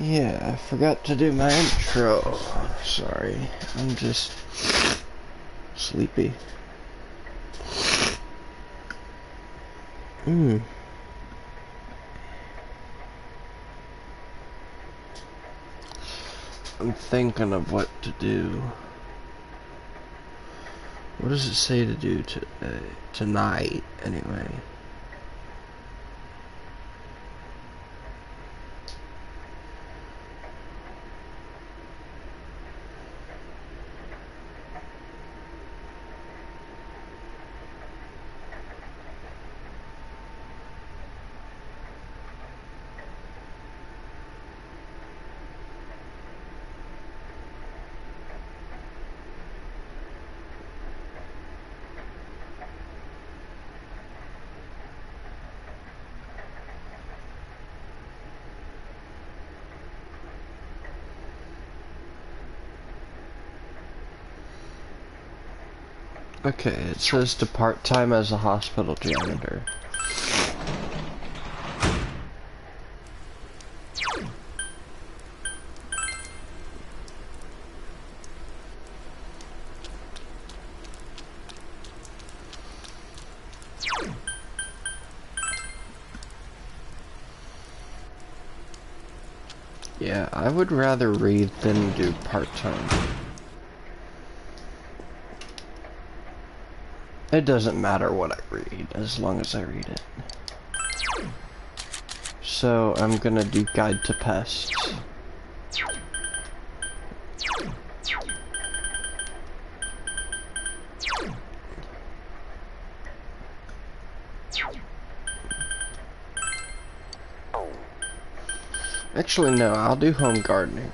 Yeah, I forgot to do my intro. Sorry, I'm just sleepy. I'm thinking of what to do. What does it say to do tonight, anyway? Okay, it says to part-time as a hospital janitor. Yeah, I would rather read than do part-time. It doesn't matter what I read, as long as I read it. So, I'm gonna do Guide to Pests. Actually, no, I'll do home gardening.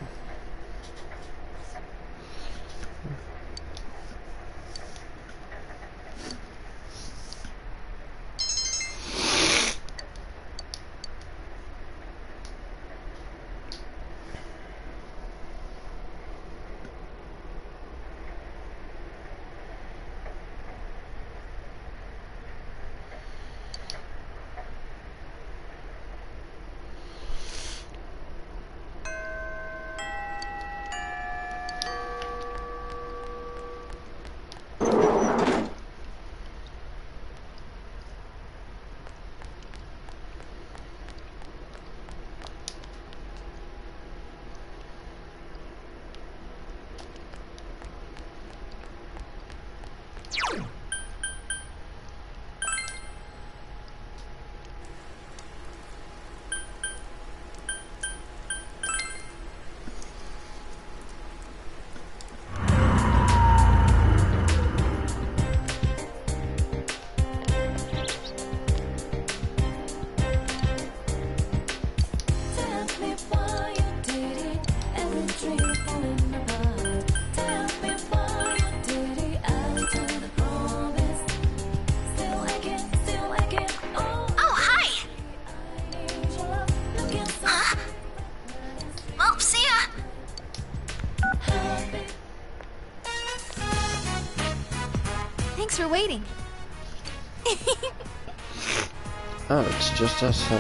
Thanks for waiting. Oh, it's just us, huh?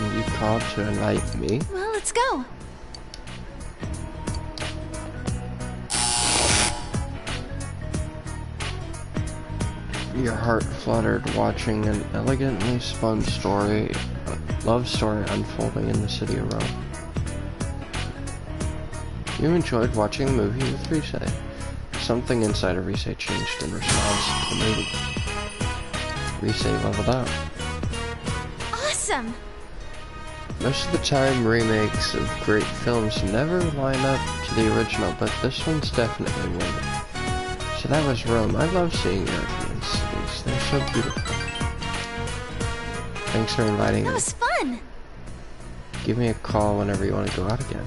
And you called to invite me? Well, let's go. Your heart fluttered watching an elegantly spun love story unfolding in the city of Rome. You enjoyed watching the movie with Rise. Something inside of Rise changed in response to the movie. Rise leveled up. Awesome! Most of the time, remakes of great films never line up to the original, but this one's definitely winning. So that was Rome. I love seeing European cities. They're so beautiful. Thanks for inviting me. That was fun! Give me a call whenever you want to go out again.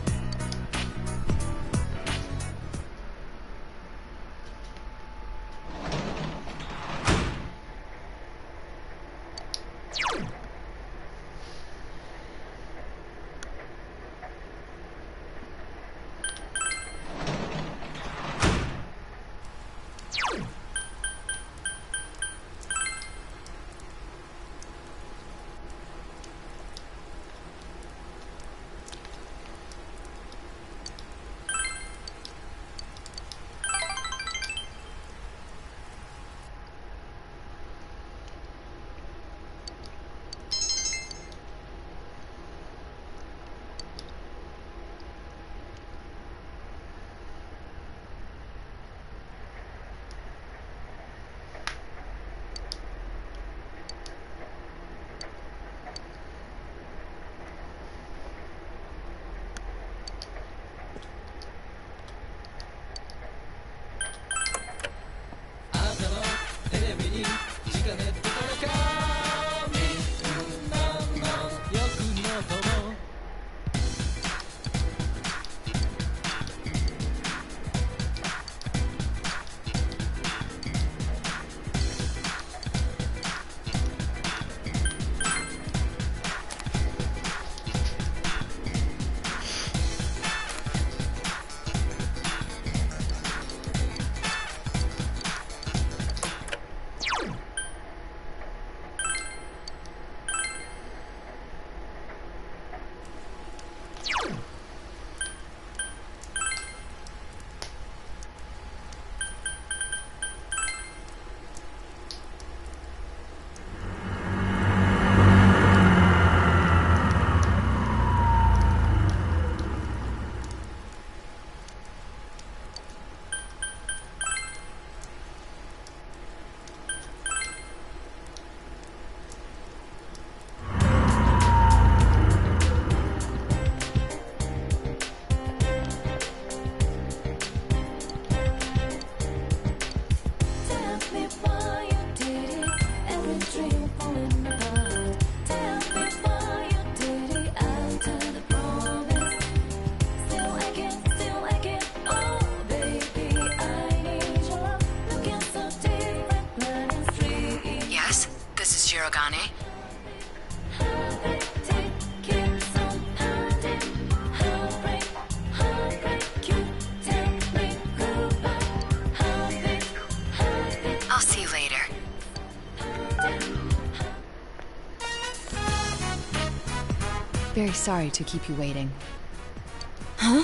Yes, this is Shirogane. I'll see you later. Very sorry to keep you waiting. Huh?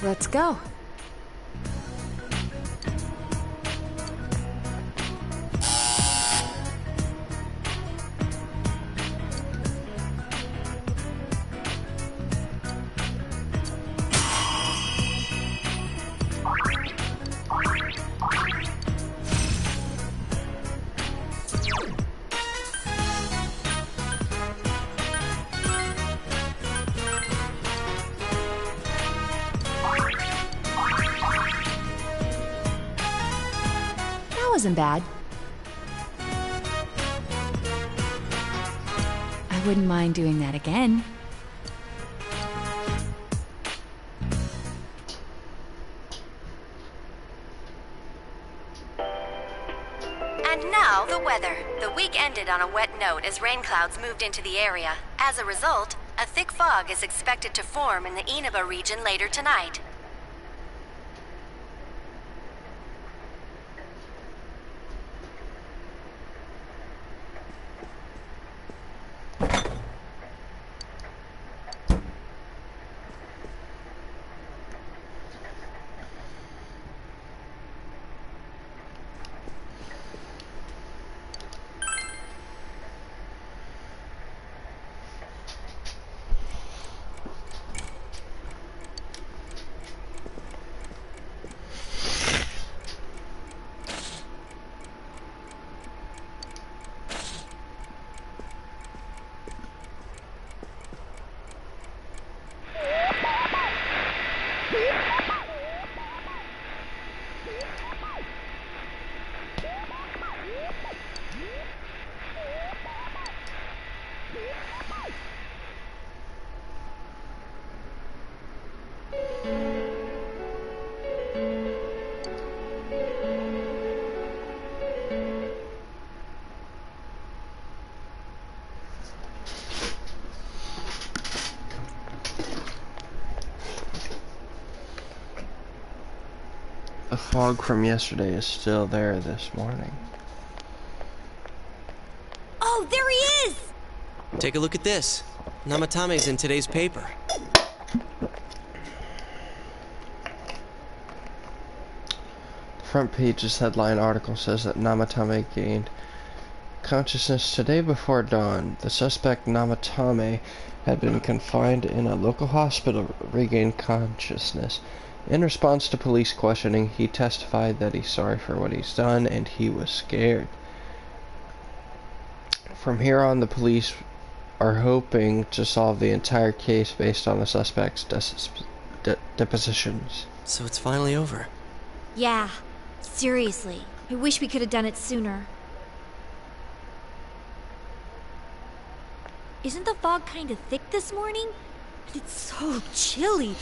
Let's go. Wasn't bad. I wouldn't mind doing that again. And now, the weather. The week ended on a wet note as rain clouds moved into the area. As a result, a thick fog is expected to form in the Inaba region later tonight. The fog from yesterday is still there this morning. Oh, there he is! Take a look at this. Namatame's in today's paper. The front page's headline article says that Namatame gained consciousness today before dawn. The suspect, Namatame, had been confined in a local hospital, regained consciousness. In response to police questioning, he testified that he's sorry for what he's done and he was scared. From here on, the police are hoping to solve the entire case based on the suspect's depositions. So it's finally over. Yeah, seriously. I wish we could have done it sooner. Isn't the fog kind of thick this morning? It's so chilly.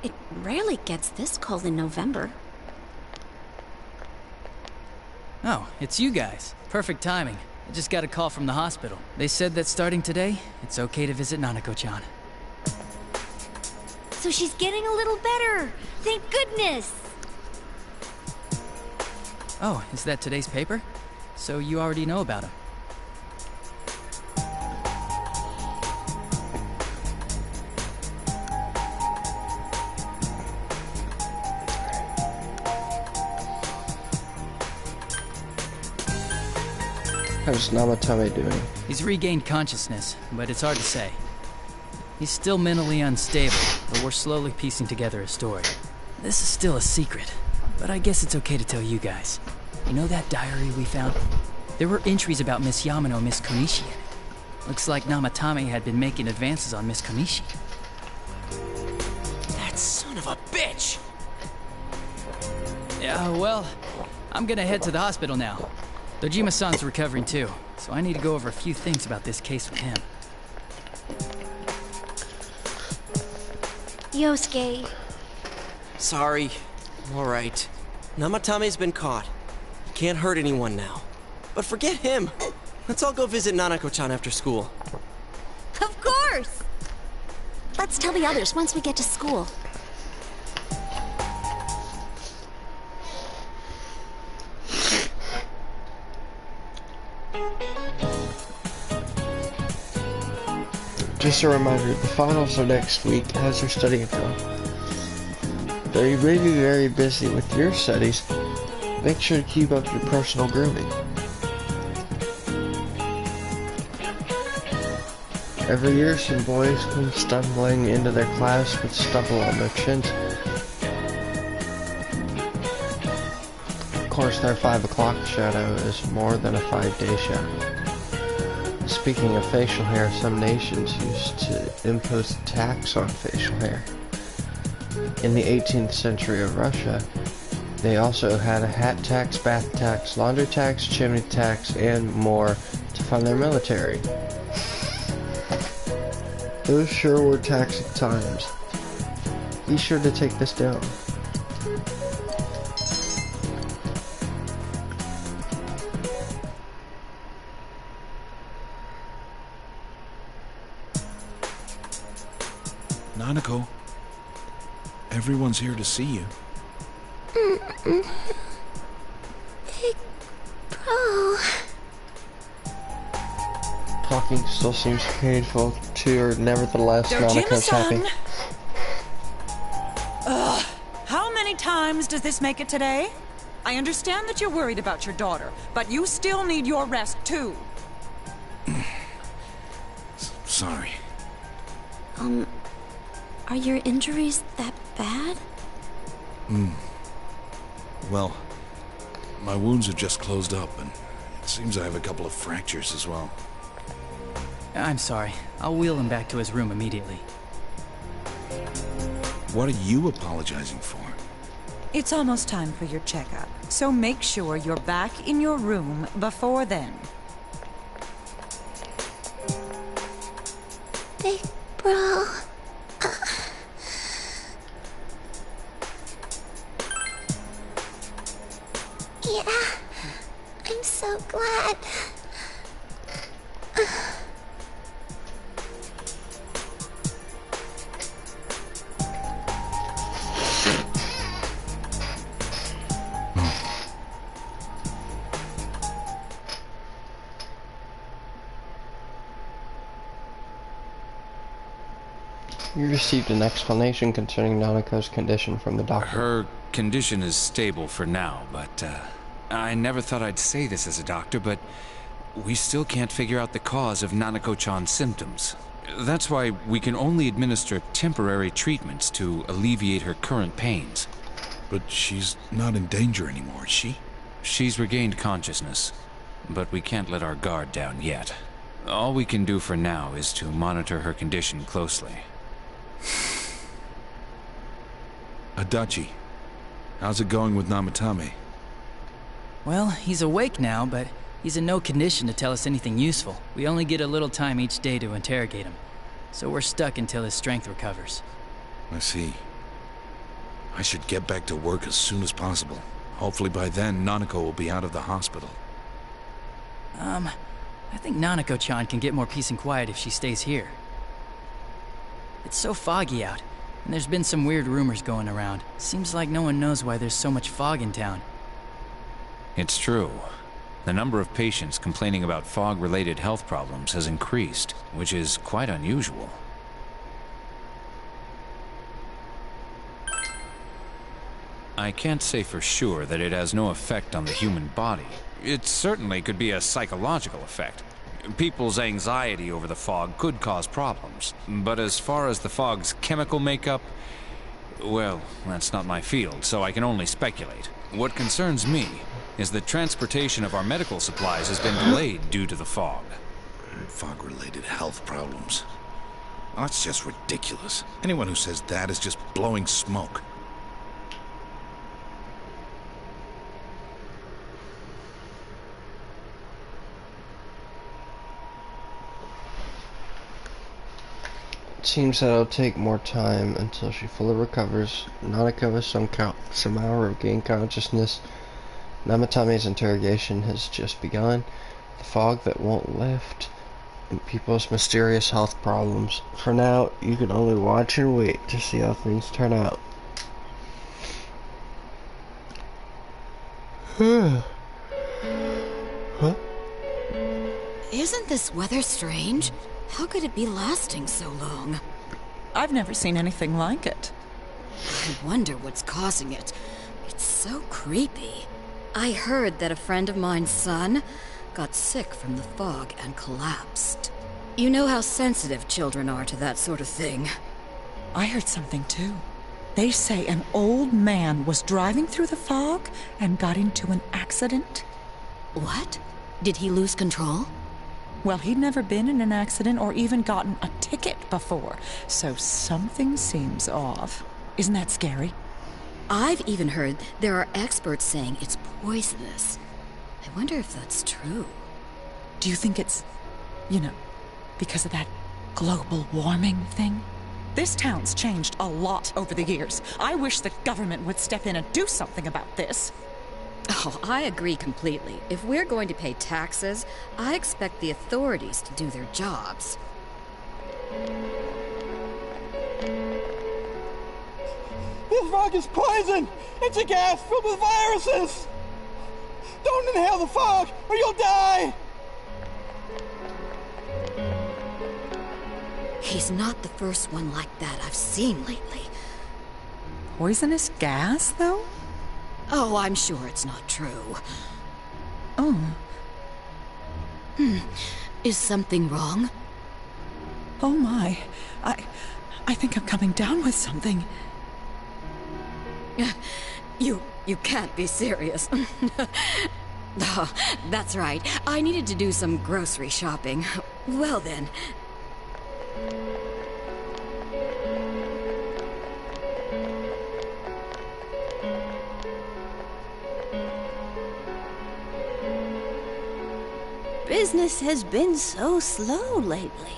It rarely gets this cold in November. Oh, it's you guys. Perfect timing. I just got a call from the hospital. They said that starting today, it's okay to visit Nanako-chan. So she's getting a little better. Thank goodness. Oh, is that today's paper? So you already know about him. How's Namatame doing? He's regained consciousness, but it's hard to say. He's still mentally unstable, but we're slowly piecing together a story. This is still a secret, but I guess it's okay to tell you guys. You know that diary we found? There were entries about Miss Yamano and Miss Konishi in it. Looks like Namatame had been making advances on Miss Konishi. That son of a bitch! Yeah, well, I'm gonna head to the hospital now. Dojima-san's recovering too, so I need to go over a few things about this case with him. Yosuke, Sorry. All right. Namatame's been caught. He can't hurt anyone now. But forget him. Let's all go visit Nanako-chan after school. of course! Let's tell the others once we get to school. Just a reminder, the finals are next week. How's your studying going? Though you may be very busy with your studies, make sure to keep up your personal grooming. Every year some boys come stumbling into their class with stubble on their chins. Of course, their 5 o'clock shadow is more than a 5-day shadow. Speaking of facial hair, some nations used to impose a tax on facial hair. In the 18th century of Russia, they also had a hat tax, bath tax, laundry tax, chimney tax, and more to fund their military. Those sure were taxing times. Be sure to take this down. Nanako, everyone's here to see you. Big bro. Talking still seems painful to her, nevertheless, Nanako's happy. Ugh. How many times does this make it today? I understand that you're worried about your daughter, but you still need your rest too. Sorry. Are your injuries that bad? Well, my wounds have just closed up, and it seems I have a couple of fractures as well. I'm sorry. I'll wheel him back to his room immediately. What are you apologizing for? It's almost time for your checkup, so make sure you're back in your room before then. Big bro. Yeah, I'm so glad. You received an explanation concerning Nanako's condition from the doctor. Her condition is stable for now, but I never thought I'd say this as a doctor, but we still can't figure out the cause of Nanako-chan's symptoms. That's why we can only administer temporary treatments to alleviate her current pains. But she's not in danger anymore, is she? She's regained consciousness, but we can't let our guard down yet. All we can do for now is to monitor her condition closely. Adachi, how's it going with Namatame? Well, he's awake now, but he's in no condition to tell us anything useful. We only get a little time each day to interrogate him, so we're stuck until his strength recovers. I see. I should get back to work as soon as possible. Hopefully by then, Nanako will be out of the hospital. I think Nanako-chan can get more peace and quiet if she stays here. It's so foggy out, and there's been some weird rumors going around. Seems like no one knows why there's so much fog in town. It's true. The number of patients complaining about fog-related health problems has increased, which is quite unusual. I can't say for sure that it has no effect on the human body. It certainly could be a psychological effect. People's anxiety over the fog could cause problems. But as far as the fog's chemical makeup, well, that's not my field, so I can only speculate. What concerns me is that transportation of our medical supplies has been delayed due to the fog. Fog-related health problems. Oh, that's just ridiculous. Anyone who says that is just blowing smoke. It seems that it'll take more time until she fully recovers. Nanako has somehow regained consciousness. Namatame's interrogation has just begun. The fog that won't lift, and people's mysterious health problems. For now, you can only watch and wait to see how things turn out. Huh? Isn't this weather strange? How could it be lasting so long? I've never seen anything like it. I wonder what's causing it. It's so creepy. I heard that a friend of mine's son got sick from the fog and collapsed. You know how sensitive children are to that sort of thing. I heard something too. They say an old man was driving through the fog and got into an accident. What? Did he lose control? Well, he'd never been in an accident or even gotten a ticket before, so something seems off. Isn't that scary? I've even heard there are experts saying it's poisonous. I wonder if that's true. Do you think it's, because of that global warming thing? This town's changed a lot over the years. I wish the government would step in and do something about this. Oh, I agree completely. If we're going to pay taxes, I expect the authorities to do their jobs. This fog is poison! It's a gas filled with viruses! Don't inhale the fog, or you'll die! He's not the first one like that I've seen lately. Poisonous gas, though? Oh, I'm sure it's not true. Oh. Is something wrong? Oh my. I think I'm coming down with something. You can't be serious. Oh, that's right. I needed to do some grocery shopping. Well then. Business has been so slow lately.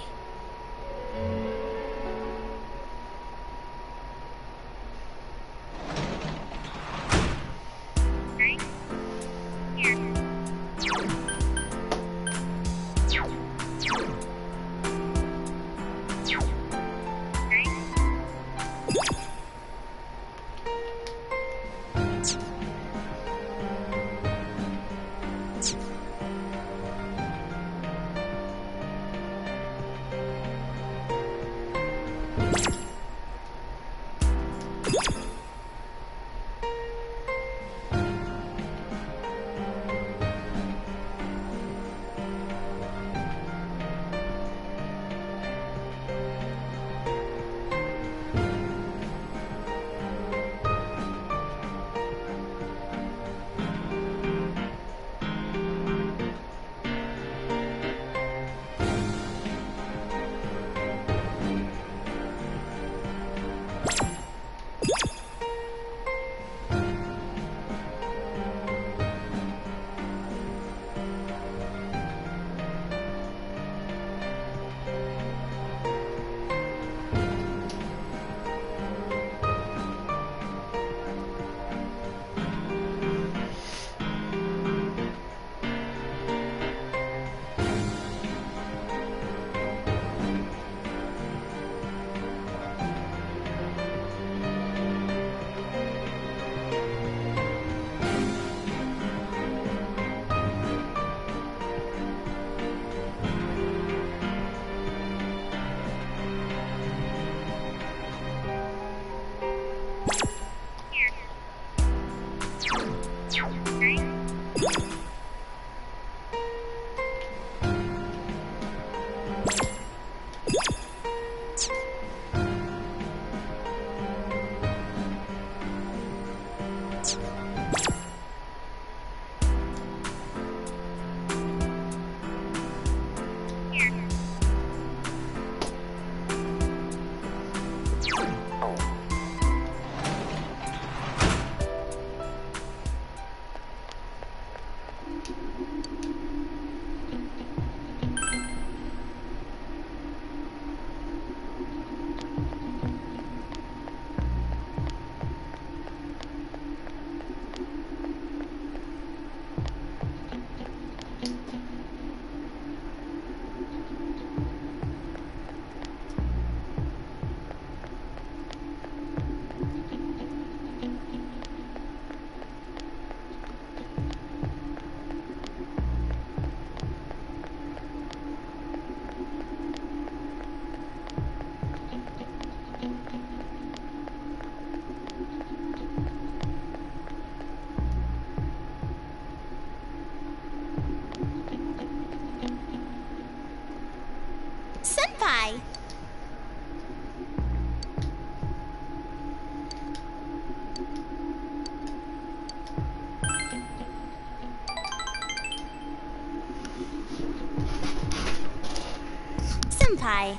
Senpai.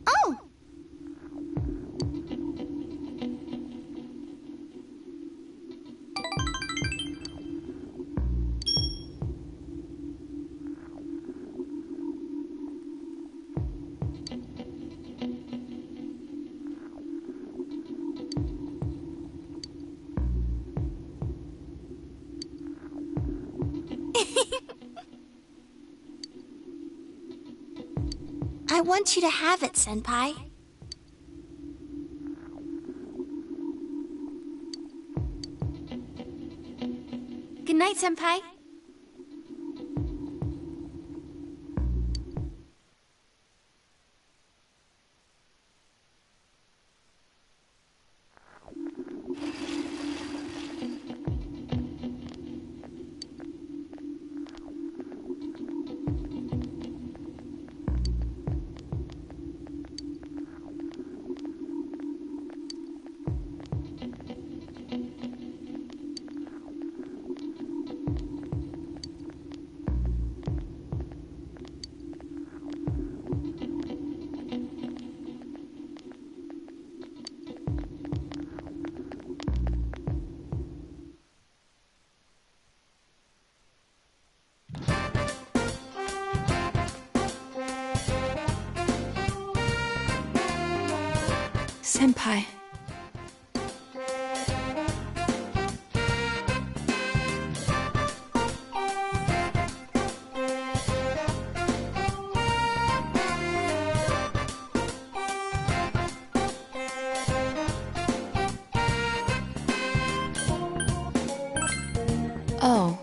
Oh! I want you to have it, Senpai. Good night, Senpai. Senpai. Oh.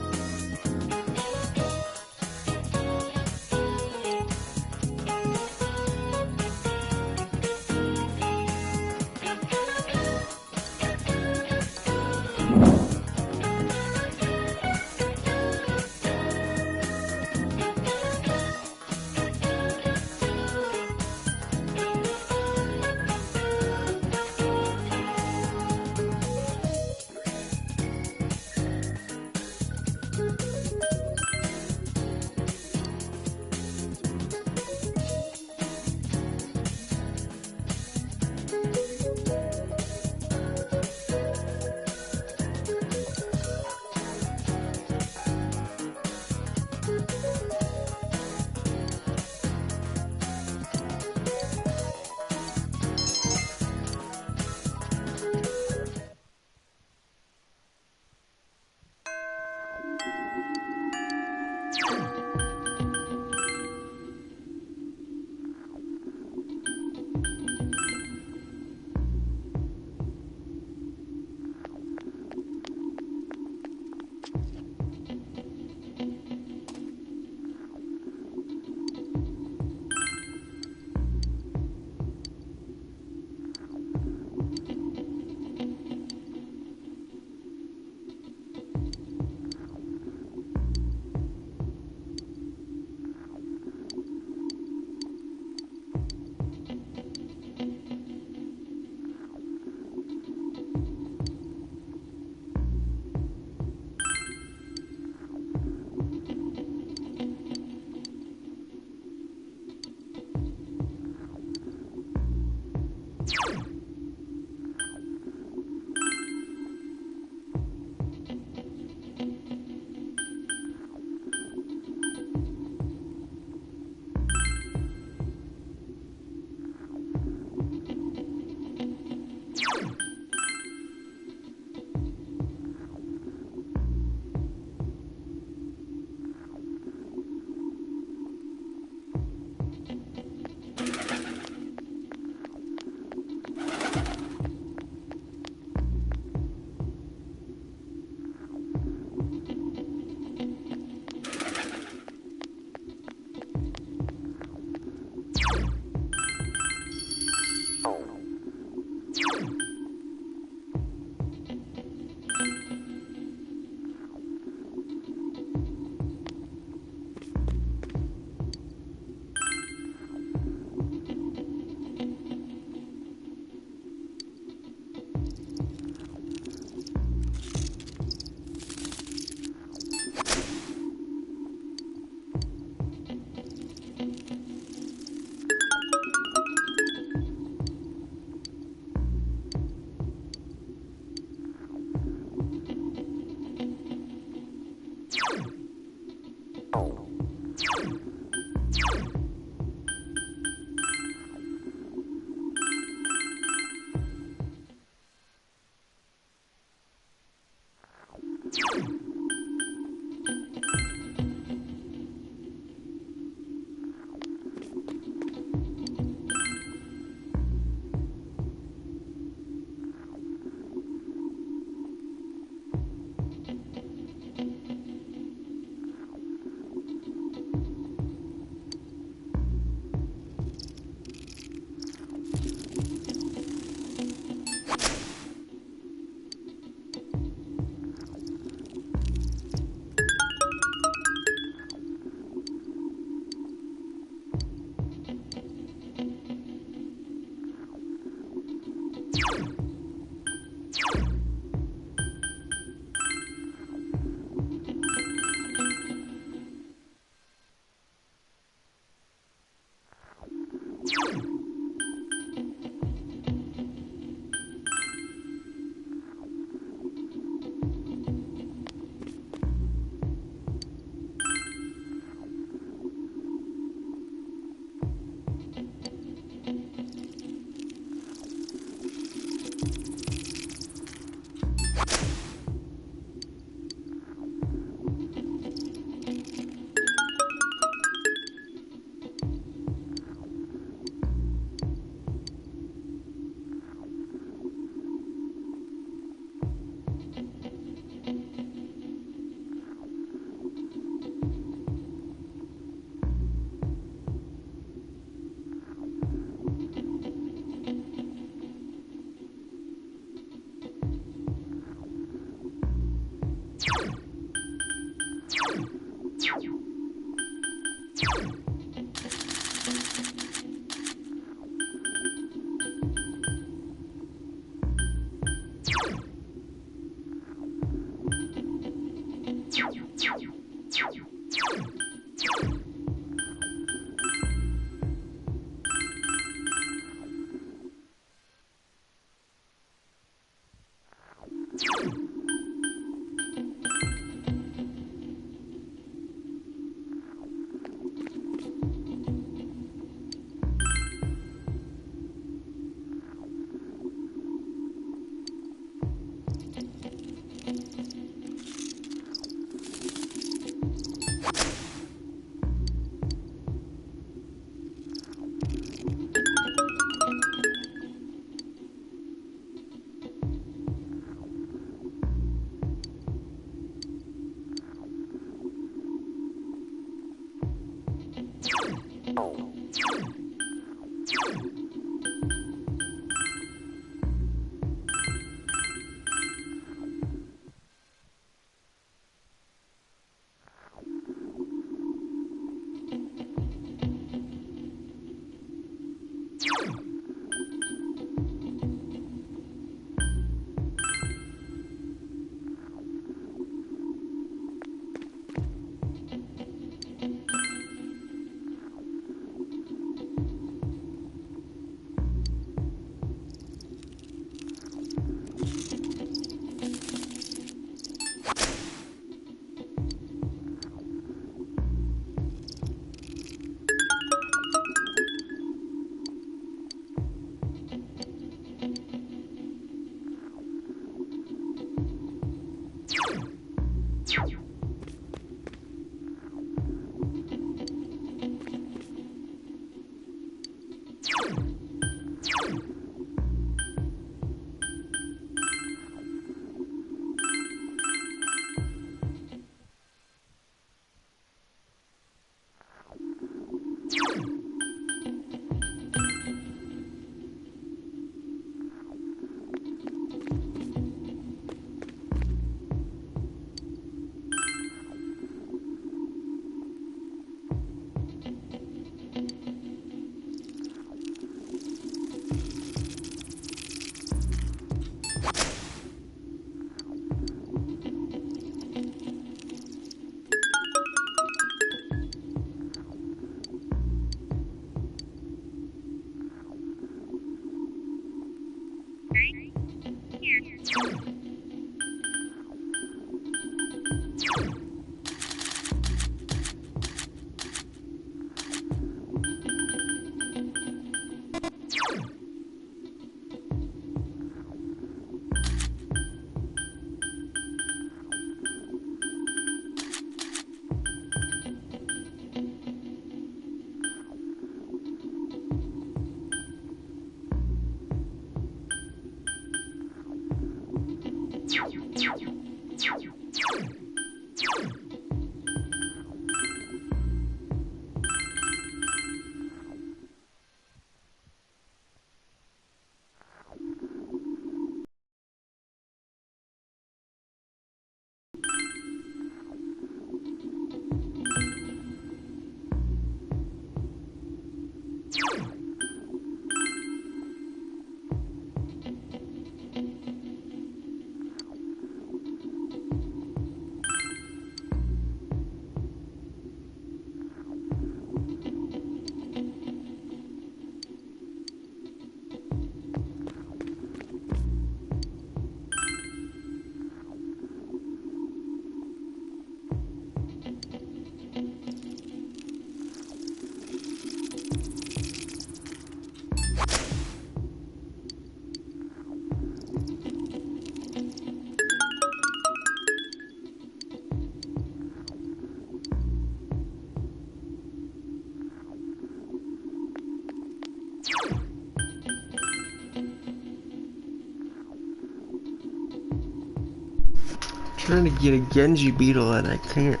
Trying to get a Genji beetle and I can't.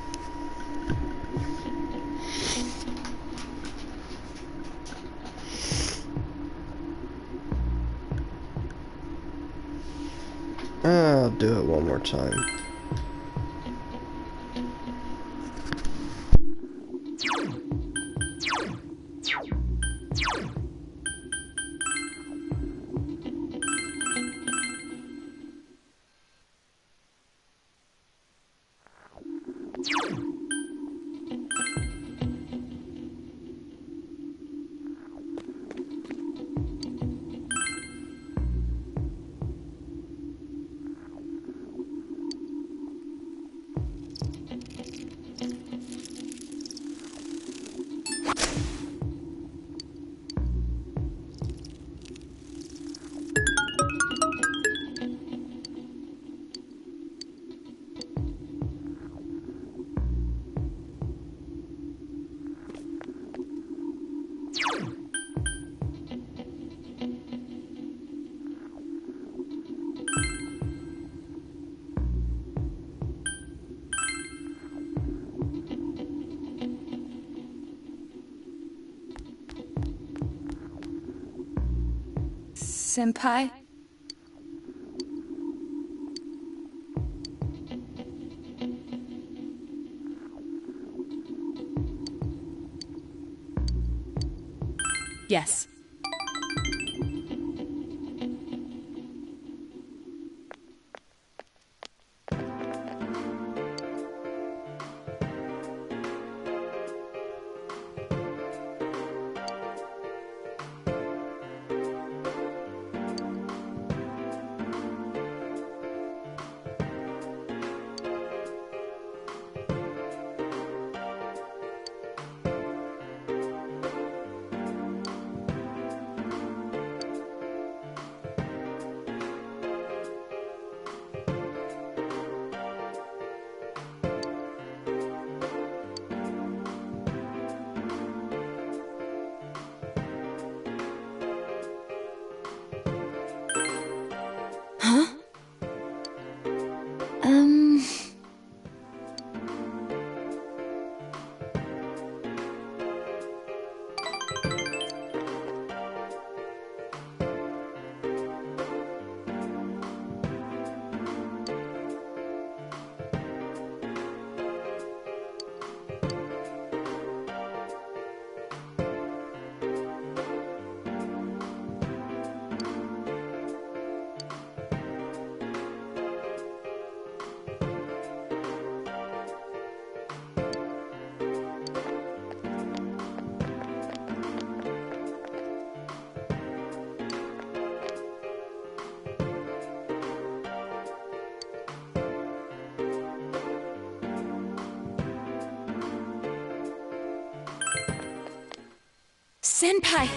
I'll do it one more time. Senpai? Yes. Senpai!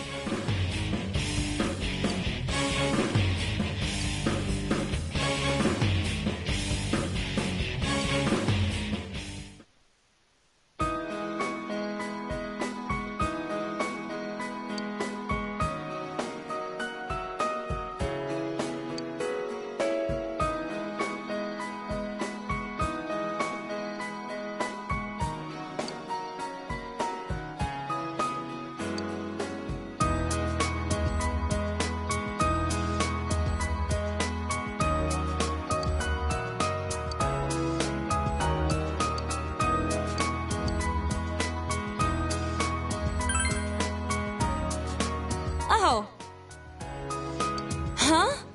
Oh. Huh?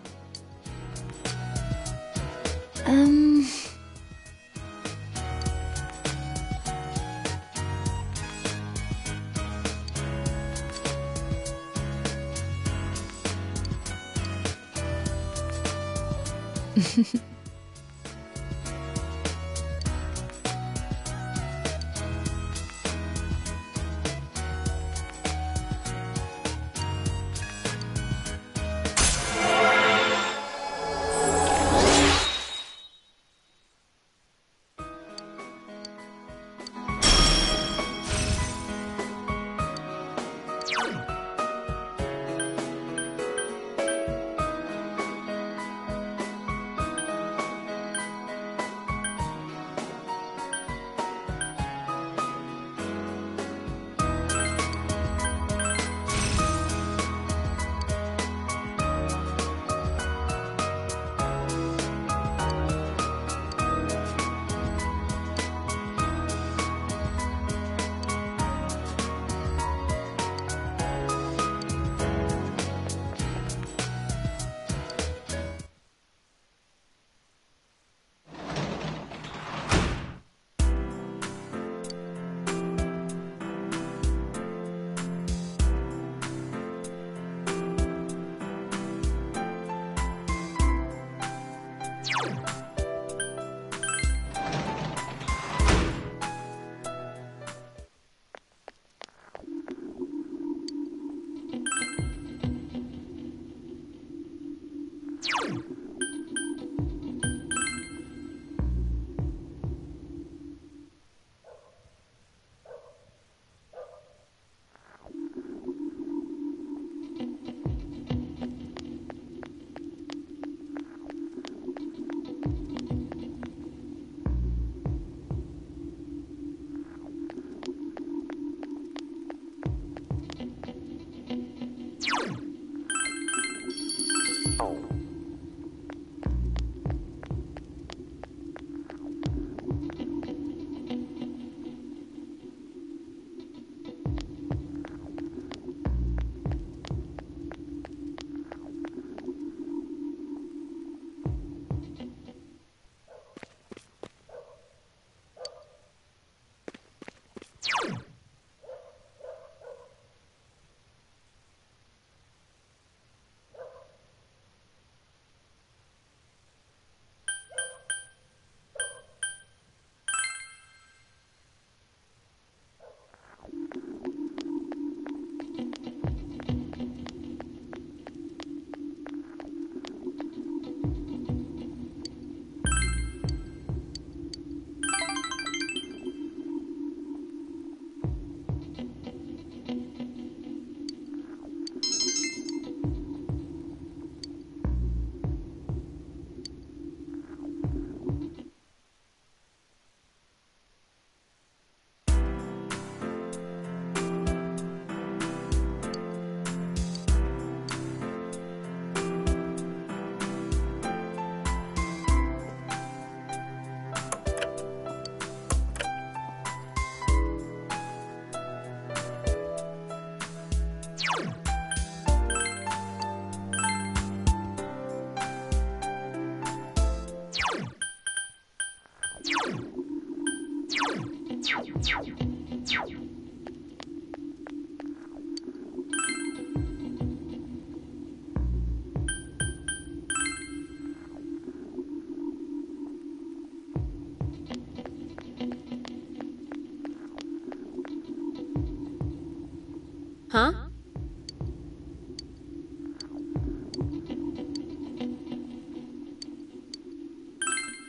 Huh?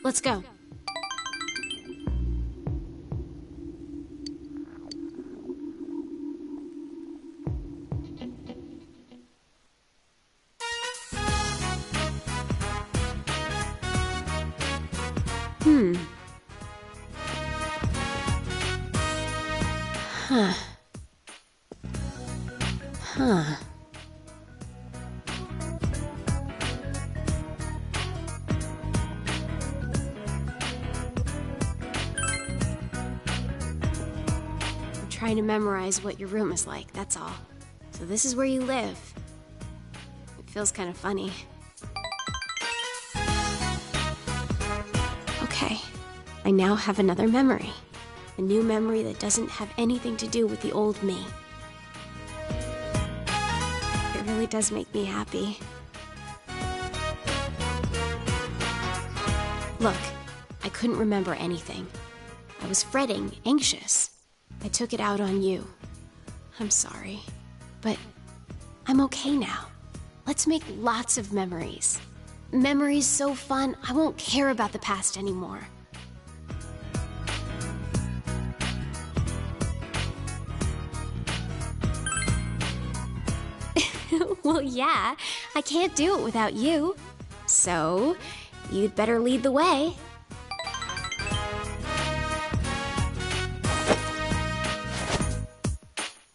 Let's go. Huh. I'm trying to memorize what your room is like, that's all. So this is where you live. It feels kind of funny. Okay, I now have another memory. A new memory that doesn't have anything to do with the old me. It really does make me happy. Look, I couldn't remember anything. I was fretting, anxious. I took it out on you. I'm sorry, but I'm okay now. Let's make lots of memories. Memories so fun, I won't care about the past anymore. Well, yeah, I can't do it without you. So, you'd better lead the way.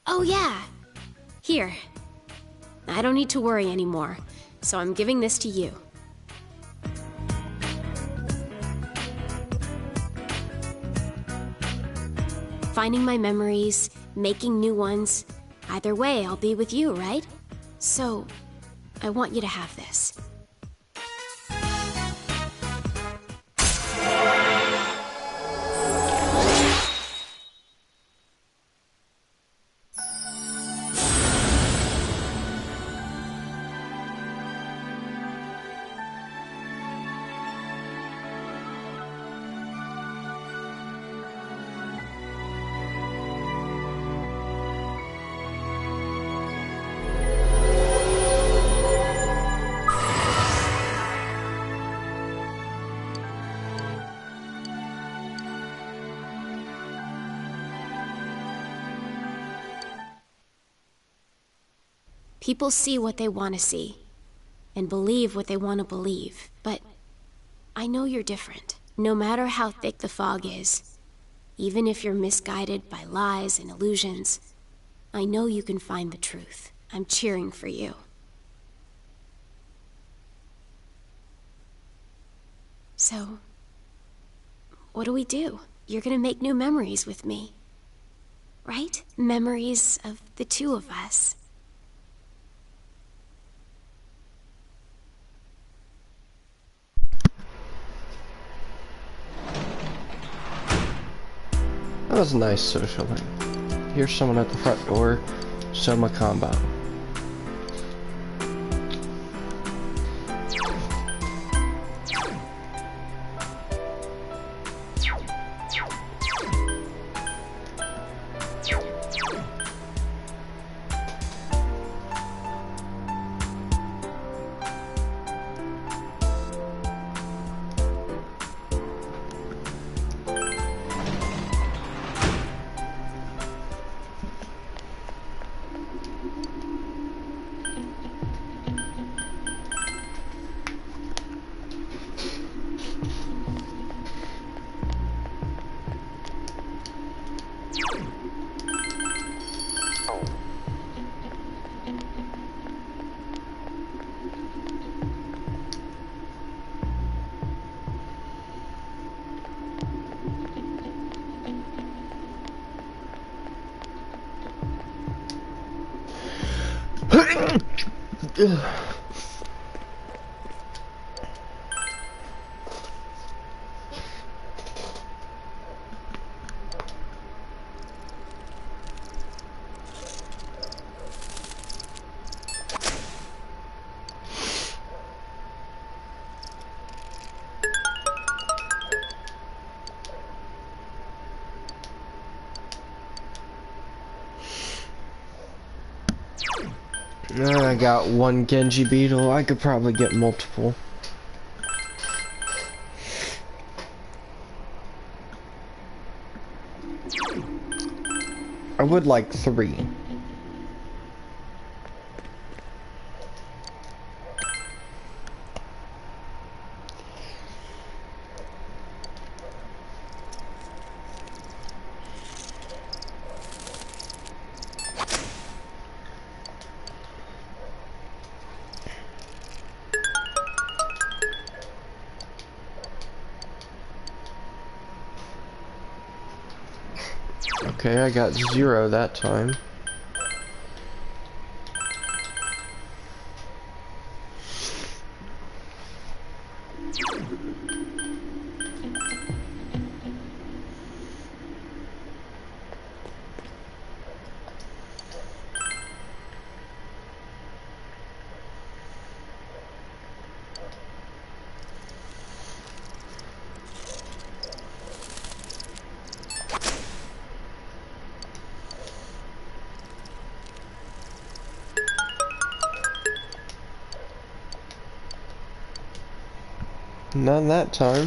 Oh, yeah. Here. I don't need to worry anymore, so I'm giving this to you. Finding my memories, making new ones. Either way, I'll be with you, right? So, I want you to have this. People see what they want to see, and believe what they want to believe. But I know you're different. No matter how thick the fog is, even if you're misguided by lies and illusions, I know you can find the truth. I'm cheering for you. So, what do we do? You're gonna make new memories with me, right? Memories of the two of us. That was nice socially. Here's someone at the front door. Soma combo. I got one Genji beetle. I could probably get multiple. would like 3. Okay, I got 0 that time. None that time.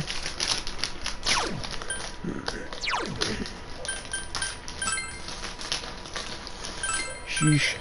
Sheesh.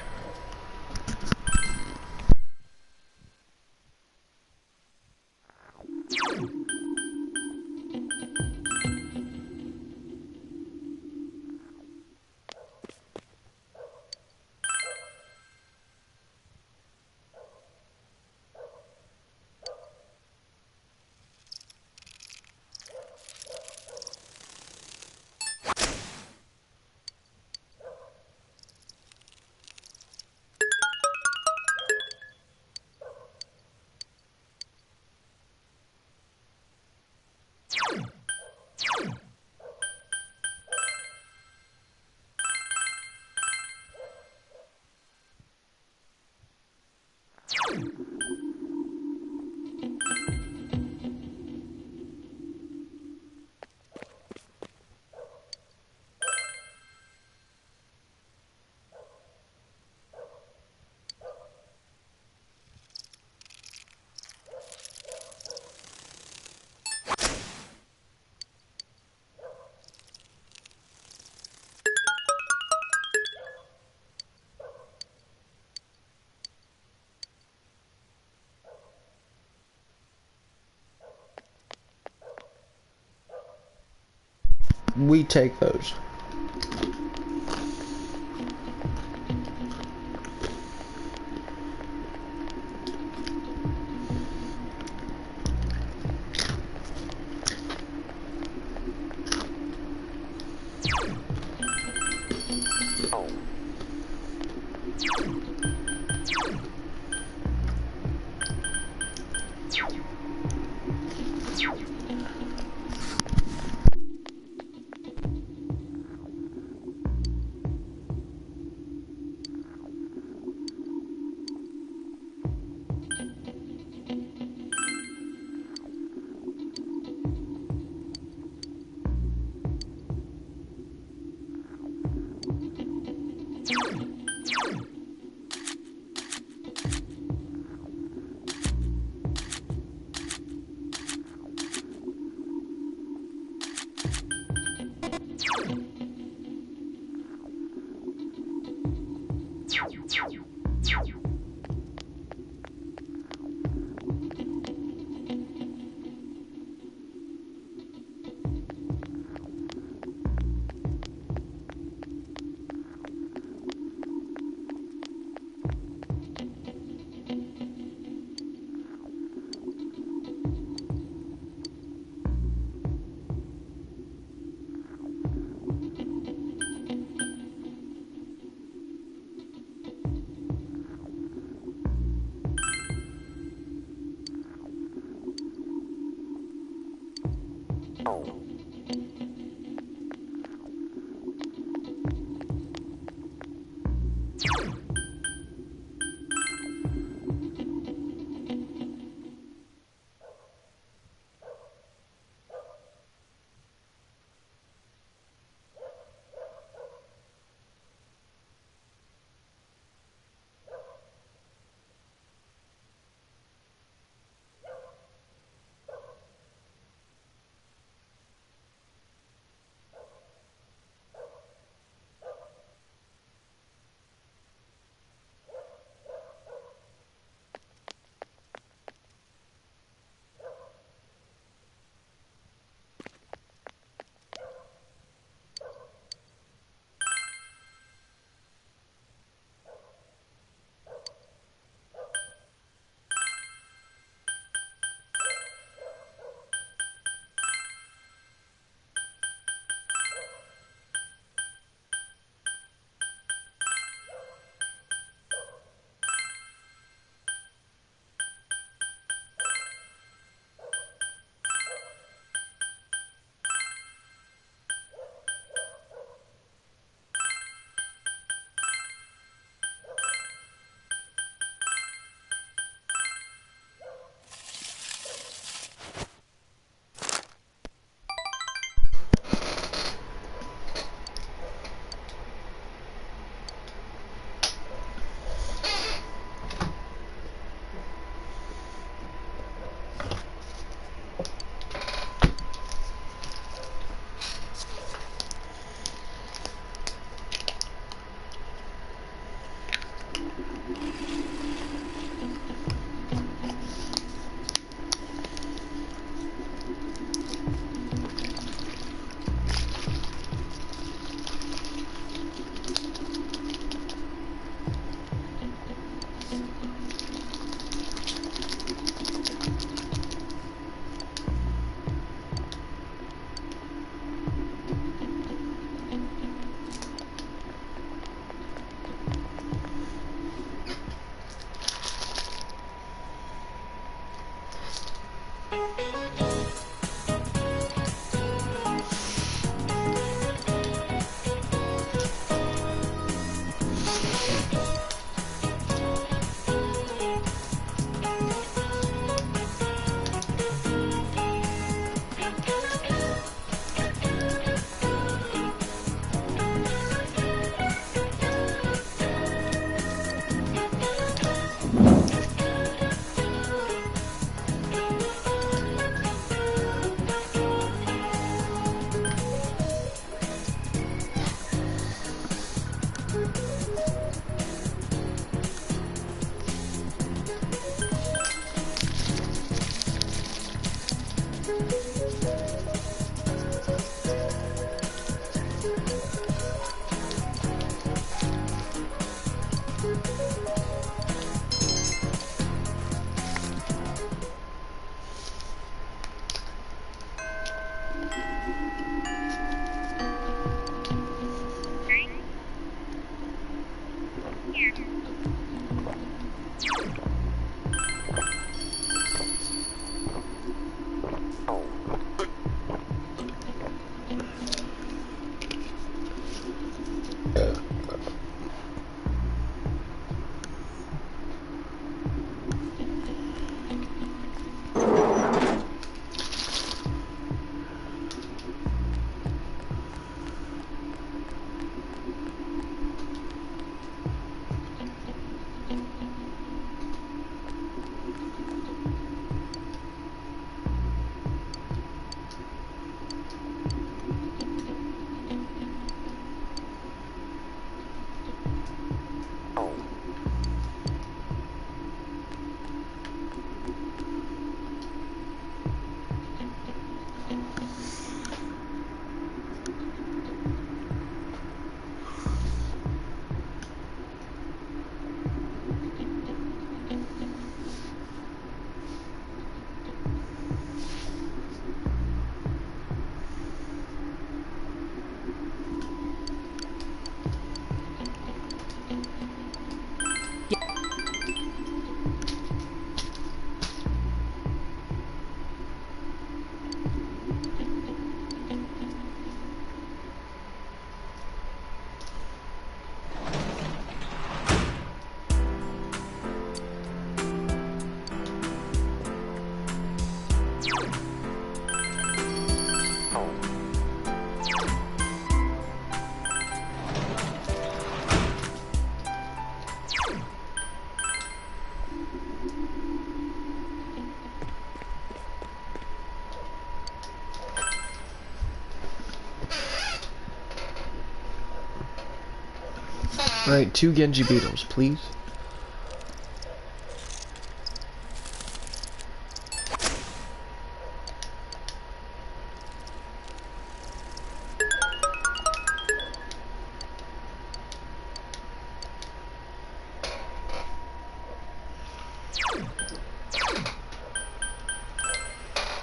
We take those. Alright, 2 Genji beetles, please.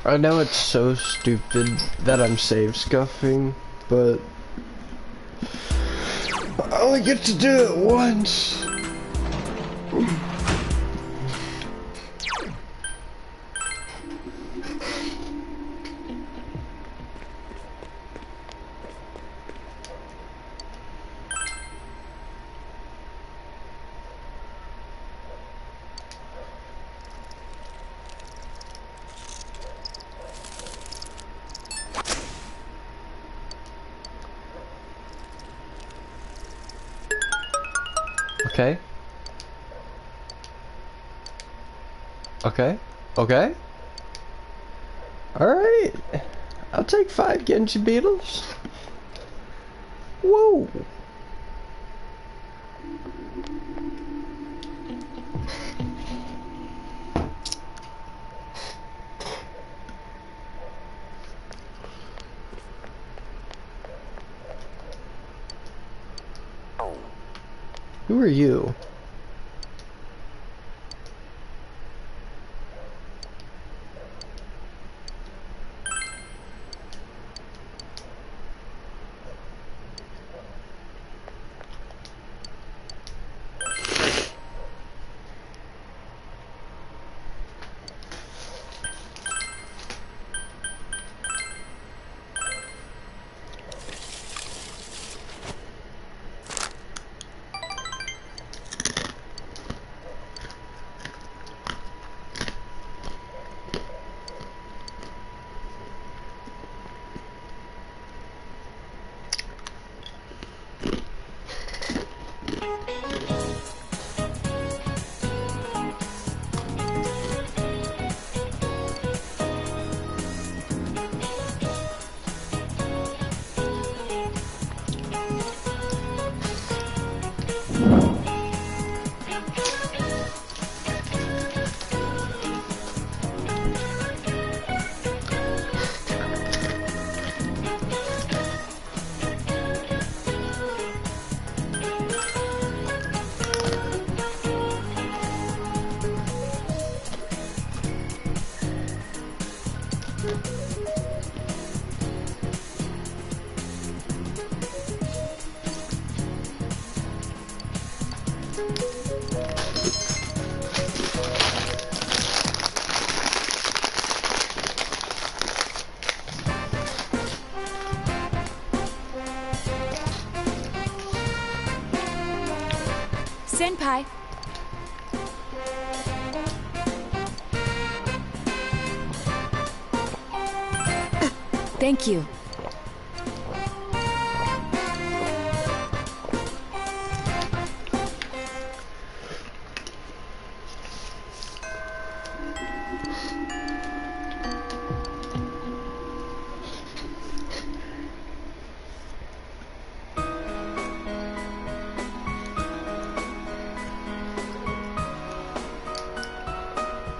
I know it's so stupid that I'm save scuffing, but I only get to do it once. Okay. Okay. Okay. Alright. I'll take 5 Genji beetles. Whoa. Who are you? Senpai. Thank you.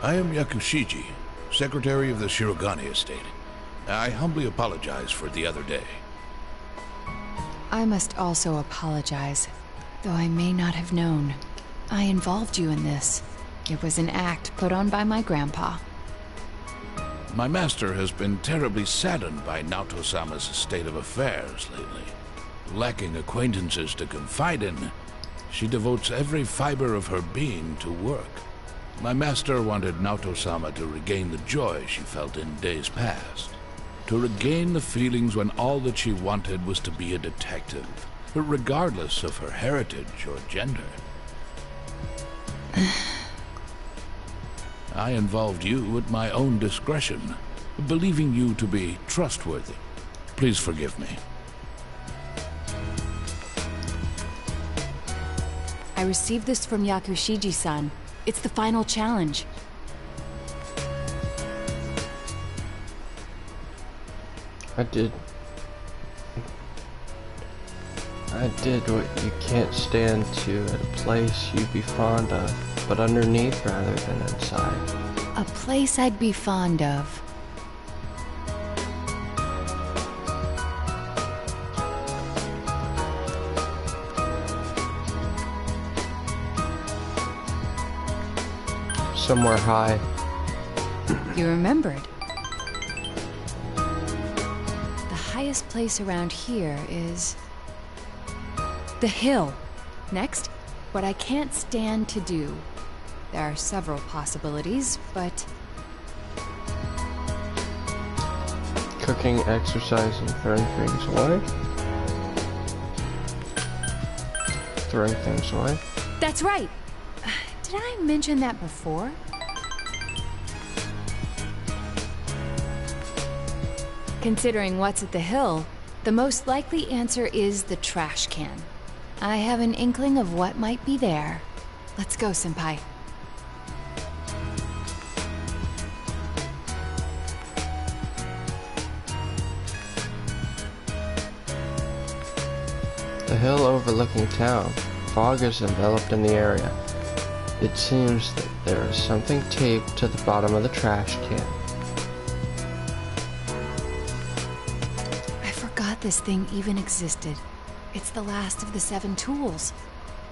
I am Yakushiji, Secretary of the Shirogane Estate. I humbly apologize for the other day. I must also apologize, though I may not have known. I involved you in this. It was an act put on by my grandpa. My master has been terribly saddened by Naoto-sama's state of affairs lately. Lacking acquaintances to confide in, she devotes every fiber of her being to work. My master wanted Naoto-sama to regain the joy she felt in days past. To regain the feelings when all that she wanted was to be a detective, regardless of her heritage or gender. I involved you at my own discretion, believing you to be trustworthy. Please forgive me. I received this from Yakushiji-san. It's the final challenge. I did. I did what you can't stand to at a place you'd be fond of, but underneath rather than inside. A place I'd be fond of. Somewhere high. You remembered. The highest place around here is the hill. Next, what I can't stand to do. There are several possibilities, but Cooking, exercising, throwing things away. Throwing things away. that's right. Did I mention that before? Considering what's at the hill, the most likely answer is the trash can. I have an inkling of what might be there. Let's go, Senpai. The hill overlooking town. Fog is enveloped in the area. It seems that there is something taped to the bottom of the trash can. I forgot this thing even existed. It's the last of the 7 tools.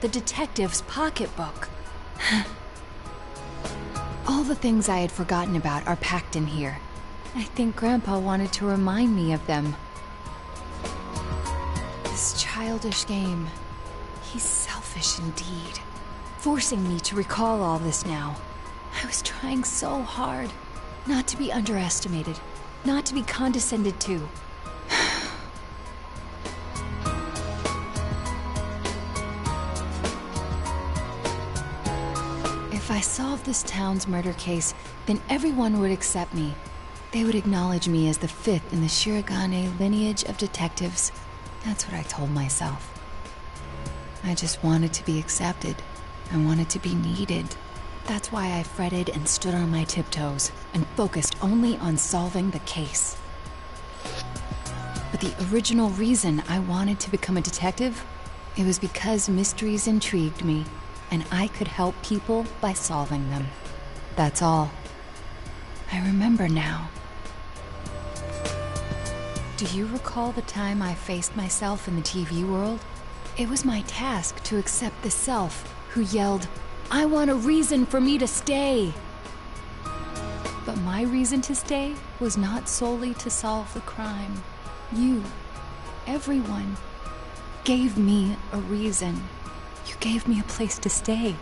The detective's pocketbook. All the things I had forgotten about are packed in here. I think Grandpa wanted to remind me of them. This childish game. He's selfish indeed. Forcing me to recall all this now. I was trying so hard. Not to be underestimated. Not to be condescended to. If I solved this town's murder case, then everyone would accept me. They would acknowledge me as the 5th in the Shirogane lineage of detectives. That's what I told myself. I just wanted to be accepted. I wanted to be needed. That's why I fretted and stood on my tiptoes and focused only on solving the case. But the original reason I wanted to become a detective, it was because mysteries intrigued me, and I could help people by solving them. That's all. I remember now. Do you recall the time I faced myself in the TV world? It was my task to accept the self who yelled, "I want a reason for me to stay!" But my reason to stay was not solely to solve the crime. You, everyone, gave me a reason. You gave me a place to stay.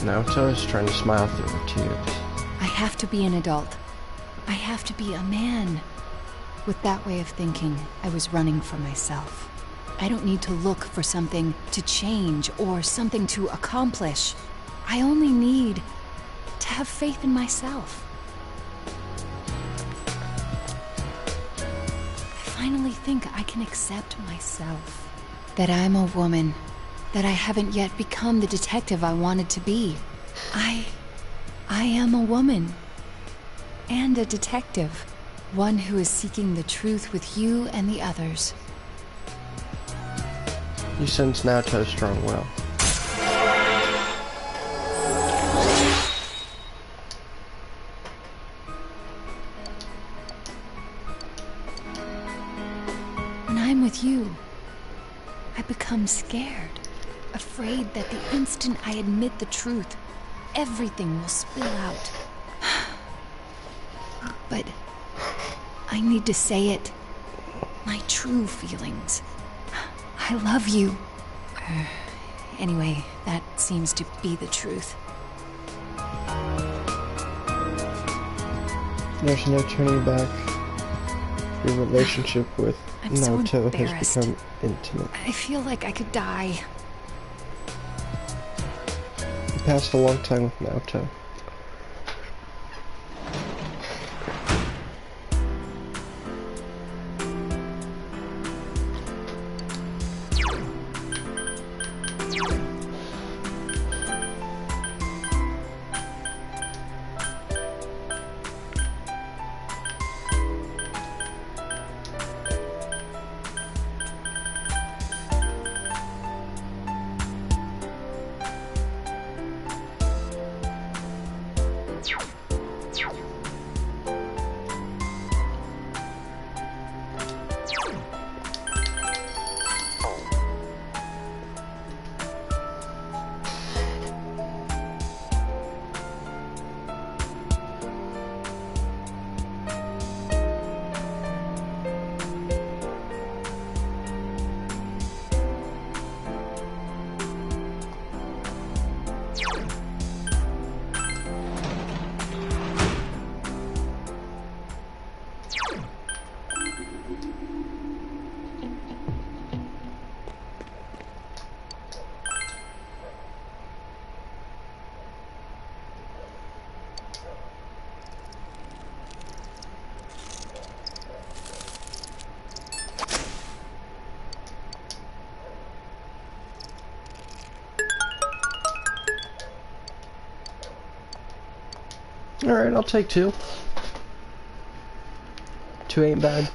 Naoto is trying to smile through her tears. I have to be an adult. I have to be a man. With that way of thinking, I was running from myself. I don't need to look for something to change or something to accomplish. I only need to have faith in myself. I finally think I can accept myself. That I'm a woman. That I haven't yet become the detective I wanted to be. I am a woman. And a detective. One who is seeking the truth with you and the others. You sense Naoto's strong will. When I'm with you, I become scared. Afraid that the instant I admit the truth, everything will spill out. But I need to say it. My true feelings. I love you. Anyway, that seems to be the truth. There's no turning back. Your relationship with I'm so Naoto has embarrassed. become intimate. I feel like I could die. You passed a long time with Naoto. Alright, I'll take 2. 2 ain't bad.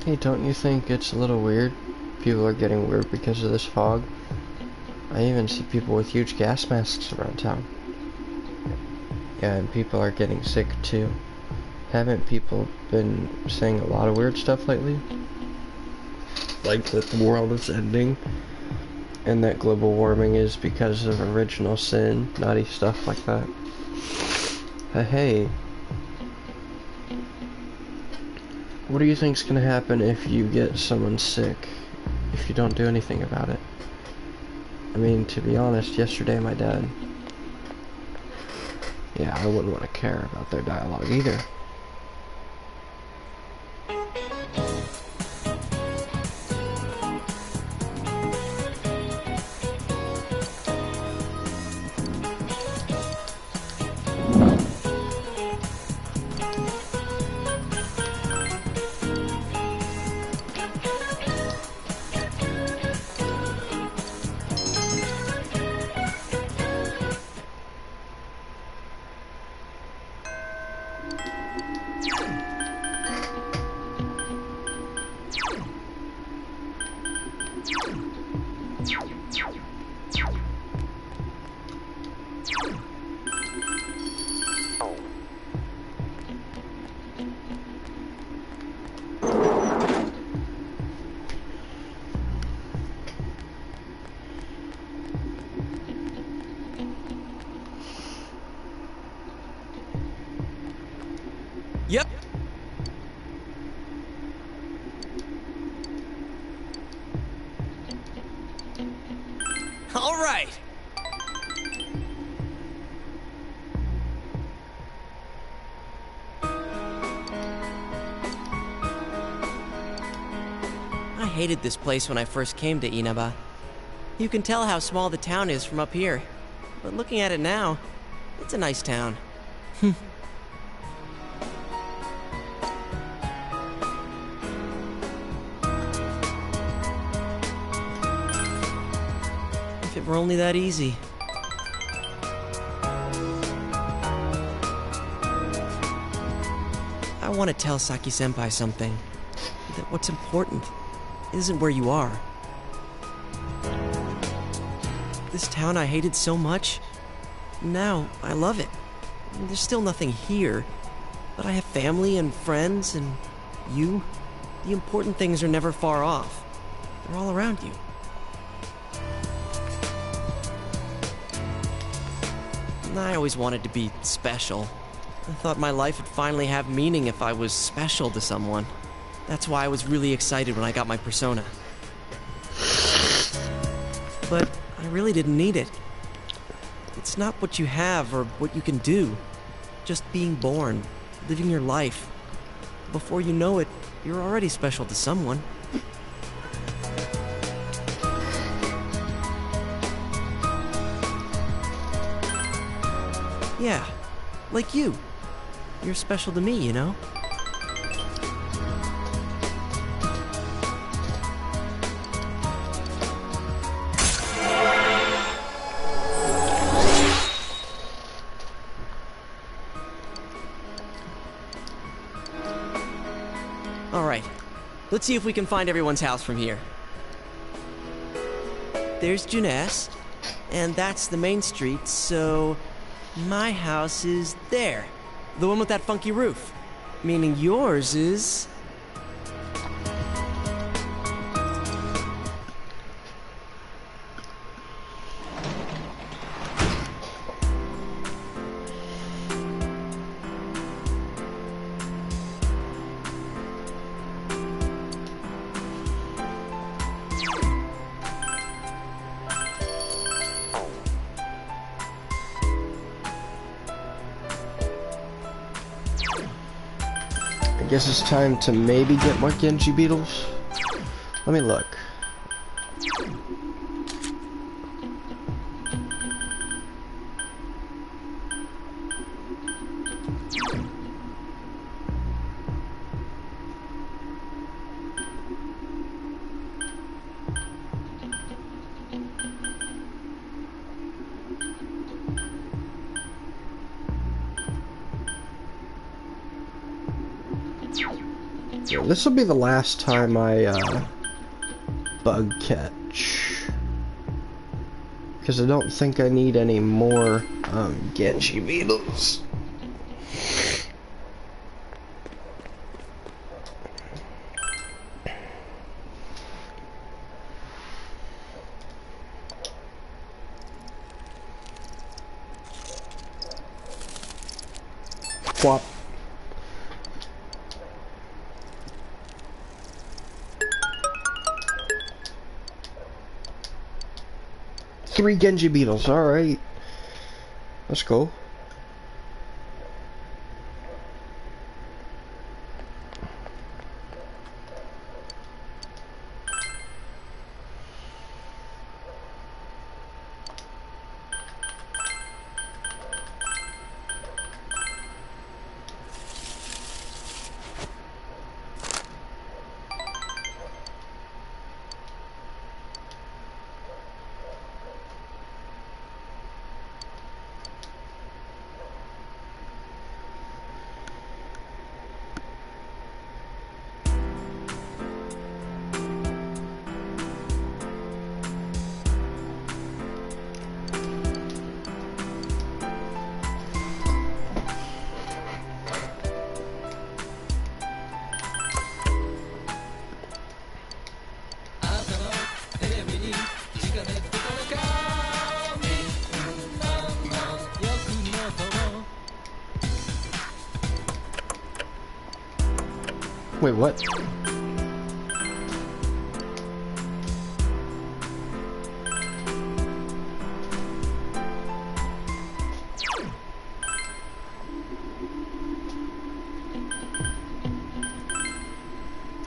Hey, don't you think it's a little weird? People are getting weird because of this fog. I even see people with huge gas masks around town. Yeah, and people are getting sick too. Haven't people been saying a lot of weird stuff lately? Like that the world is ending, and that global warming is because of original sin, naughty stuff like that. Hey, what do you think's gonna happen if you get someone sick, if you don't do anything about it? I mean, to be honest, yesterday my dad... Yeah, I wouldn't want to care about their dialogue either. Yep. All right. I hated this place when I first came to Inaba. You can tell how small the town is from up here. But looking at it now, it's a nice town. If it were only that easy. I want to tell Saki-senpai something. That what's important isn't where you are. This town I hated so much, now I love it. There's still nothing here, but I have family and friends and you. The important things are never far off. They're all around you. I always wanted to be special. I thought my life would finally have meaning if I was special to someone. That's why I was really excited when I got my persona. But I really didn't need it. It's not what you have or what you can do. Just being born, living your life. Before you know it, you're already special to someone. Yeah, like you. You're special to me, you know? Let's see if we can find everyone's house from here. There's Juness, and that's the main street, so my house is there. The one with that funky roof. Meaning yours is... I guess it's time to maybe get more Genji beetles. Let me look. This will be the last time I bug catch, because I don't think I need any more Genji beetles. Swap. Three Genji beetles, alright. Let's go. Wait, what?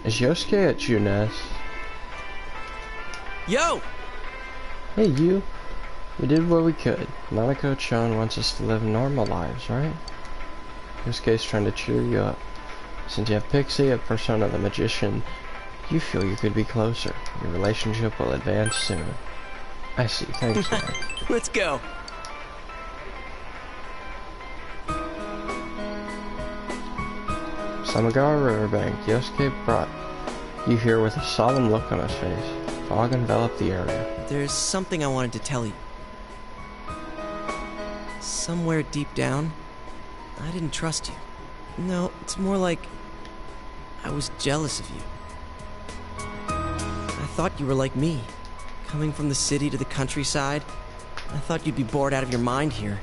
Is Yosuke at Juness? Yo! Hey, you. We did what we could. Nanako-chan wants us to live normal lives, right? Yosuke's trying to cheer you up. Since you have Pixie, a persona of the magician, you feel you could be closer. Your relationship will advance soon. I see. Thanks, man. Let's go. Samagawa Riverbank. Yosuke brought you here with a solemn look on his face. Fog enveloped the area. There's something I wanted to tell you. Somewhere deep down, I didn't trust you. No, it's more like I was jealous of you. I thought you were like me, coming from the city to the countryside. I thought you'd be bored out of your mind here.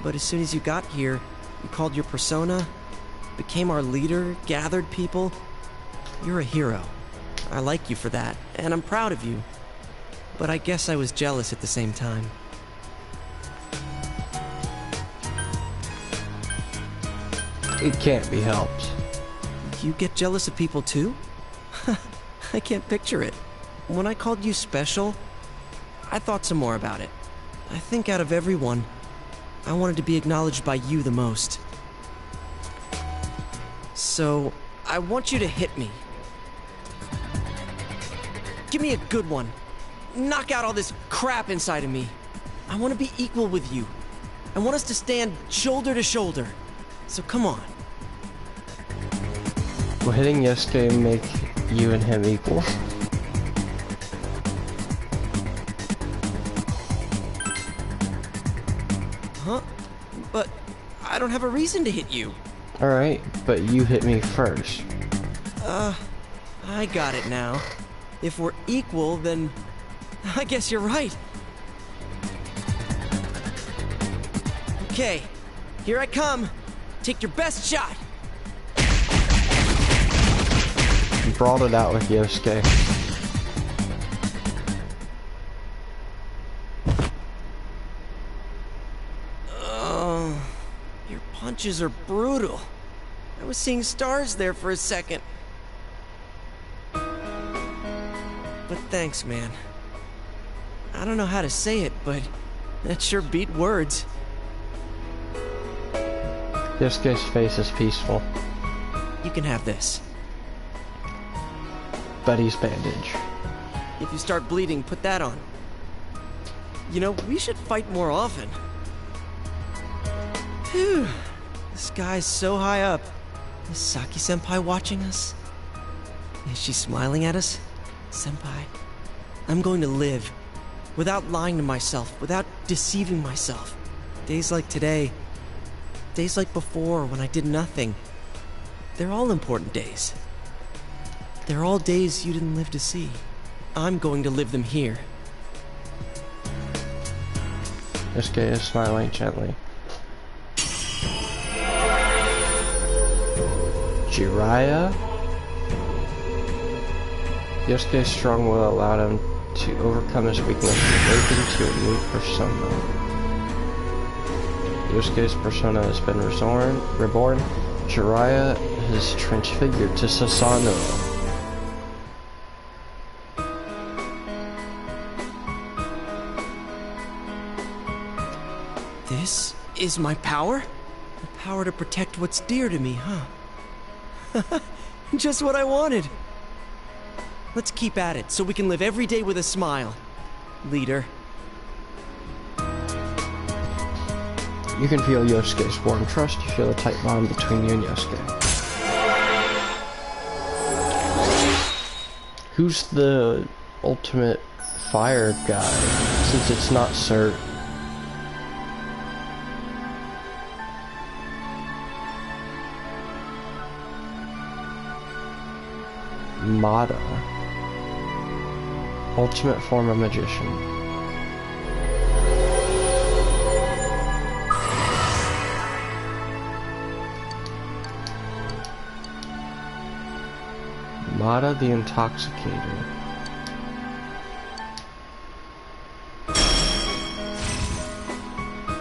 But as soon as you got here, you called your persona, became our leader, gathered people. You're a hero. I like you for that, and I'm proud of you. But I guess I was jealous at the same time. It can't be helped. You get jealous of people too? I can't picture it. When I called you special, I thought some more about it. I think out of everyone, I wanted to be acknowledged by you the most. So, I want you to hit me. Give me a good one. Knock out all this crap inside of me. I want to be equal with you. I want us to stand shoulder to shoulder. So come on. Will hitting Yosuke make you and him equal? Huh? But I don't have a reason to hit you. Alright, but you hit me first. I got it now. If we're equal, then I guess you're right. Okay, here I come. Take your best shot. You brought it out with Yosuke. Your punches are brutal. I was seeing stars there for a second. But thanks, man. I don't know how to say it, but that sure beat words. Yosuke's face is peaceful. You can have this. Buddy's bandage. If you start bleeding, put that on. You know, we should fight more often. Phew. The sky's so high up. Is Saki-senpai watching us? Is she smiling at us? Senpai, I'm going to live. Without lying to myself, without deceiving myself. Days like today, days like before when I did nothing. They're all important days. They're all days you didn't live to see. I'm going to live them here. Yosuke is smiling gently. Jiraiya? Yosuke's strong will allowed him to overcome his weakness and awaken to a new persona. Yosuke's persona has been reborn. Jiraiya has transfigured to Sasano. This is my power? The power to protect what's dear to me, huh? Just what I wanted. Let's keep at it so we can live every day with a smile. Leader. You can feel Yosuke's warm trust. You feel a tight bond between you and Yosuke. Who's the ultimate fire guy? Since it's not Cert. Mata. Ultimate form of magician. Mata the Intoxicator.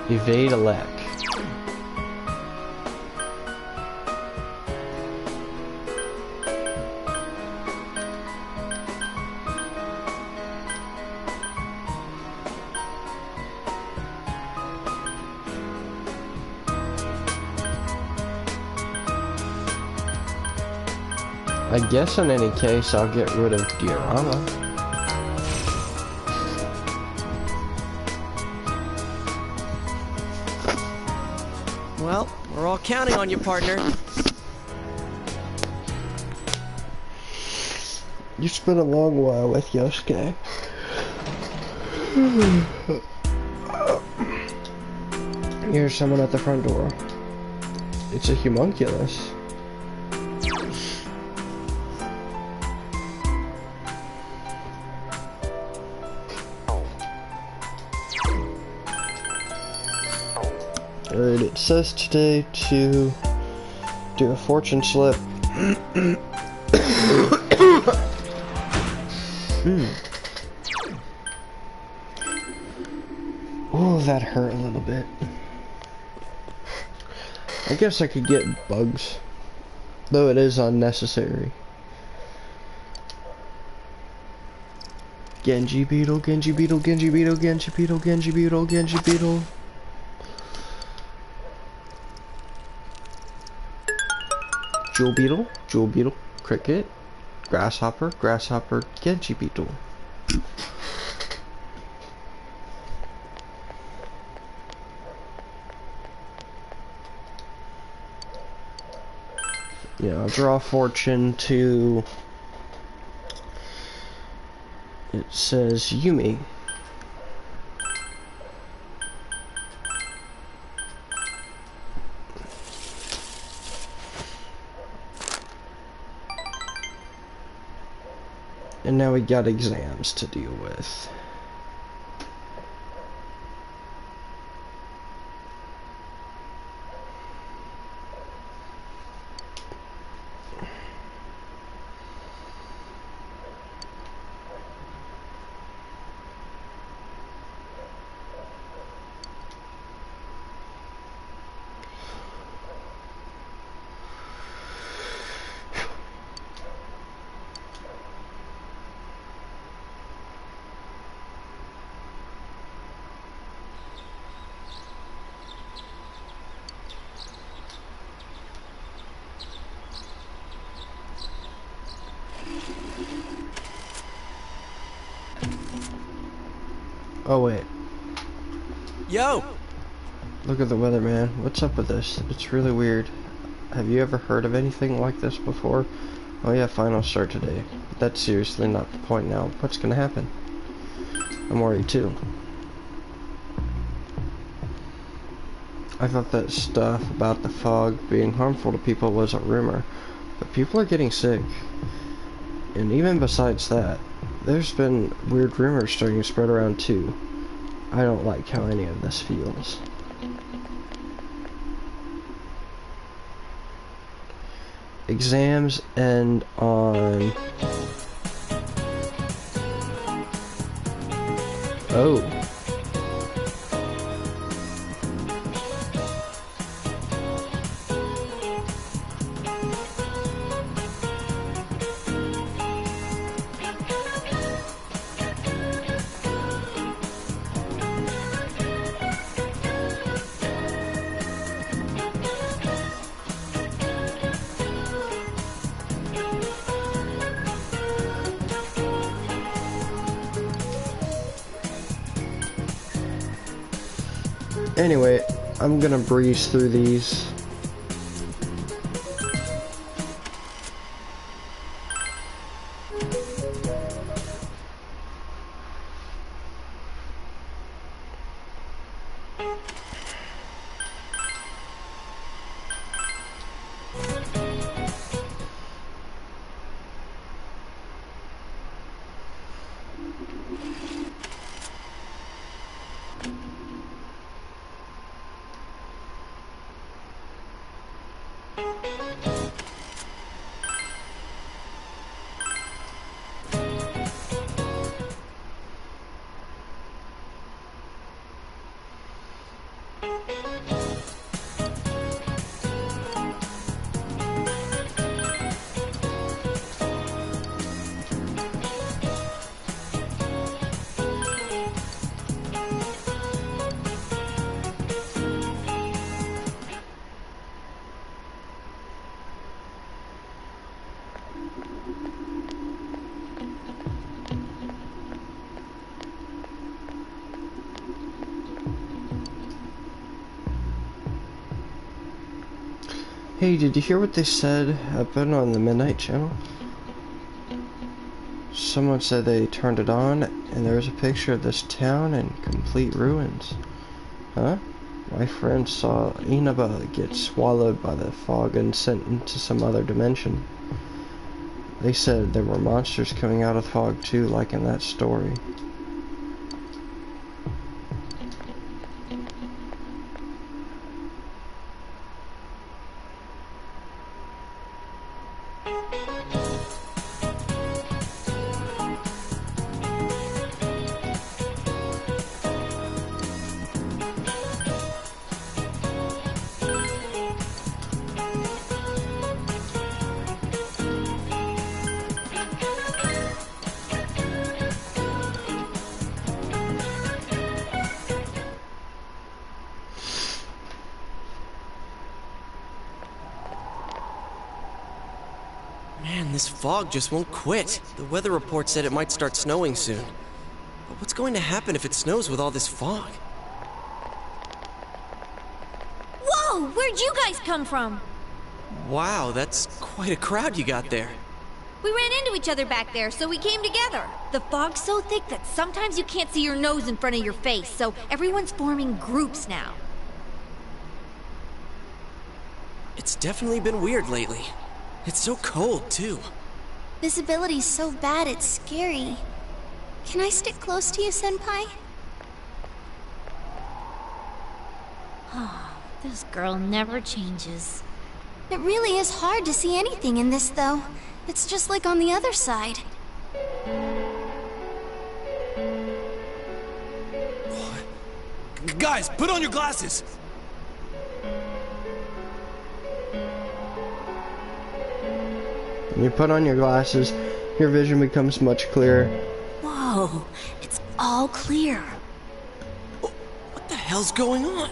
Evade Elec. I guess in any case, I'll get rid of Diorama. Well, we're all counting on you, partner. You spent a long while with Yosuke. Here's someone at the front door. It's a homunculus. Alright, it says today to do a fortune slip. Oh, that hurt a little bit. I guess I could get bugs, though it is unnecessary. Genji Beetle, Genji Beetle, Genji Beetle, Genji Beetle, Genji Beetle, Genji Beetle. Jewel Beetle, Cricket, Grasshopper, Grasshopper, Genji Beetle. You know, draw fortune to, it says Yumi. And now we got exams to deal with. Oh wait. Yo! Look at the weather, man. What's up with this? It's really weird. Have you ever heard of anything like this before? Oh yeah, finals start today. But that's seriously not the point now. What's gonna happen? I'm worried too. I thought that stuff about the fog being harmful to people was a rumor. But people are getting sick. And even besides that, there's been weird rumors starting to spread around too. I don't like how any of this feels. Exams end on... Oh. Anyway, I'm gonna breeze through these. Hey, did you hear what they said up on the Midnight Channel? Someone said they turned it on, and there was a picture of this town in complete ruins. Huh? My friend saw Inaba get swallowed by the fog and sent into some other dimension. They said there were monsters coming out of the fog too, like in that story. Man, this fog just won't quit. The weather report said it might start snowing soon. But what's going to happen if it snows with all this fog? Whoa! Where'd you guys come from? Wow, that's quite a crowd you got there. We ran into each other back there, so we came together. The fog's so thick that sometimes you can't see your nose in front of your face, so everyone's forming groups now. It's definitely been weird lately. It's so cold, too. Visibility's so bad it's scary. Can I stick close to you, Senpai? This girl never changes. It really is hard to see anything in this, though. It's just like on the other side. Guys, put on your glasses! When you put on your glasses, your vision becomes much clearer. Whoa, it's all clear. What the hell's going on?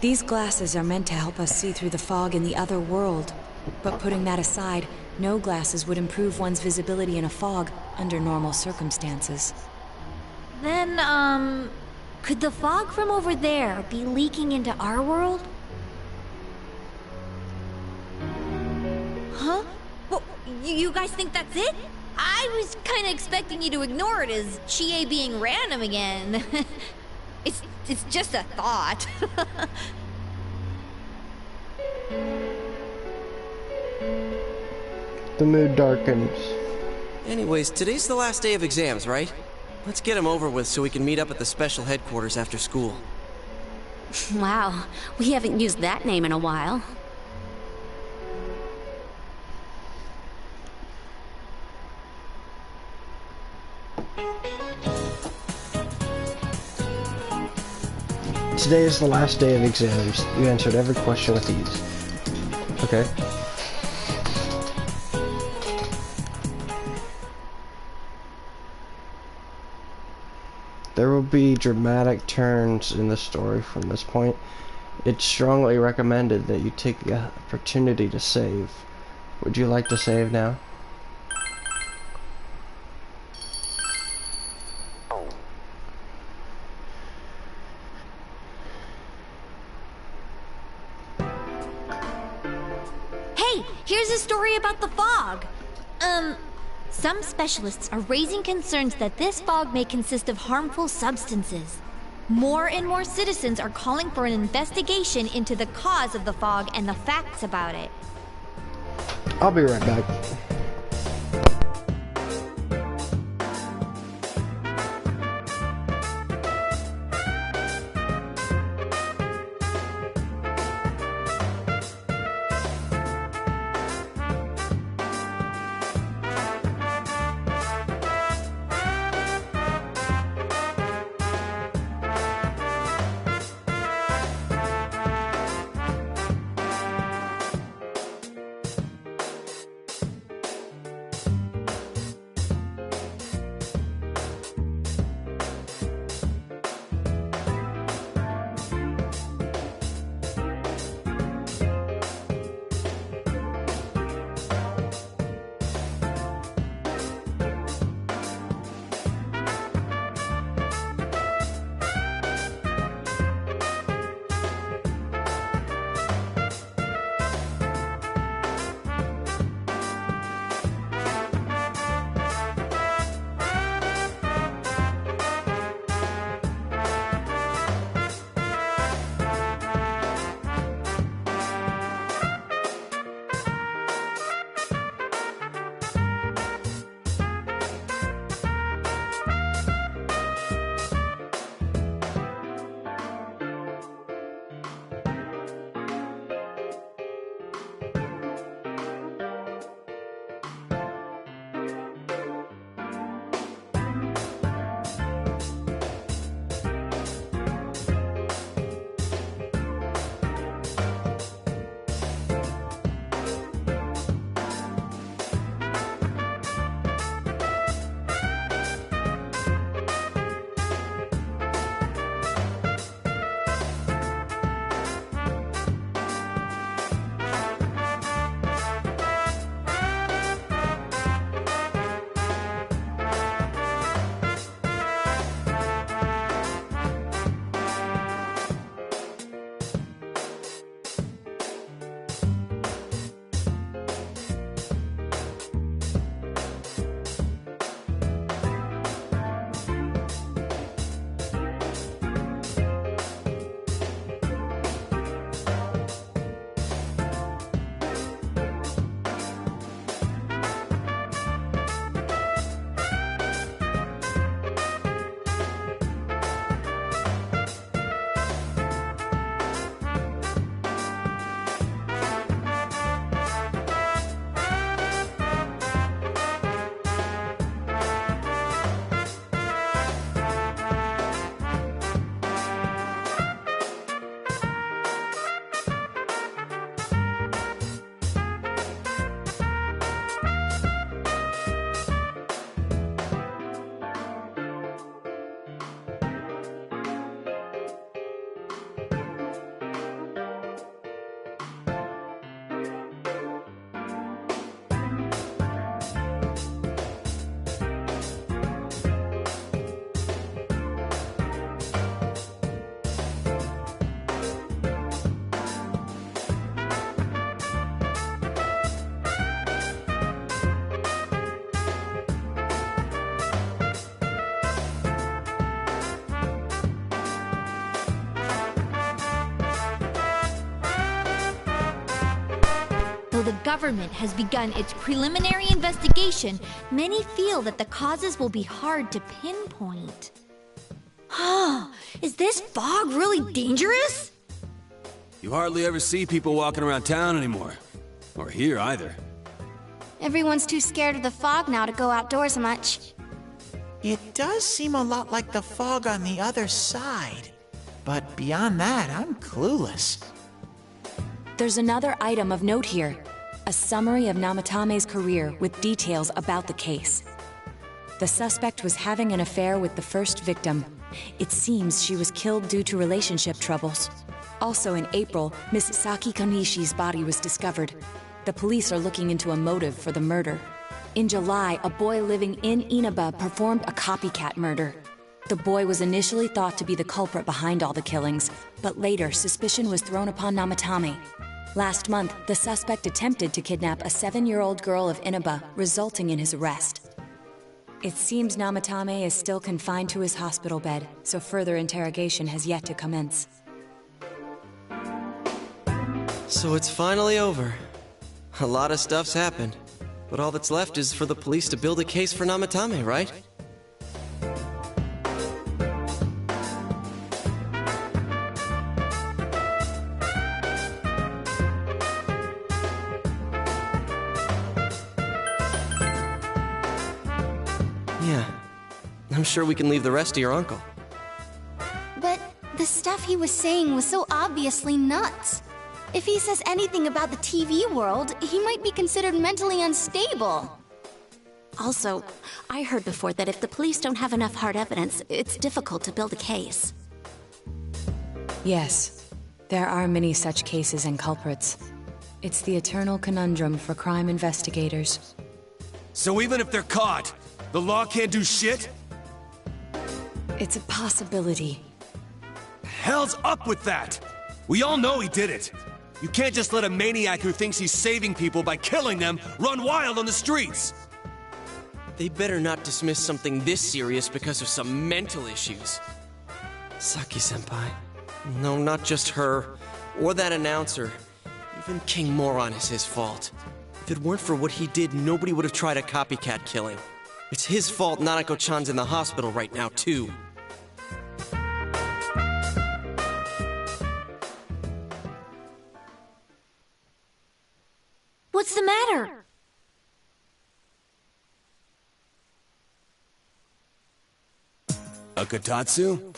These glasses are meant to help us see through the fog in the other world. But putting that aside, no glasses would improve one's visibility in a fog under normal circumstances. Then, could the fog from over there be leaking into our world? Huh? Well, you guys think that's it? I was kinda expecting you to ignore it as Chie being random again. It's just a thought. The mood darkens. Anyways, today's the last day of exams, right? Let's get them over with so we can meet up at the special headquarters after school. Wow, we haven't used that name in a while. Today is the last day of exams. You answered every question with ease. Okay. There will be dramatic turns in the story from this point. It's strongly recommended that you take the opportunity to save. Would you like to save now? Hey, here's a story about the fog. Some specialists are raising concerns that this fog may consist of harmful substances. More and more citizens are calling for an investigation into the cause of the fog and the facts about it. I'll be right back. Although the government has begun its preliminary investigation, many feel that the causes will be hard to pinpoint. Is this fog really dangerous? You hardly ever see people walking around town anymore. Or here either. Everyone's too scared of the fog now to go outdoors much. It does seem a lot like the fog on the other side. But beyond that, I'm clueless. There's another item of note here. A summary of Namatame's career with details about the case. The suspect was having an affair with the first victim. It seems she was killed due to relationship troubles. Also in April, Miss Saki Konishi's body was discovered. The police are looking into a motive for the murder. In July, a boy living in Inaba performed a copycat murder. The boy was initially thought to be the culprit behind all the killings, but later suspicion was thrown upon Namatame. Last month, the suspect attempted to kidnap a 7-year-old girl of Inaba, resulting in his arrest. It seems Namatame is still confined to his hospital bed, so further interrogation has yet to commence. So it's finally over. A lot of stuff's happened, but all that's left is for the police to build a case for Namatame, right? Yeah, I'm sure we can leave the rest to your uncle. But the stuff he was saying was so obviously nuts. If he says anything about the TV world, he might be considered mentally unstable. Also, I heard before that if the police don't have enough hard evidence, it's difficult to build a case. Yes, there are many such cases and culprits. It's the eternal conundrum for crime investigators. So even if they're caught, the law can't do shit? It's a possibility. Hell's up with that! We all know he did it! You can't just let a maniac who thinks he's saving people by killing them run wild on the streets! They better not dismiss something this serious because of some mental issues. Saki-senpai. No, not just her. Or that announcer. Even King Moron is his fault. If it weren't for what he did, nobody would have tried a copycat killing. It's his fault Nanako-chan's in the hospital right now, too. What's the matter? A kotatsu?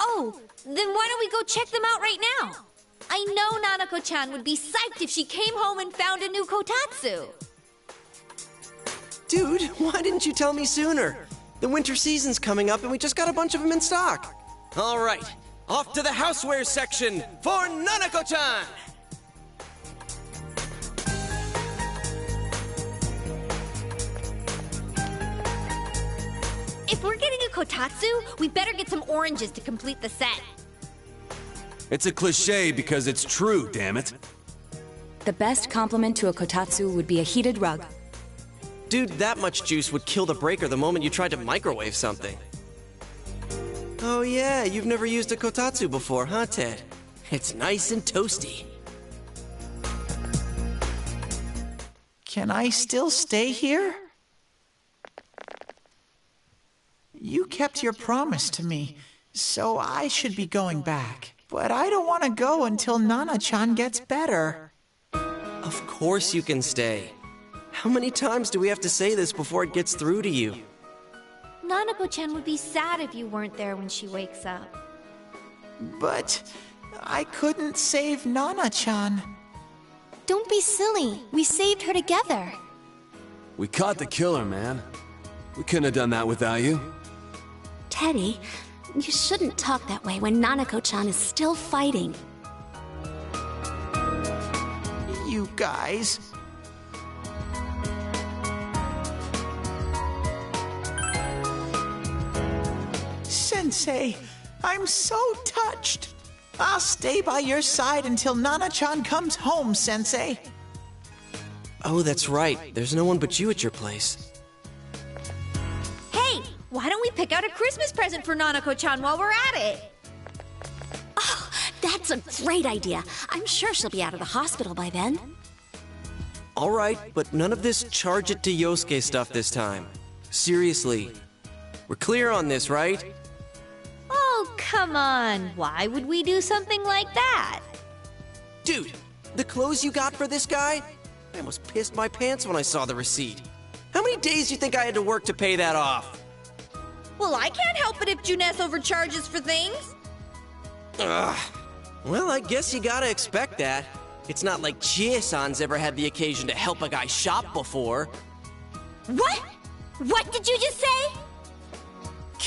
Oh, then why don't we go check them out right now? I know Nanako-chan would be psyched if she came home and found a new kotatsu. Dude, why didn't you tell me sooner? The winter season's coming up and we just got a bunch of them in stock. All right, off to the houseware section for Nanako-chan! If we're getting a kotatsu, we better get some oranges to complete the set. It's a cliche because it's true, damn it. The best compliment to a kotatsu would be a heated rug. Dude, that much juice would kill the breaker the moment you tried to microwave something. Oh yeah, you've never used a kotatsu before, huh, Ted? It's nice and toasty. Can I still stay here? You kept your promise to me, so I should be going back. But I don't want to go until Nana-chan gets better. Of course you can stay. How many times do we have to say this before it gets through to you? Nanako-chan would be sad if you weren't there when she wakes up. But I couldn't save Nana-chan. Don't be silly. We saved her together. We caught the killer, man. We couldn't have done that without you. Teddy, you shouldn't talk that way when Nanako-chan is still fighting. You guys. Sensei, I'm so touched. I'll stay by your side until Nana-chan comes home, Sensei. Oh, that's right. There's no one but you at your place. Hey, why don't we pick out a Christmas present for Nanako-chan while we're at it? Oh, that's a great idea. I'm sure she'll be out of the hospital by then. Alright, but none of this charge it to Yosuke stuff this time. Seriously. We're clear on this, right? Oh, come on. Why would we do something like that? Dude, the clothes you got for this guy? I almost pissed my pants when I saw the receipt. How many days do you think I had to work to pay that off? Well, I can't help it if Juness overcharges for things. Ugh. Well, I guess you gotta expect that. It's not like Chie-san's ever had the occasion to help a guy shop before. What? What did you just say?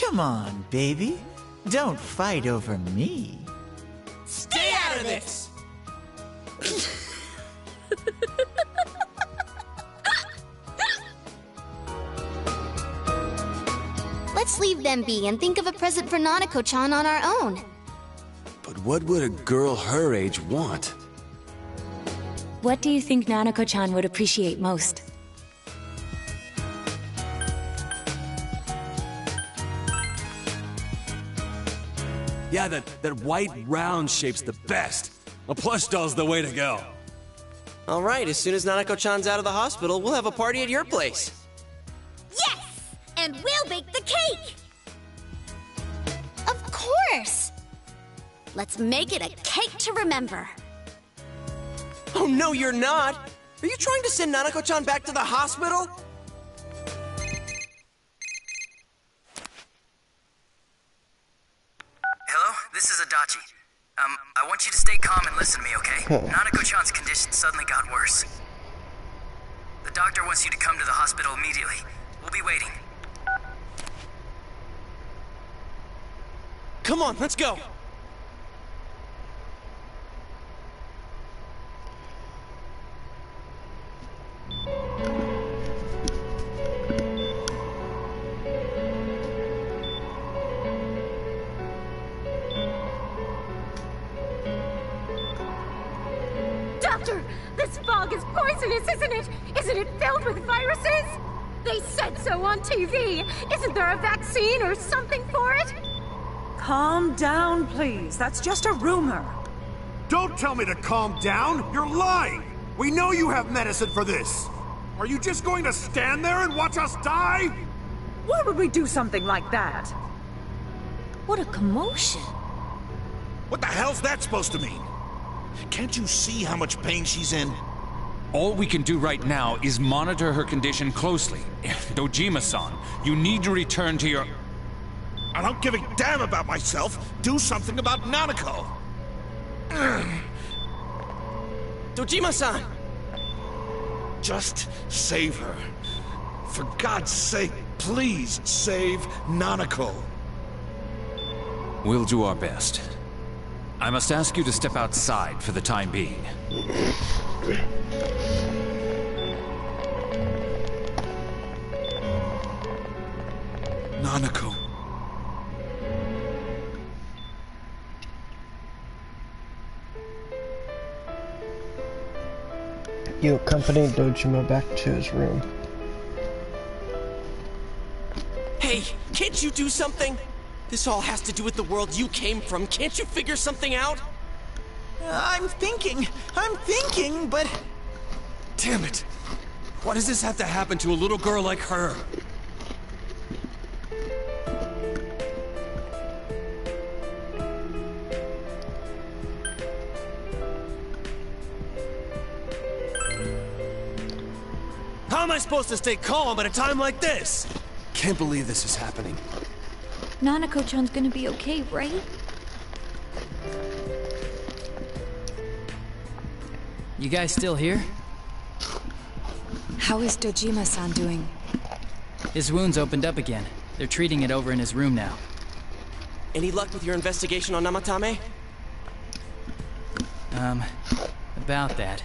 Come on, baby. Don't fight over me. Stay out of this! Let's leave them be and think of a present for Nanako-chan on our own. But what would a girl her age want? What do you think Nanako-chan would appreciate most? Yeah, that white round shape's the best. A plush doll's the way to go. Alright, as soon as Nanako-chan's out of the hospital, we'll have a party at your place. Yes! And we'll bake the cake! Of course! Let's make it a cake to remember. Oh, no, you're not! Are you trying to send Nanako-chan back to the hospital? Hello, this is Adachi. I want you to stay calm and listen to me, okay? Nanako-chan's condition suddenly got worse. The doctor wants you to come to the hospital immediately. We'll be waiting. Come on, let's go! Doctor, this fog is poisonous, isn't it? Isn't it filled with viruses? They said so on TV. Isn't there a vaccine or something for it? Calm down, please. That's just a rumor. Don't tell me to calm down! You're lying! We know you have medicine for this! Are you just going to stand there and watch us die? Why would we do something like that? What a commotion. What the hell's that supposed to mean? Can't you see how much pain she's in? All we can do right now is monitor her condition closely. Dojima-san, you need to return to your... I don't give a damn about myself. Do something about Nanako. Dojima-san! Just save her. For God's sake, please save Nanako. We'll do our best. I must ask you to step outside for the time being. Nanako. You accompanied Dojima back to his room. Hey, can't you do something? This all has to do with the world you came from. Can't you figure something out? I'm thinking, but... Damn it! Why does this have to happen to a little girl like her? How am I supposed to stay calm at a time like this? Can't believe this is happening. Nanako-chan's gonna be okay, right? You guys still here? How is Dojima-san doing? His wound's opened up again. They're treating it over in his room now. Any luck with your investigation on Namatame? About that.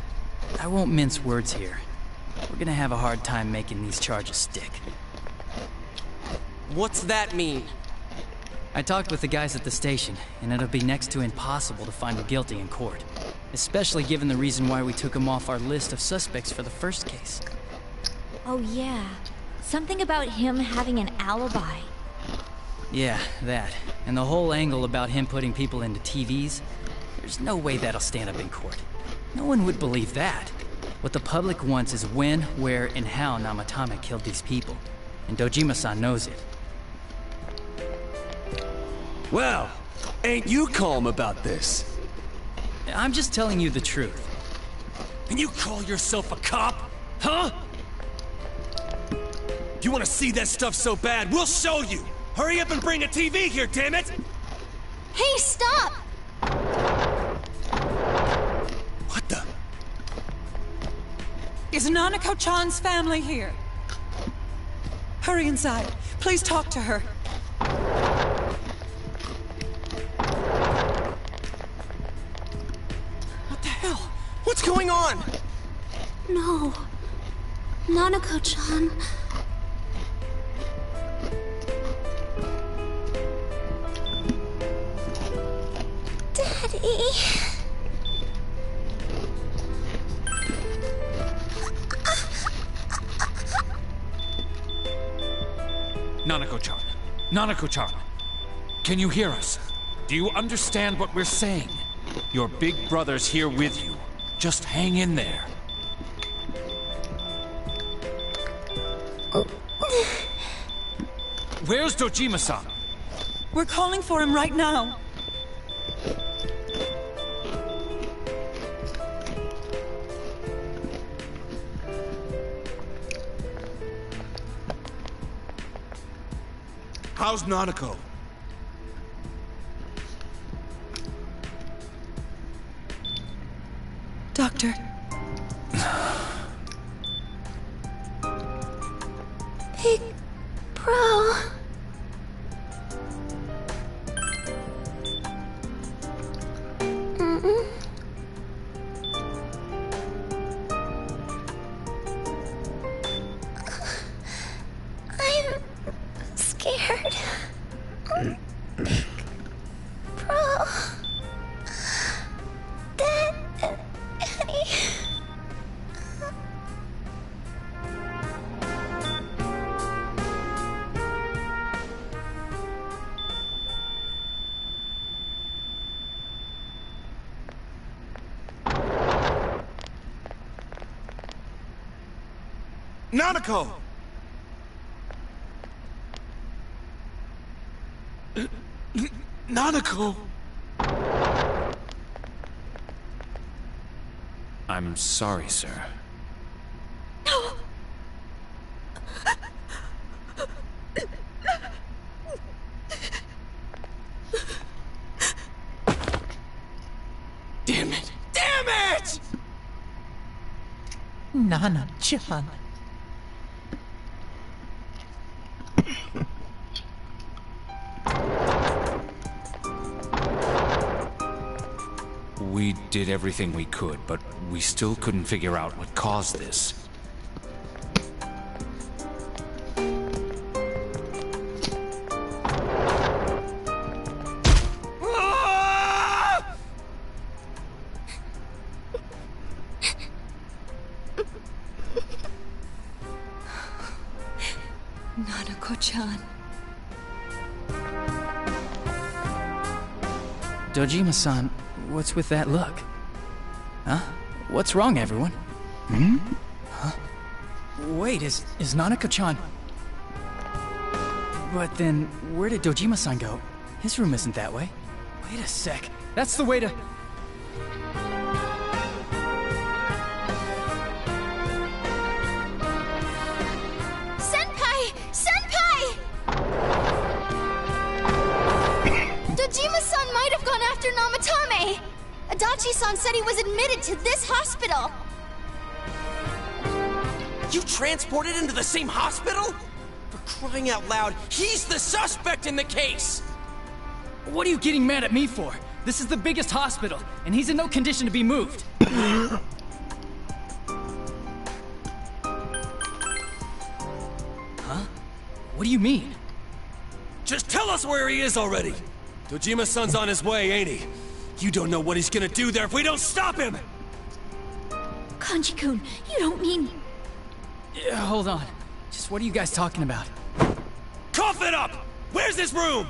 I won't mince words here. We're gonna have a hard time making these charges stick. What's that mean? I talked with the guys at the station, and it'll be next to impossible to find him guilty in court. Especially given the reason why we took him off our list of suspects for the first case. Oh yeah. Something about him having an alibi. Yeah, that. And the whole angle about him putting people into TVs. There's no way that'll stand up in court. No one would believe that. What the public wants is when, where, and how Namatame killed these people. And Dojima-san knows it. Well, ain't you calm about this? I'm just telling you the truth. And you call yourself a cop? Huh? You want to see that stuff so bad, we'll show you! Hurry up and bring a TV here, damn it! Hey, stop! What the? Is Nanako-chan's family here? Hurry inside. Please talk to her. What the hell? What's going on? No. Nanako-chan. Daddy. Nanako-chan. Nanako-chan. Can you hear us? Do you understand what we're saying? Your big brother's here with you. Just hang in there. Where's Dojima-san? We're calling for him right now. How's Nanako? Doctor. Big bro. I'm scared. Big bro. Daddy. Nanako! Nanako! I'm sorry, sir. No. Damn it! Damn it! Nana-chan. We did everything we could, but we still couldn't figure out what caused this. Nanako-chan. Dojima-san, what's with that look? Huh? What's wrong, everyone? Hmm? Huh? Wait, is Nanako-chan... But then, where did Dojima-san go? His room isn't that way. Wait a sec. That's the way to... Senpai! Senpai! Dojima-san might have gone after Namatame! Adachi-san said he was admitted to this hospital! You transported him to the same hospital? For crying out loud, he's the suspect in the case! What are you getting mad at me for? This is the biggest hospital, and he's in no condition to be moved. Huh? What do you mean? Just tell us where he is already! Dojima-san's on his way, ain't he? You don't know what he's gonna do there if we don't stop him! Kanji-kun, you don't mean... Yeah, hold on. Just what are you guys talking about? Cough it up! Where's his room?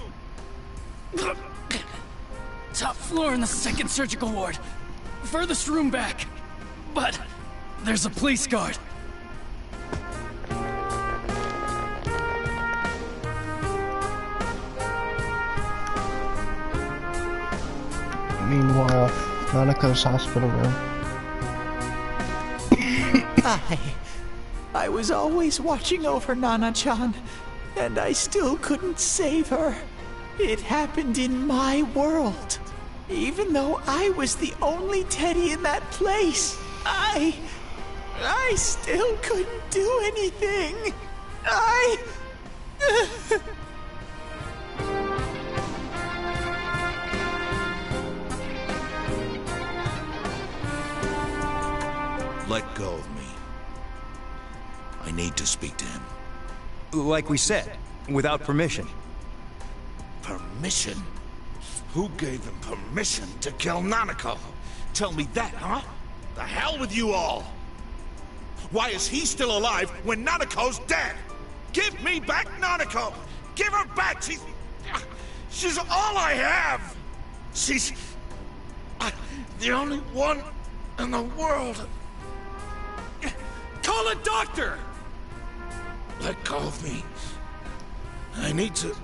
Top floor in the second surgical ward. Furthest room back. But There's a police guard. Meanwhile, Nanako's hospital room. I was always watching over Nana-chan, and I still couldn't save her. It happened in my world. Even though I was the only Teddy in that place, I still couldn't do anything. Let go of me. I need to speak to him. Like we said, without permission. Permission? Who gave him permission to kill Nanako? Tell me that, huh? The hell with you all! Why is he still alive when Nanako's dead? Give me back Nanako! Give her back! She's all I have! She's the only one in the world. Call a doctor! Let go of me. I need to...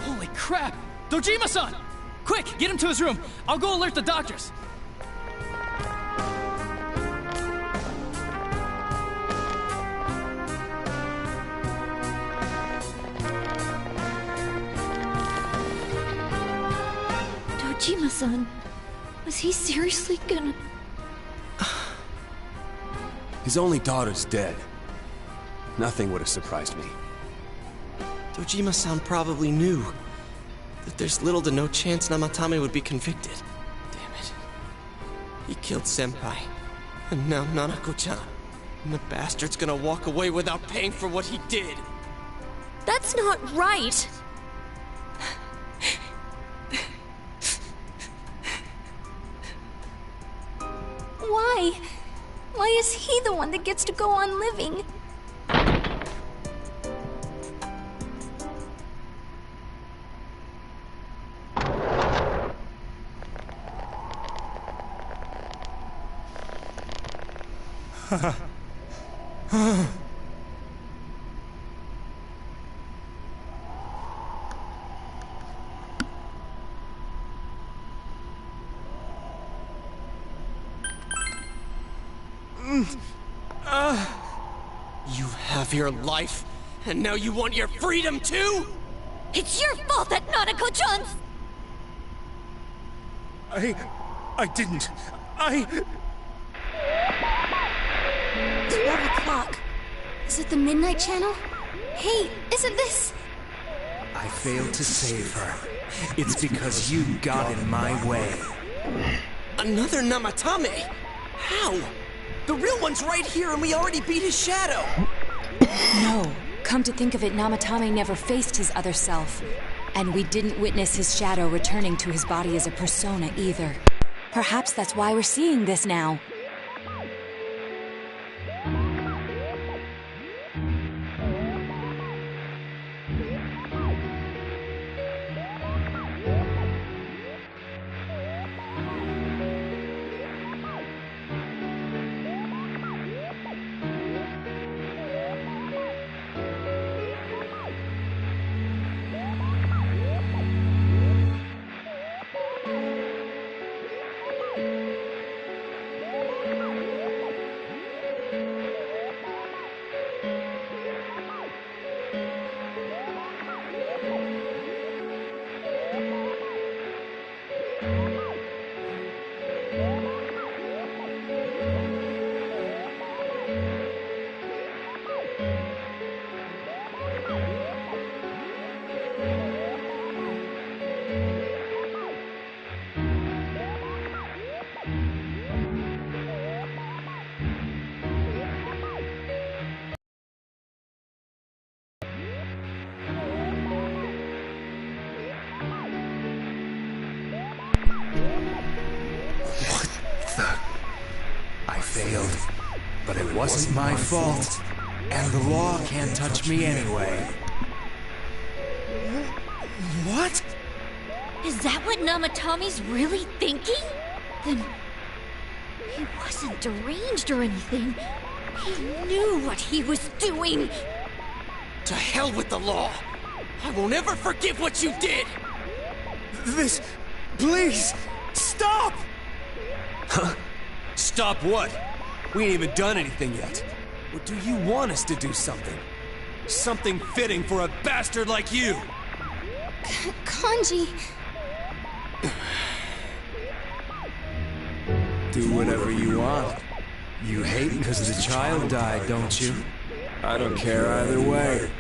Holy crap! Dojima-san! Quick, get him to his room. I'll go alert the doctors. Dojima-san, was he seriously gonna... His only daughter's dead. Nothing would have surprised me. Dojima-san probably knew that there's little to no chance Namatame would be convicted. Damn it. He killed Senpai, and now Nanako-chan. And the bastard's gonna walk away without paying for what he did. That's not right! Why? Why is he the one that gets to go on living? You have your life, and now you want your freedom too? It's your fault that Nanako-chan's... I didn't. 12 o'clock. Is it the Midnight Channel? Hey, isn't this... I failed to save her. It's because you got in my way. Another Namatame? How? The real one's right here and we already beat his shadow! No. Come to think of it, Namatame never faced his other self. And we didn't witness his shadow returning to his body as a persona either. Perhaps that's why we're seeing this now. Failed. But it wasn't my fault. And the law can't touch me anyway. What? Is that what Namatame's really thinking? Then... he was wasn't deranged or anything. He knew what he was doing. To hell with the law! I won't ever forgive what you did! This... please! Stop! Huh? Stop what? We ain't even done anything yet. Or do you want us to do something? Something fitting for a bastard like you! Kanji... Do whatever you want. You hate because the child died, don't you? I don't care either way.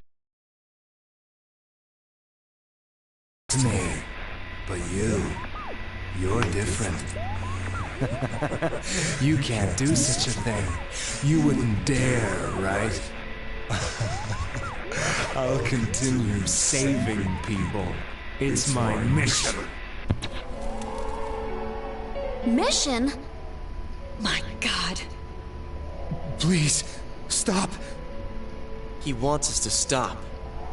It's me. But you're different. You can't do such a thing. You wouldn't dare, right? I'll continue saving people. It's my mission. Mission? My God. Please, stop. He wants us to stop.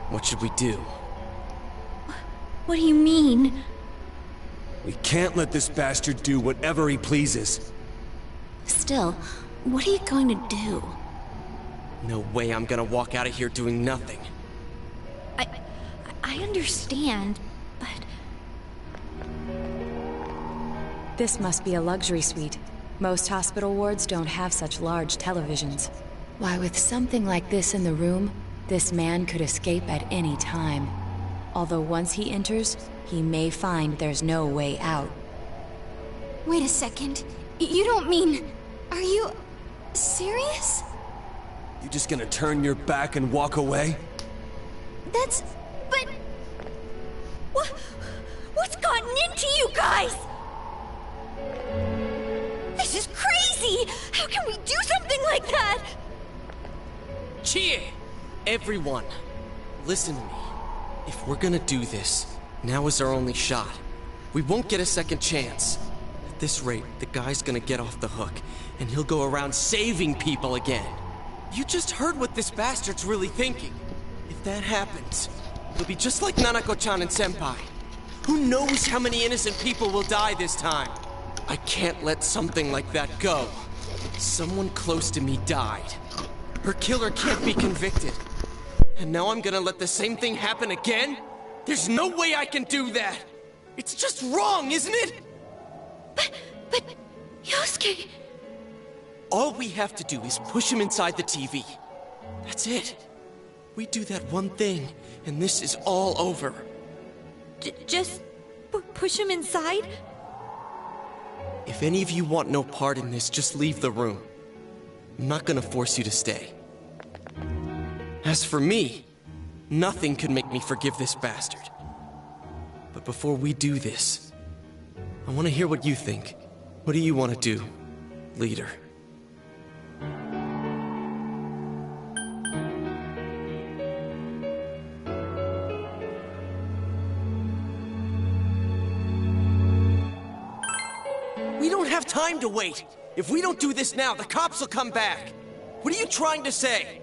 What should we do? What do you mean? We can't let this bastard do whatever he pleases. Still, what are you going to do? No way I'm gonna walk out of here doing nothing. I understand, but... This must be a luxury suite. Most hospital wards don't have such large televisions. Why, with something like this in the room, this man could escape at any time. Although once he enters, he may find there's no way out. Wait a second. You don't mean... Are you... serious? You just gonna turn your back and walk away? That's... but... What's gotten into you guys? This is crazy! How can we do something like that? Chie! Everyone, listen to me. If we're gonna do this, now is our only shot. We won't get a second chance. At this rate, the guy's gonna get off the hook, and he'll go around saving people again. You just heard what this bastard's really thinking. If that happens, it'll be just like Nanako-chan and Senpai. Who knows how many innocent people will die this time? I can't let something like that go. Someone close to me died. Her killer can't be convicted. And now I'm gonna let the same thing happen again? There's no way I can do that! It's just wrong, isn't it? But... Yosuke... All we have to do is push him inside the TV. That's it. We do that one thing, and this is all over. Just... push him inside? If any of you want no part in this, just leave the room. I'm not gonna force you to stay. As for me, nothing could make me forgive this bastard. But before we do this, I want to hear what you think. What do you want to do, leader? We don't have time to wait. If we don't do this now, the cops will come back. What are you trying to say?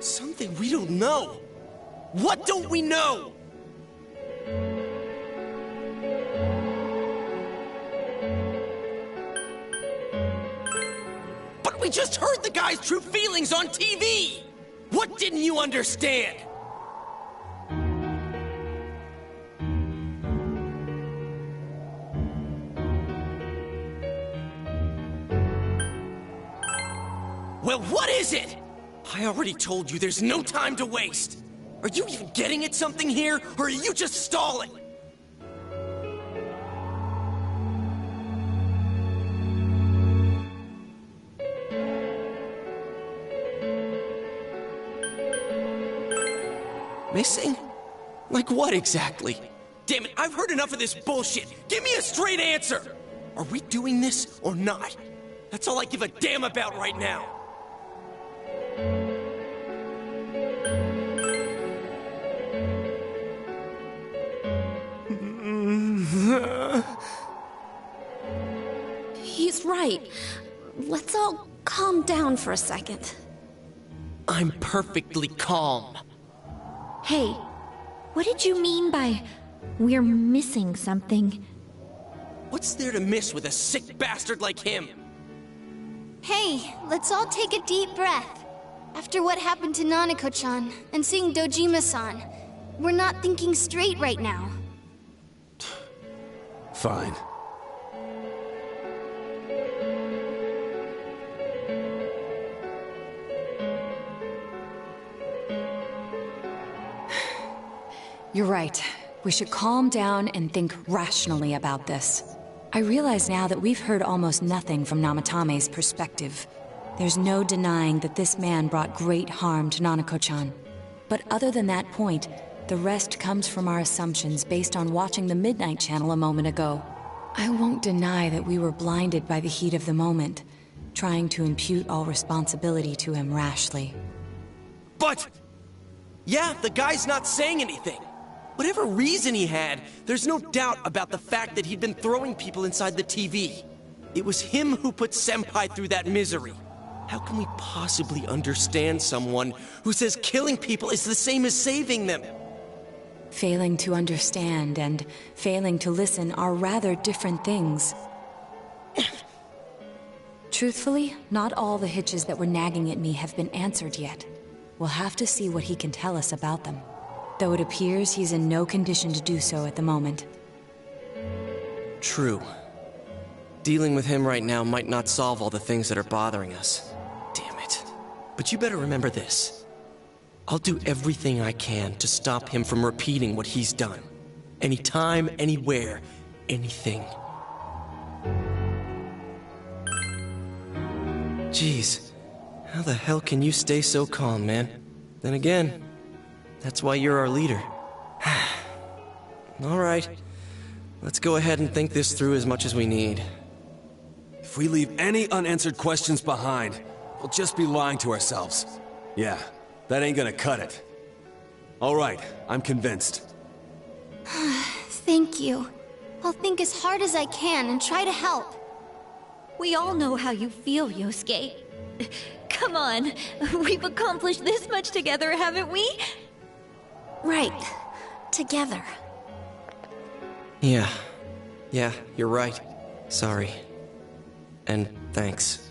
Something we don't know. What don't we know? But we just heard the guy's true feelings on TV! What didn't you understand? Well, what is it? I already told you there's no time to waste. Are you even getting at something here, or are you just stalling? Missing? Like what exactly? Damn it, I've heard enough of this bullshit. Give me a straight answer. Are we doing this or not? That's all I give a damn about right now. He's right. Let's all calm down for a second. I'm perfectly calm. Hey, what did you mean by We're missing something. What's there to miss with a sick bastard like him? Hey, let's all take a deep breath. After what happened to Nanako-chan and seeing Dojima-san, we're not thinking straight right now. Fine. You're right. We should calm down and think rationally about this. I realize now that we've heard almost nothing from Namatame's perspective. There's no denying that this man brought great harm to Nanako-chan. But other than that point, the rest comes from our assumptions based on watching the Midnight Channel a moment ago. I won't deny that we were blinded by the heat of the moment, trying to impute all responsibility to him rashly. But... yeah, the guy's not saying anything. Whatever reason he had, there's no doubt about the fact that he'd been throwing people inside the TV. It was him who put Senpai through that misery. How can we possibly understand someone who says killing people is the same as saving them? Failing to understand and failing to listen are rather different things. Truthfully, not all the hitches that were nagging at me have been answered yet. We'll have to see what he can tell us about them. Though it appears he's in no condition to do so at the moment. True. Dealing with him right now might not solve all the things that are bothering us. Damn it. But you better remember this. I'll do everything I can to stop him from repeating what he's done. Anytime, anywhere, anything. Jeez, how the hell can you stay so calm, man? Then again, that's why you're our leader. All right, let's go ahead and think this through as much as we need. If we leave any unanswered questions behind, we'll just be lying to ourselves. Yeah, that ain't gonna cut it. All right, I'm convinced. Thank you. I'll think as hard as I can and try to help. We all know how you feel, Yosuke. Come on, we've accomplished this much together, haven't we? Right. Together. Yeah, you're right. Sorry. And thanks.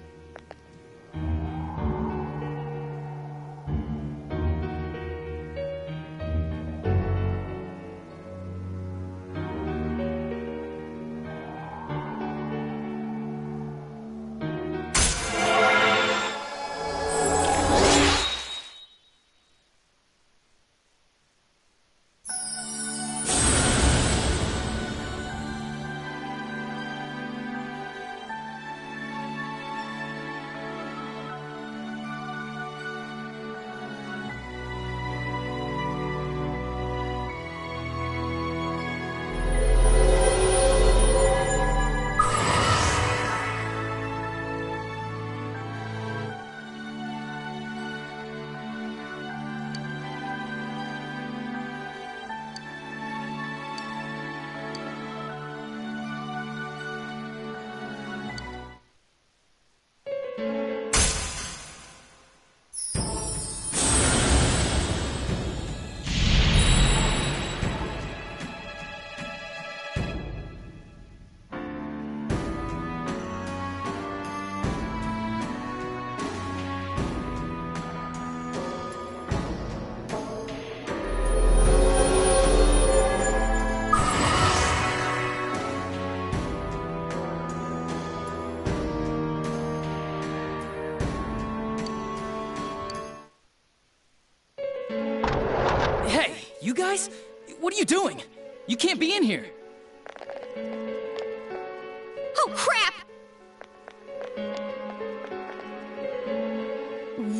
You guys? What are you doing? You can't be in here. Oh, crap!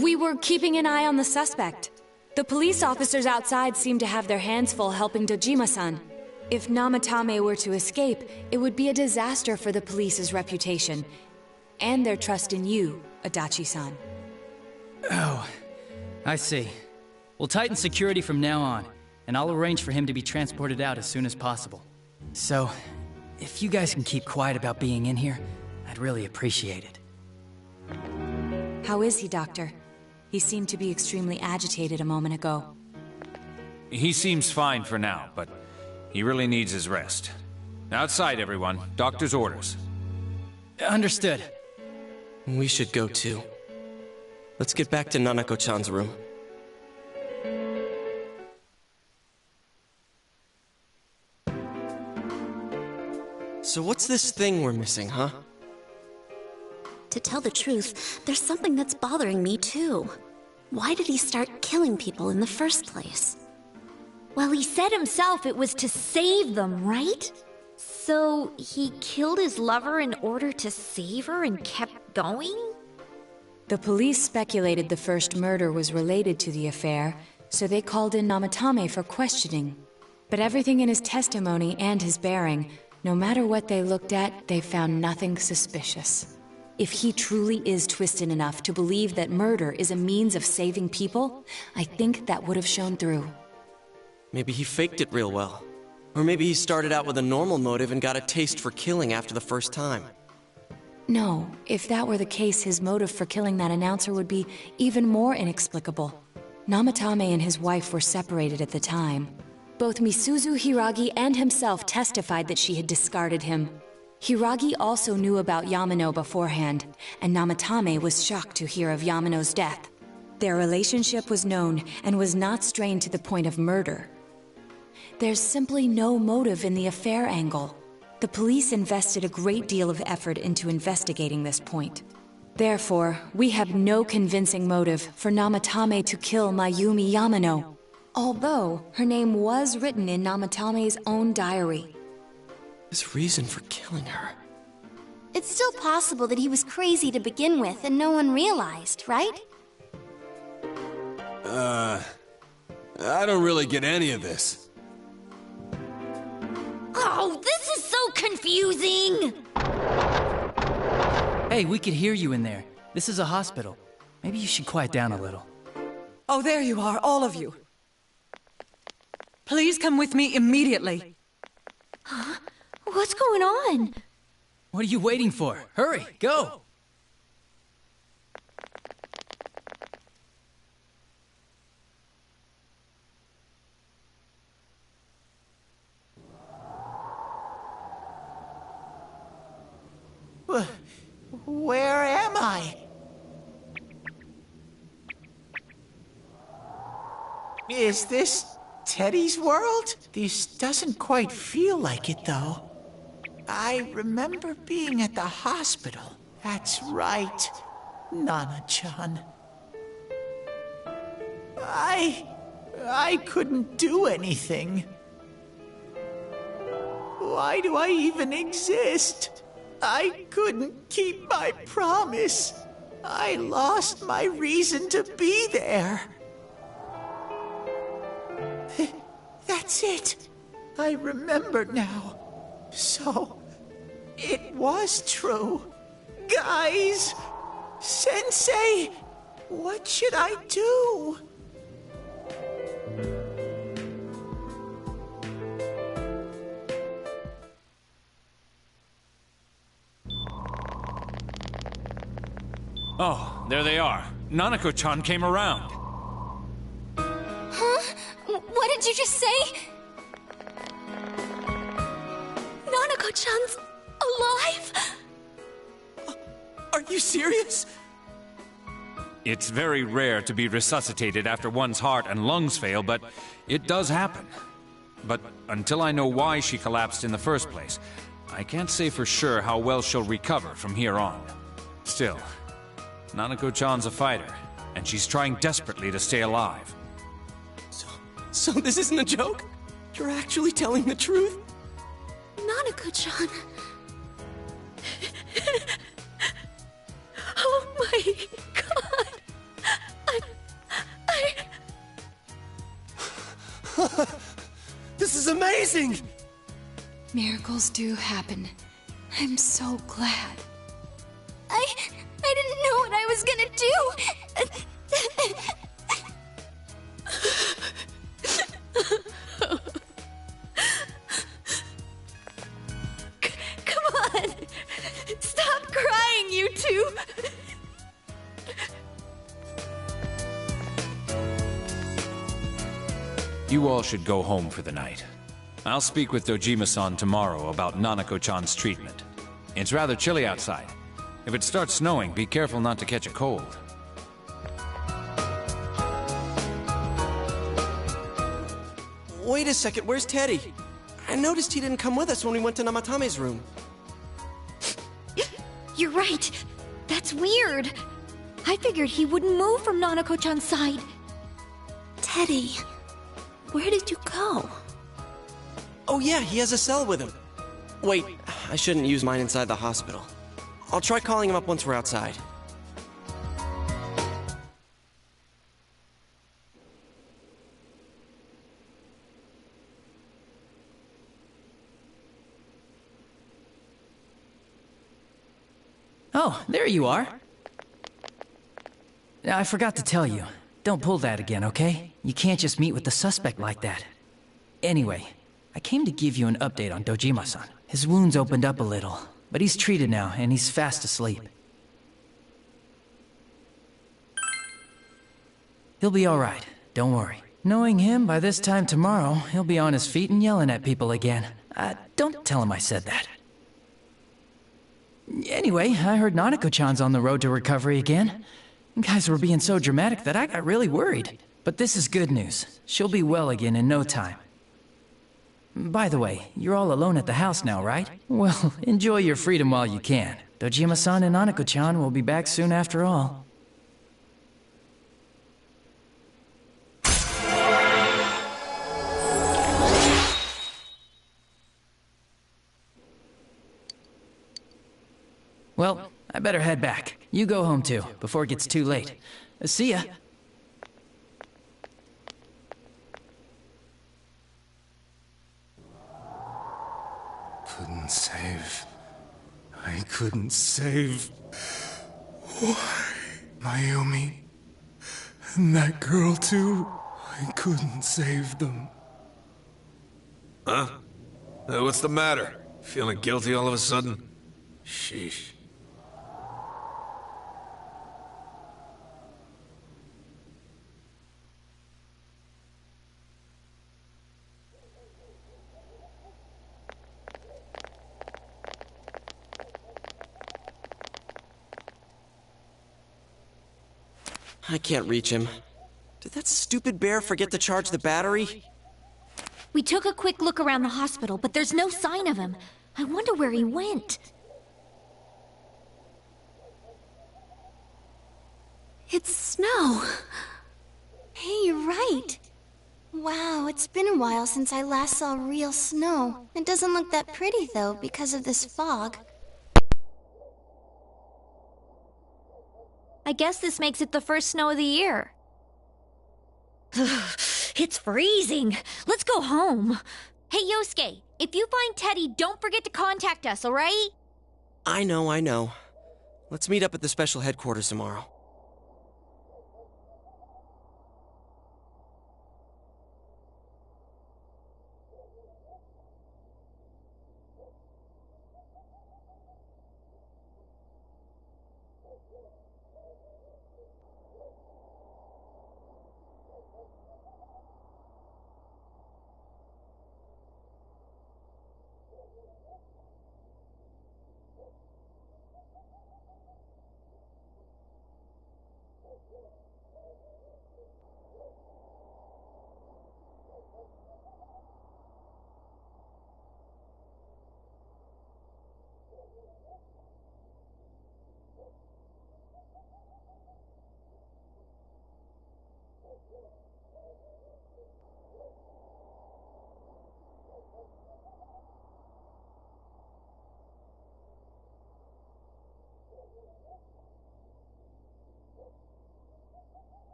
We were keeping an eye on the suspect. The police officers outside seem to have their hands full helping Dojima-san. If Namatame were to escape, it would be a disaster for the police's reputation. And their trust in you, Adachi-san. Oh, I see. We'll tighten security from now on, and I'll arrange for him to be transported out as soon as possible. So, if you guys can keep quiet about being in here, I'd really appreciate it. How is he, Doctor? He seemed to be extremely agitated a moment ago. He seems fine for now, but He really needs his rest. Outside, everyone. Doctor's orders. Understood. We should go too. Let's get back to Nanako-chan's room. So what's this thing we're missing, huh? To tell the truth, there's something that's bothering me too. Why did he start killing people in the first place? Well, he said himself it was to save them, right? So he killed his lover in order to save her and kept going? The police speculated the first murder was related to the affair, so they called in Namatame for questioning. But everything in his testimony and his bearing, no matter what they looked at, they found nothing suspicious. If he truly is twisted enough to believe that murder is a means of saving people, I think that would have shown through. Maybe he faked it real well. Or maybe he started out with a normal motive and got a taste for killing after the first time. No, if that were the case, his motive for killing that announcer would be even more inexplicable. Namatame and his wife were separated at the time. Both Misuzu Hiragi and himself testified that she had discarded him. Hiragi also knew about Yamano beforehand, and Namatame was shocked to hear of Yamano's death. Their relationship was known and was not strained to the point of murder. There's simply no motive in the affair angle. The police invested a great deal of effort into investigating this point. Therefore, we have no convincing motive for Namatame to kill Mayumi Yamano, although her name was written in Namatame's own diary. His reason for killing her. It's still possible that he was crazy to begin with and no one realized, right? I don't really get any of this. Oh, this is so confusing! Hey, we could hear you in there. This is a hospital. Maybe you should quiet down a little. Oh, there you are, all of you. Please come with me immediately. Huh? What's going on? What are you waiting for? Hurry, go! Where am I? Is this Teddy's world? This doesn't quite feel like it, though. I remember being at the hospital. That's right, Nana-chan. I couldn't do anything. Why do I even exist? I couldn't keep my promise. I lost my reason to be there. That's it. I remember now. So, it was true. Guys! Sensei! What should I do? Oh, there they are. Nanako-chan came around. Huh? What did you just say? Nanako-chan's alive? Are you serious? It's very rare to be resuscitated after one's heart and lungs fail, but it does happen. But until I know why she collapsed in the first place, I can't say for sure how well she'll recover from here on. Still, Nanako-chan's a fighter, and she's trying desperately to stay alive. So this isn't a joke? You're actually telling the truth? Nanako-chan. Oh my god. This is amazing! Miracles do happen. I'm so glad. I didn't know what I was gonna do. Come on. Stop crying, you two. You all should go home for the night. I'll speak with Dojima-san tomorrow about Nanako-chan's treatment. It's rather chilly outside. If it starts snowing, be careful not to catch a cold. Wait a second, where's Teddy? I noticed he didn't come with us when we went to Namatame's room. You're right. That's weird. I figured he wouldn't move from Nanako-chan's side. Teddy, where did you go? Oh yeah, he has a cell with him. Wait, I shouldn't use mine inside the hospital. I'll try calling him up once we're outside. Oh, there you are. I forgot to tell you. Don't pull that again, okay? You can't just meet with the suspect like that. Anyway, I came to give you an update on Dojima-san. His wounds opened up a little, but he's treated now, and he's fast asleep. He'll be alright, don't worry. Knowing him, by this time tomorrow, he'll be on his feet and yelling at people again. Don't tell him I said that. Anyway, I heard Nanako-chan's on the road to recovery again. You guys were being so dramatic that I got really worried. But this is good news. She'll be well again in no time. By the way, you're all alone at the house now, right? Well, enjoy your freedom while you can. Dojima-san and Nanako-chan will be back soon after all. Well, I better head back. You go home too, before it gets too late. See ya. Couldn't save. I couldn't save. Why? Mayumi. And that girl too. I couldn't save them. Huh? What's the matter? Feeling guilty all of a sudden? Sheesh. I can't reach him. Did that stupid bear forget to charge the battery? We took a quick look around the hospital, but there's no sign of him. I wonder where he went. It's snow. Hey, you're right. Wow, it's been a while since I last saw real snow. It doesn't look that pretty, though, because of this fog. I guess this makes it the first snow of the year. It's freezing. Let's go home. Hey, Yosuke, if you find Teddy, don't forget to contact us, alright? I know. Let's meet up at the special headquarters tomorrow.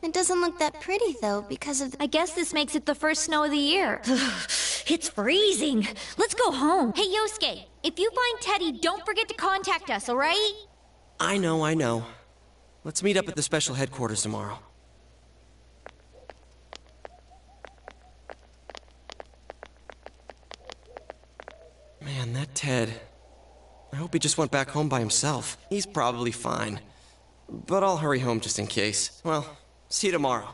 It doesn't look that pretty, though, because of the... I guess this makes it the first snow of the year. It's freezing. Let's go home. Hey, Yosuke, if you find Teddy, don't forget to contact us, alright? I know. Let's meet up at the special headquarters tomorrow. Man, that Ted... I hope he just went back home by himself. He's probably fine. But I'll hurry home just in case. Well, see you tomorrow.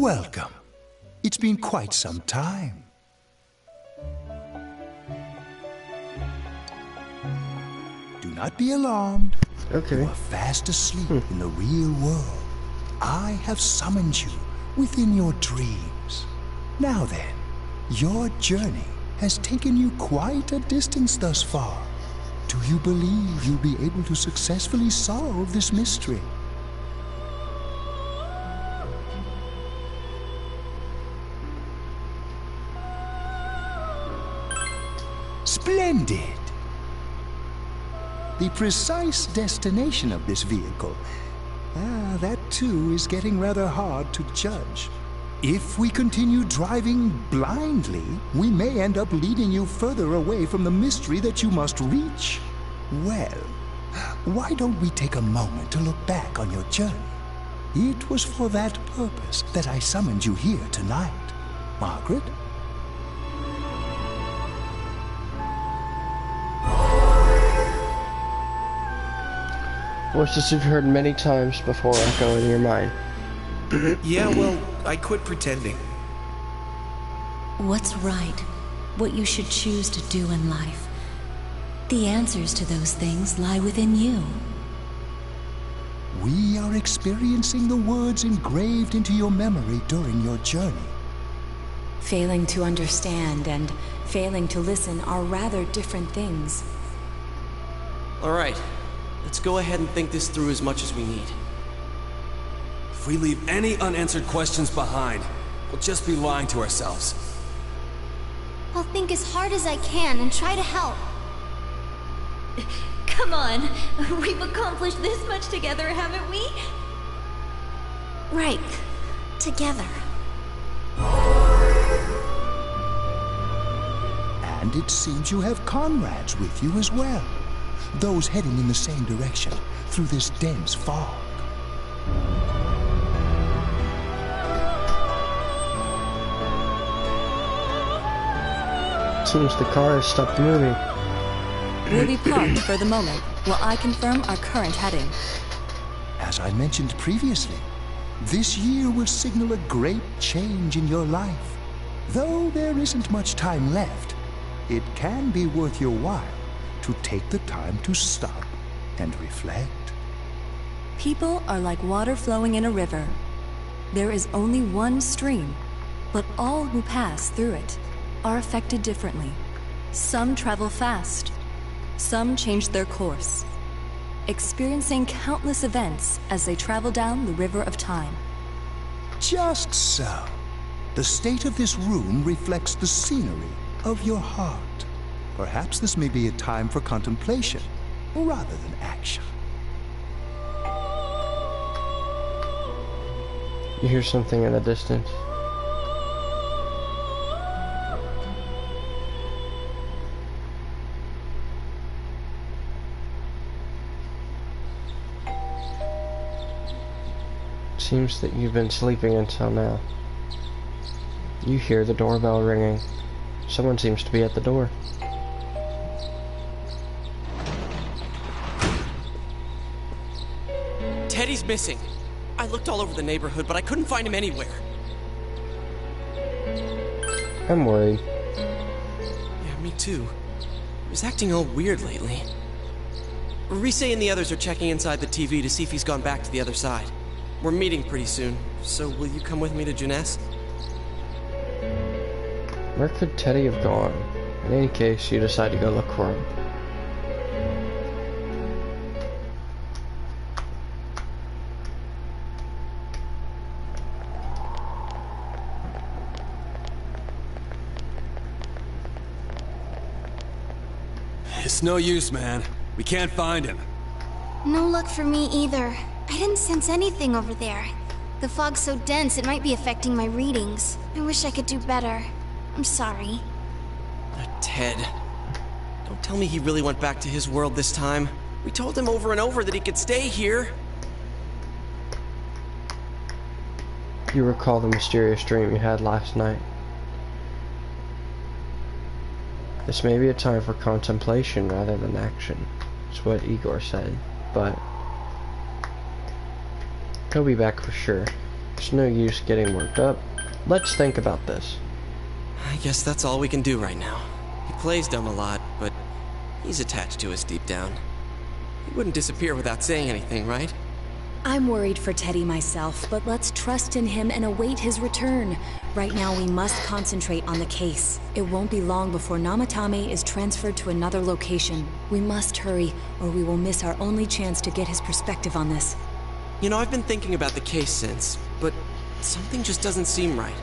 Welcome. It's been quite some time. Do not be alarmed. Okay. You are fast asleep in the real world. I have summoned you within your dreams. Now then, your journey has taken you quite a distance thus far. Do you believe you'll be able to successfully solve this mystery? Splendid! The precise destination of this vehicle, that too is getting rather hard to judge. If we continue driving blindly, we may end up leading you further away from the mystery that you must reach. Well, why don't we take a moment to look back on your journey? It was for that purpose that I summoned you here tonight. Margaret? Voices you've heard many times before echo in your mind. Yeah, well, I quit pretending. What's right? What you should choose to do in life? The answers to those things lie within you. We are experiencing the words engraved into your memory during your journey. Failing to understand and failing to listen are rather different things. All right, let's go ahead and think this through as much as we need. If we leave any unanswered questions behind, we'll just be lying to ourselves. I'll think as hard as I can and try to help. Come on, we've accomplished this much together, haven't we? Right. Together. And it seems you have comrades with you as well. Those heading in the same direction through this dense fog. Seems the car has stopped moving. We'll be parked for the moment while I confirm our current heading. As I mentioned previously, this year will signal a great change in your life. Though there isn't much time left, it can be worth your while to take the time to stop and reflect. People are like water flowing in a river. There is only one stream, but all who pass through it are affected differently. Some travel fast, some change their course, experiencing countless events as they travel down the river of time. Just so. The state of this room reflects the scenery of your heart. Perhaps this may be a time for contemplation rather than action. You hear something in the distance. Seems that you've been sleeping until now. You hear the doorbell ringing. Someone seems to be at the door. Teddy's missing. I looked all over the neighborhood, but I couldn't find him anywhere. I'm worried. Yeah, me too. He was acting all weird lately. Rise and the others are checking inside the TV to see if he's gone back to the other side. We're meeting pretty soon, so will you come with me to Jeunesse? Where could Teddy have gone? In any case, you decide to go look for him. It's no use, man. We can't find him. No luck for me either. I didn't sense anything over there. The fog's so dense it might be affecting my readings. I wish I could do better. I'm sorry. Ted. Don't tell me he really went back to his world this time. We told him over and over that he could stay here. You recall the mysterious dream you had last night. This may be a time for contemplation rather than action. That's what Igor said, but he'll be back for sure. There's no use getting worked up. Let's think about this. I guess that's all we can do right now. He plays dumb a lot, but he's attached to us deep down. He wouldn't disappear without saying anything, right? I'm worried for Teddy myself, but let's trust in him and await his return. Right now, we must concentrate on the case. It won't be long before Namatame is transferred to another location. We must hurry, or we will miss our only chance to get his perspective on this. You know, I've been thinking about the case since, but something just doesn't seem right.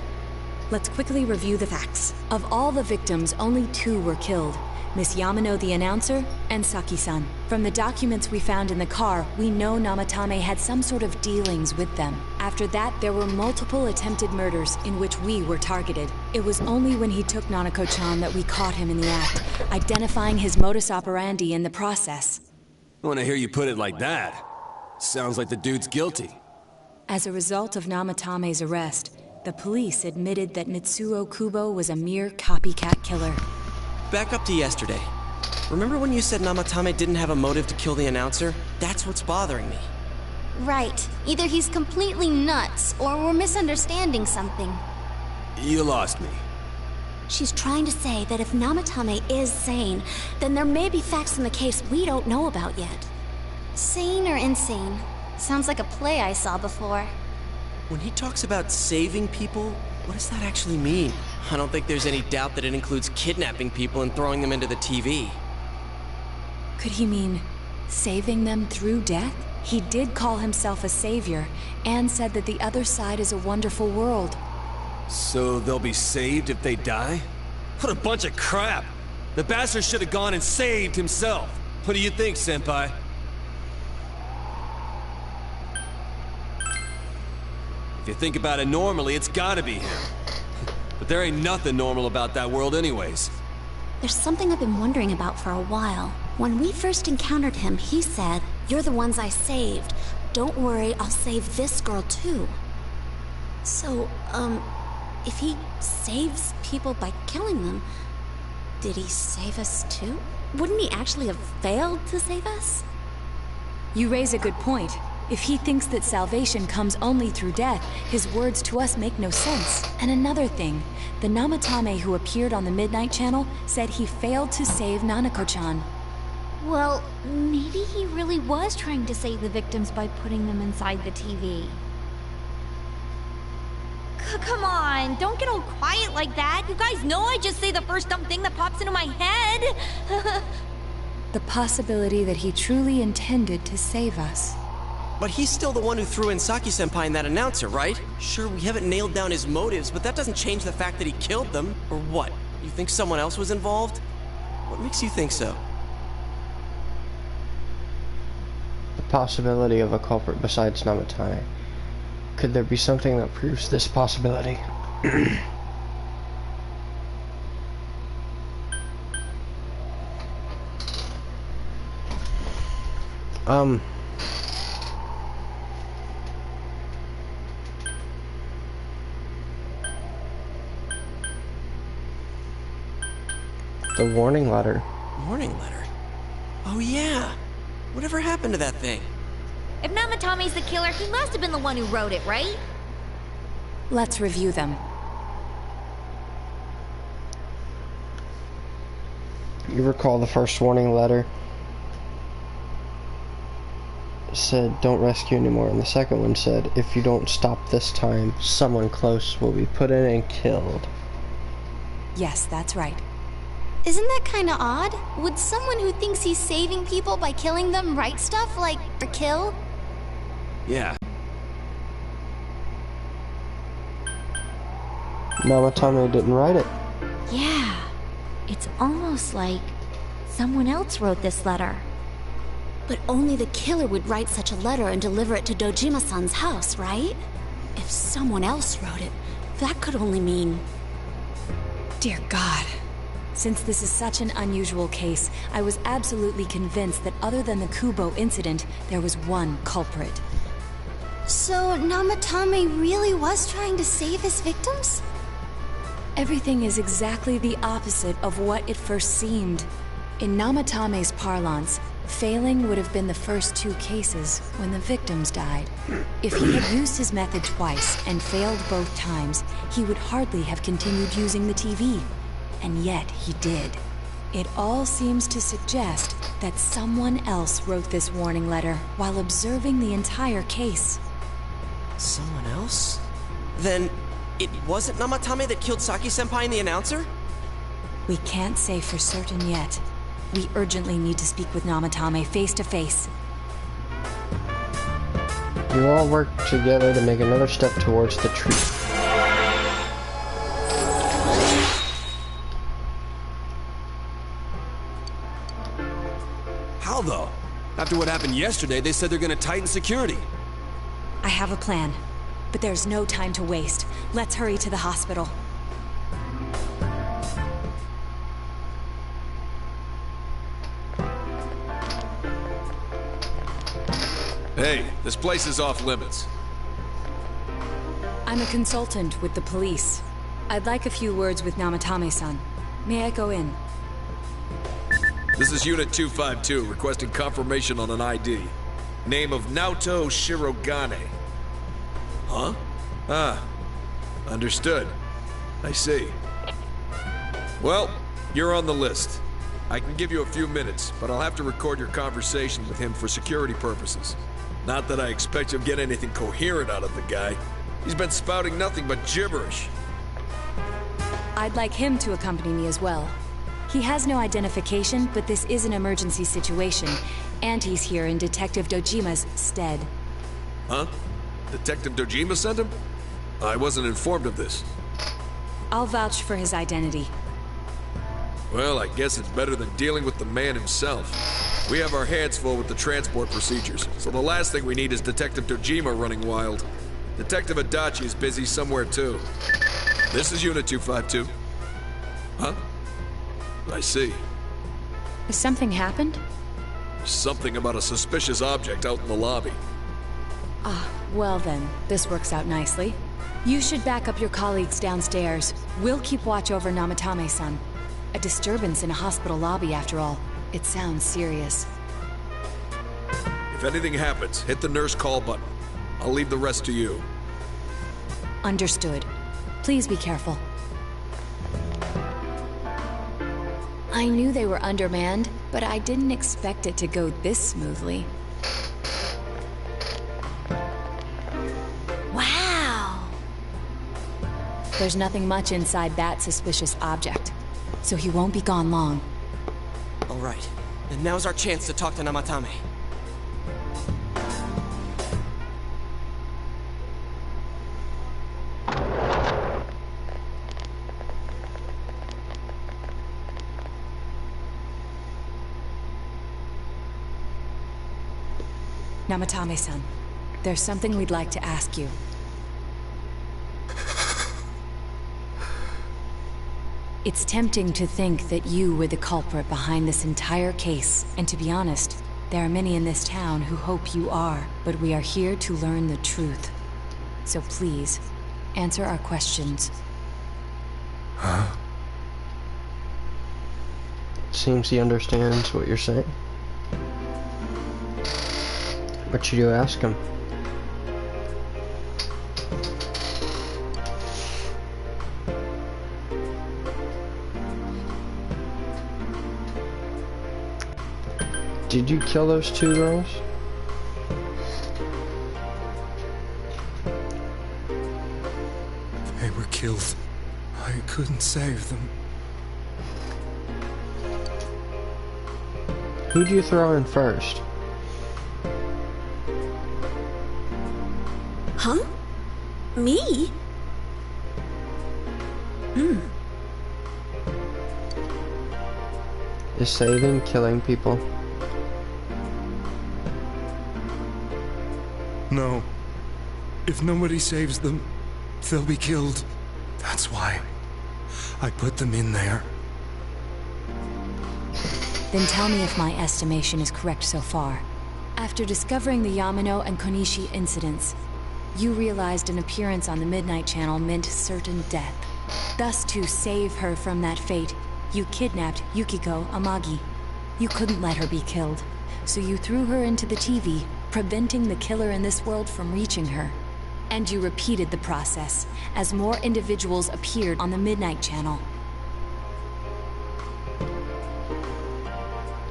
Let's quickly review the facts. Of all the victims, only 2 were killed. Miss Yamano the announcer, and Saki-san. From the documents we found in the car, we know Namatame had some sort of dealings with them. After that, there were multiple attempted murders in which we were targeted. It was only when he took Nanako-chan that we caught him in the act, identifying his modus operandi in the process. When I hear you put it like that, sounds like the dude's guilty. As a result of Namatame's arrest, the police admitted that Mitsuo Kubo was a mere copycat killer. Back up to yesterday. Remember when you said Namatame didn't have a motive to kill the announcer? That's what's bothering me. Right. Either he's completely nuts, or we're misunderstanding something. You lost me. She's trying to say that if Namatame is sane, then there may be facts in the case we don't know about yet. Sane or insane? Sounds like a play I saw before. When he talks about saving people, what does that actually mean? I don't think there's any doubt that it includes kidnapping people and throwing them into the TV. Could he mean saving them through death? He did call himself a savior, and said that the other side is a wonderful world. So they'll be saved if they die? What a bunch of crap! The bastard should have gone and saved himself. What do you think, Senpai? If you think about it normally, it's gotta be him. But there ain't nothing normal about that world anyways. There's something I've been wondering about for a while. When we first encountered him, he said, "You're the ones I saved. Don't worry, I'll save this girl too." So, if he saves people by killing them, did he save us too? Wouldn't he actually have failed to save us? You raise a good point. If he thinks that salvation comes only through death, his words to us make no sense. And another thing, the Namatame who appeared on the Midnight Channel said he failed to save Nanako-chan. Well, maybe he really was trying to save the victims by putting them inside the TV. Come on, don't get all quiet like that. You guys know I just say the first dumb thing that pops into my head. The possibility that he truly intended to save us. But he's still the one who threw in Saki-senpai and that announcer, right? Sure, we haven't nailed down his motives, but that doesn't change the fact that he killed them. Or what? You think someone else was involved? What makes you think so? The possibility of a culprit besides Namatame. Could there be something that proves this possibility? The warning letter. Warning letter? Oh yeah! Whatever happened to that thing? If Namatame's the killer, he must have been the one who wrote it, right? Let's review them. You recall the first warning letter? It said, "Don't rescue anymore," and the second one said, "If you don't stop this time, someone close will be put in and killed." Yes, that's right. Isn't that kinda odd? Would someone who thinks he's saving people by killing them write stuff like, or kill? Yeah. Namatame didn't write it. Yeah. It's almost like someone else wrote this letter. But only the killer would write such a letter and deliver it to Dojima-san's house, right? If someone else wrote it, that could only mean... Dear God. Since this is such an unusual case, I was absolutely convinced that other than the Kubo incident, there was one culprit. So, Namatame really was trying to save his victims? Everything is exactly the opposite of what it first seemed. In Namatame's parlance, failing would have been the first 2 cases when the victims died. If he had used his method twice and failed both times, he would hardly have continued using the TV. And yet he did. It all seems to suggest that someone else wrote this warning letter while observing the entire case. Someone else? Then it wasn't Namatame that killed Saki-senpai and the announcer? We can't say for certain yet. We urgently need to speak with Namatame face to face. You all work together to make another step towards the truth. How though? After what happened yesterday, they said they're gonna tighten security. I have a plan, but there's no time to waste. Let's hurry to the hospital. Hey, this place is off limits. I'm a consultant with the police. I'd like a few words with Namatame-san. May I go in? This is Unit 252, requesting confirmation on an ID. Name of Naoto Shirogane. Huh? Ah. Understood. I see. Well, you're on the list. I can give you a few minutes, but I'll have to record your conversation with him for security purposes. Not that I expect you'll get anything coherent out of the guy. He's been spouting nothing but gibberish. I'd like him to accompany me as well. He has no identification, but this is an emergency situation, and he's here in Detective Dojima's stead. Huh? Detective Dojima sent him? I wasn't informed of this. I'll vouch for his identity. Well, I guess it's better than dealing with the man himself. We have our hands full with the transport procedures, so the last thing we need is Detective Dojima running wild. Detective Adachi is busy somewhere too. This is Unit 252. Huh? I see. Has something happened? Something about a suspicious object out in the lobby. Ah, well then, this works out nicely. You should back up your colleagues downstairs. We'll keep watch over Namatame-san. A disturbance in a hospital lobby, after all. It sounds serious. If anything happens, hit the nurse call button. I'll leave the rest to you. Understood. Please be careful. I knew they were undermanned, but I didn't expect it to go this smoothly. Wow! There's nothing much inside that suspicious object, so he won't be gone long. All right, and now's our chance to talk to Namatame. Namatame-san, there's something we'd like to ask you. It's tempting to think that you were the culprit behind this entire case, and to be honest, there are many in this town who hope you are, but we are here to learn the truth. So please, answer our questions. Huh? Seems he understands what you're saying. What should you ask him? Did you kill those 2 girls? They were killed. I couldn't save them. Who'd you throw in first? Huh? Me? Is saving killing people? No. If nobody saves them, they'll be killed. That's why I put them in there. Then tell me if my estimation is correct so far. After discovering the Yamano and Konishi incidents, you realized an appearance on the Midnight Channel meant certain death. Thus, to save her from that fate, you kidnapped Yukiko Amagi. You couldn't let her be killed, So you threw her into the TV, preventing the killer in this world from reaching her. And you repeated the process, as more individuals appeared on the Midnight Channel.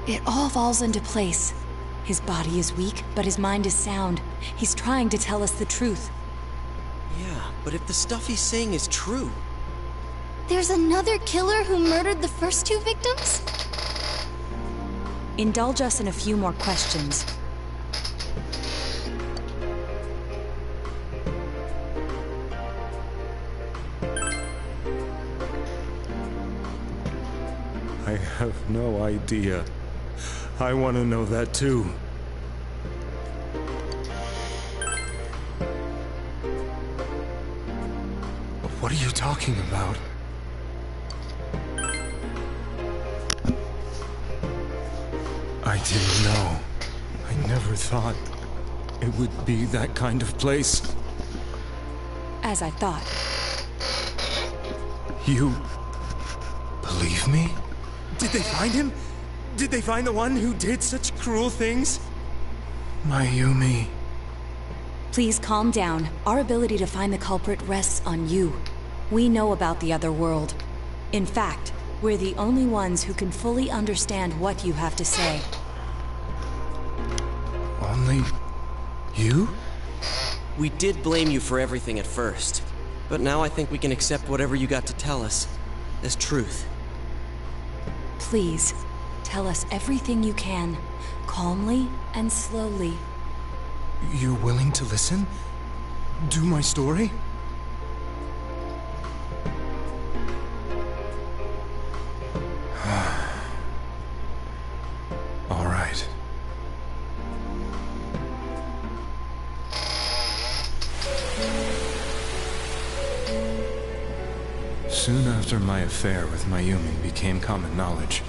It all falls into place. His body is weak, but his mind is sound. He's trying to tell us the truth. Yeah, but if the stuff he's saying is true... There's another killer who murdered the first two victims? Indulge us in a few more questions. I have no idea. I want to know that too. What are you talking about? I didn't know. I never thought it would be that kind of place. As I thought. You believe me? Did they find him? Did they find the one who did such cruel things? Mayumi. Please calm down. Our ability to find the culprit rests on you. We know about the other world. In fact, we're the only ones who can fully understand what you have to say. Only you? We did blame you for everything at first, but now I think we can accept whatever you got to tell us as truth. Please, tell us everything you can, calmly and slowly. You're willing to listen? Do my story? All right. Soon after my affair with Mayumi became common knowledge,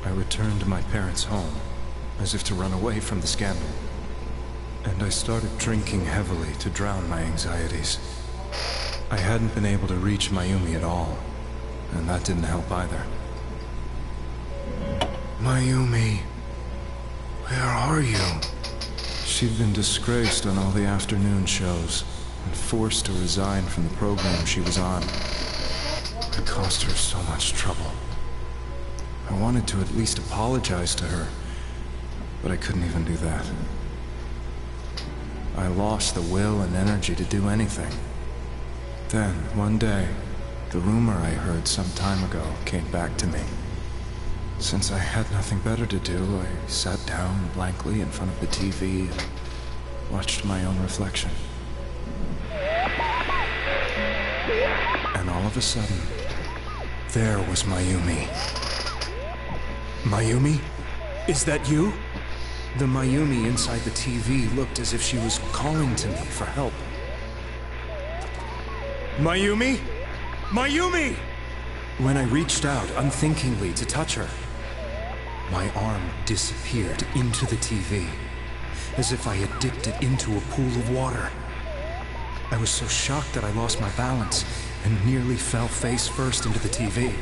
I returned to my parents' home, as if to run away from the scandal. And I started drinking heavily to drown my anxieties. I hadn't been able to reach Mayumi at all, and that didn't help either. Mayumi, where are you? She'd been disgraced on all the afternoon shows, and forced to resign from the program she was on. It caused her so much trouble. I wanted to at least apologize to her, but I couldn't even do that. I lost the will and energy to do anything. Then, one day, the rumor I heard some time ago came back to me. Since I had nothing better to do, I sat down blankly in front of the TV and watched my own reflection. And all of a sudden, there was Mayumi. Mayumi? Is that you? The Mayumi inside the TV looked as if she was calling to me for help. Mayumi? Mayumi! When I reached out unthinkingly to touch her, my arm disappeared into the TV, as if I had dipped it into a pool of water. I was so shocked that I lost my balance and nearly fell face first into the TV.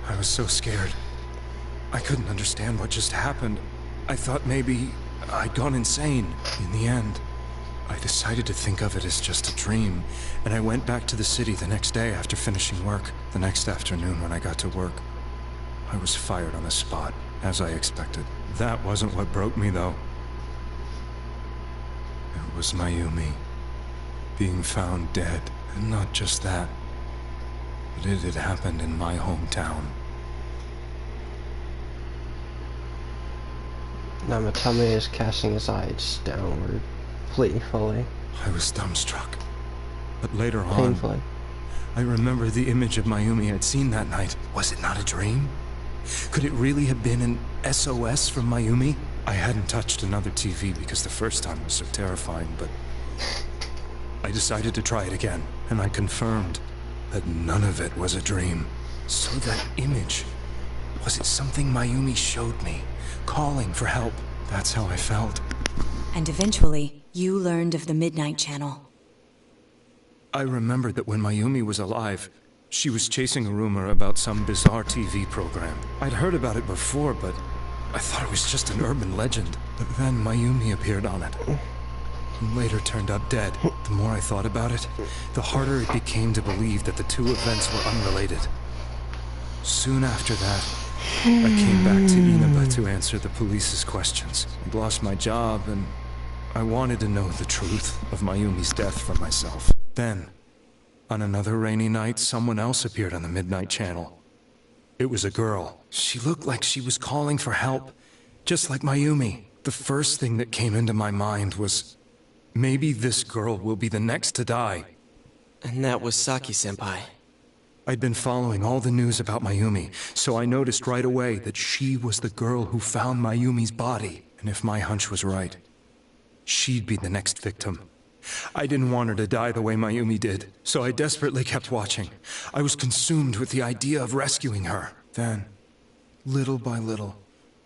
I was so scared. I couldn't understand what just happened. I thought maybe I'd gone insane. In the end, I decided to think of it as just a dream, and I went back to the city the next day after finishing work. The next afternoon when I got to work, I was fired on the spot, as I expected. That wasn't what broke me, though. It was Mayumi being found dead, and not just that, but it had happened in my hometown. Namatame is casting his eyes downward, playfully. I was dumbstruck. But later on, Painfully. I remembered the image of Mayumi I'd seen that night. Was it not a dream? Could it really have been an SOS from Mayumi? I hadn't touched another TV because the first time was so terrifying, but I decided to try it again, and I confirmed that none of it was a dream. So that image, was it something Mayumi showed me, calling for help? That's how I felt. And eventually, you learned of the Midnight Channel. I remembered that when Mayumi was alive, she was chasing a rumor about some bizarre TV program. I'd heard about it before, but I thought it was just an urban legend. But then Mayumi appeared on it. And later turned up dead. The more I thought about it, the harder it became to believe that the two events were unrelated. Soon after that, I came back to Inaba to answer the police's questions. I'd lost my job, and I wanted to know the truth of Mayumi's death for myself. Then, on another rainy night, someone else appeared on the Midnight Channel. It was a girl. She looked like she was calling for help, just like Mayumi. The first thing that came into my mind was, maybe this girl will be the next to die. And that was Saki-senpai. I'd been following all the news about Mayumi, so I noticed right away that she was the girl who found Mayumi's body. And if my hunch was right, she'd be the next victim. I didn't want her to die the way Mayumi did, so I desperately kept watching. I was consumed with the idea of rescuing her. Then, little by little,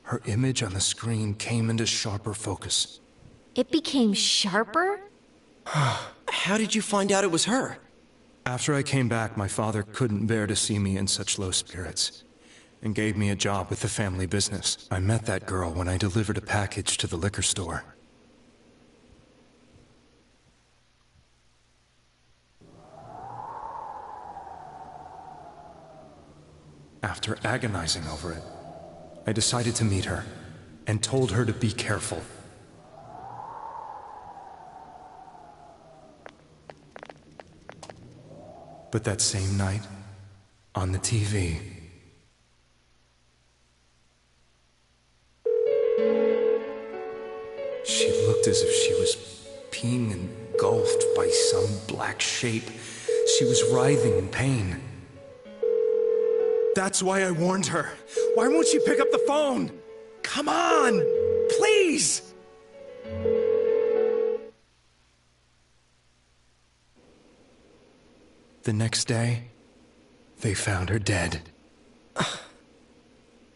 her image on the screen came into sharper focus. It became sharper? How did you find out it was her? After I came back, my father couldn't bear to see me in such low spirits, and gave me a job with the family business. I met that girl when I delivered a package to the liquor store. After agonizing over it, I decided to meet her, and told her to be careful. But that same night, on the TV, she looked as if she was being engulfed by some black shape. She was writhing in pain. That's why I warned her. Why won't she pick up the phone? Come on! Please! The next day, they found her dead.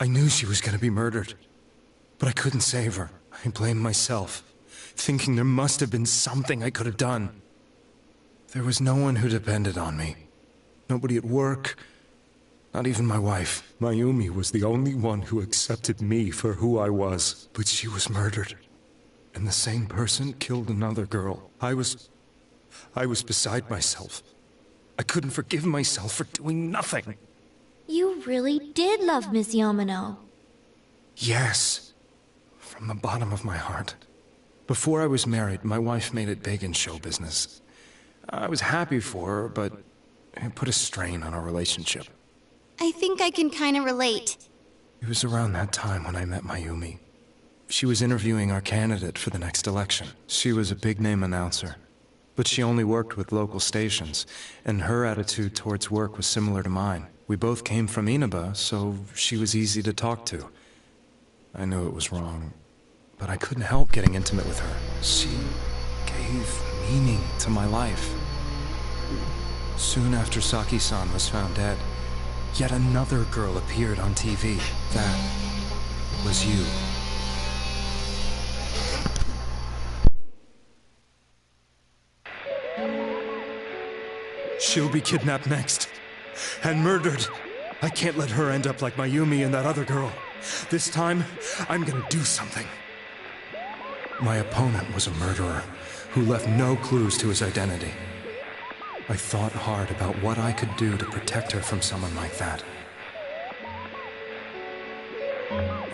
I knew she was gonna be murdered, but I couldn't save her. I blamed myself, thinking there must have been something I could have done. There was no one who depended on me. Nobody at work, not even my wife. Mayumi was the only one who accepted me for who I was. But she was murdered, and the same person killed another girl. I was beside myself. I couldn't forgive myself for doing nothing. You really did love Miss Yamano. Yes, from the bottom of my heart. Before I was married, my wife made it big in show business. I was happy for her, but it put a strain on our relationship. I think I can kind of relate. It was around that time when I met Mayumi. She was interviewing our candidate for the next election. She was a big-name announcer, but she only worked with local stations, and her attitude towards work was similar to mine. We both came from Inaba, so she was easy to talk to. I knew it was wrong, but I couldn't help getting intimate with her. She gave meaning to my life. Soon after Saki-san was found dead, yet another girl appeared on TV. That was you. She'll be kidnapped next, and murdered. I can't let her end up like Mayumi and that other girl. This time, I'm gonna do something. My opponent was a murderer who left no clues to his identity. I thought hard about what I could do to protect her from someone like that.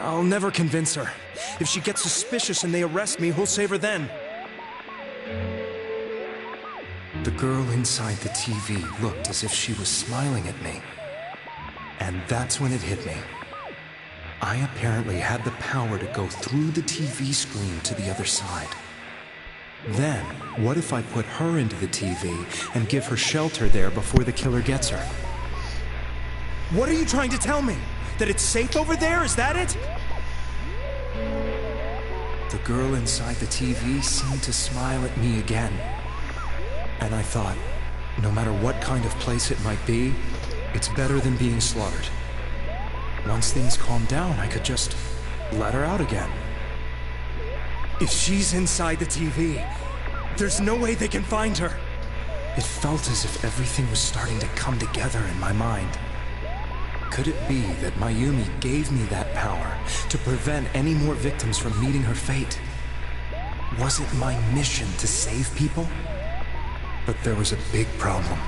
I'll never convince her. If she gets suspicious and they arrest me, who'll save her then? The girl inside the TV looked as if she was smiling at me. And that's when it hit me. I apparently had the power to go through the TV screen to the other side. Then, what if I put her into the TV and give her shelter there before the killer gets her? What are you trying to tell me? That it's safe over there? Is that it? The girl inside the TV seemed to smile at me again. And I thought, no matter what kind of place it might be, it's better than being slaughtered. Once things calm down, I could just let her out again. If she's inside the TV, there's no way they can find her. It felt as if everything was starting to come together in my mind. Could it be that Mayumi gave me that power to prevent any more victims from meeting her fate? Was it my mission to save people? But there was a big problem.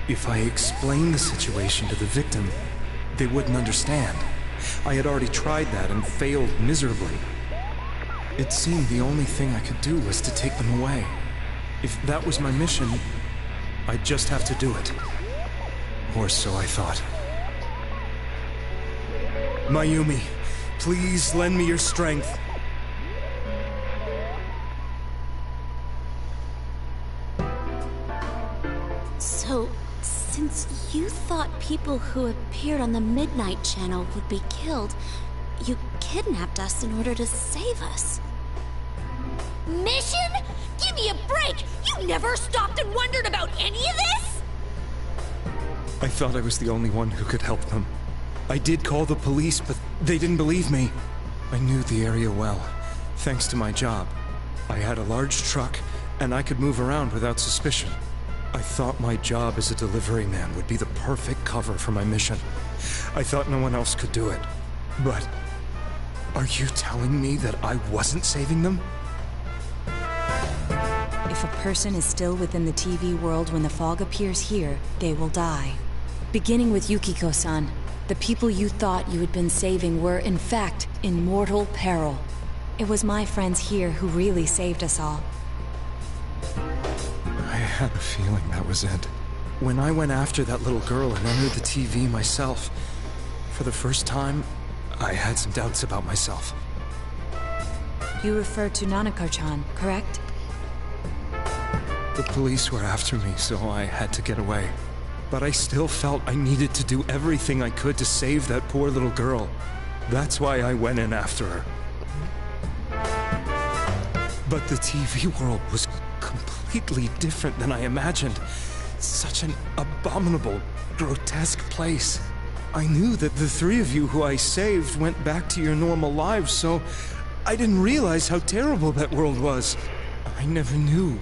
If I explained the situation to the victim, they wouldn't understand. I had already tried that and failed miserably. It seemed the only thing I could do was to take them away. If that was my mission, I'd just have to do it. Or so I thought. Mayumi, please lend me your strength. So, since you thought people who appeared on the Midnight Channel would be killed, you kidnapped us in order to save us. Mission? Give me a break! You never stopped and wondered about any of this? I thought I was the only one who could help them. I did call the police, but they didn't believe me. I knew the area well, thanks to my job. I had a large truck, and I could move around without suspicion. I thought my job as a delivery man would be the perfect cover for my mission. I thought no one else could do it. But are you telling me that I wasn't saving them? If a person is still within the TV world when the fog appears here, they will die. Beginning with Yukiko-san, the people you thought you had been saving were, in fact, in mortal peril. It was my friends here who really saved us all. I had a feeling that was it. When I went after that little girl and entered the TV myself, for the first time, I had some doubts about myself. You refer to Nanako-chan, correct? The police were after me, so I had to get away. But I still felt I needed to do everything I could to save that poor little girl. That's why I went in after her. But the TV world was completely different than I imagined. Such an abominable, grotesque place. I knew that the three of you who I saved went back to your normal lives, so I didn't realize how terrible that world was. I never knew.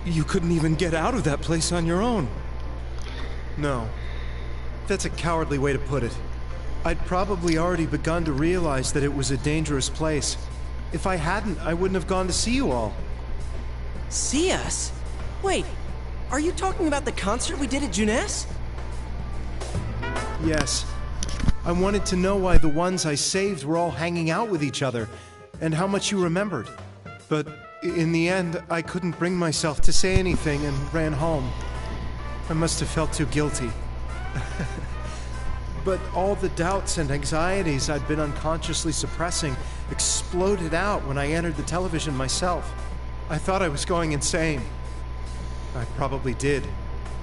You couldn't even get out of that place on your own. No. That's a cowardly way to put it. I'd probably already begun to realize that it was a dangerous place. If I hadn't, I wouldn't have gone to see you all. See us? Wait, are you talking about the concert we did at Junes? Yes. I wanted to know why the ones I saved were all hanging out with each other, and how much you remembered. But in the end, I couldn't bring myself to say anything and ran home. I must have felt too guilty. But all the doubts and anxieties I'd been unconsciously suppressing exploded out when I entered the television myself. I thought I was going insane. I probably did.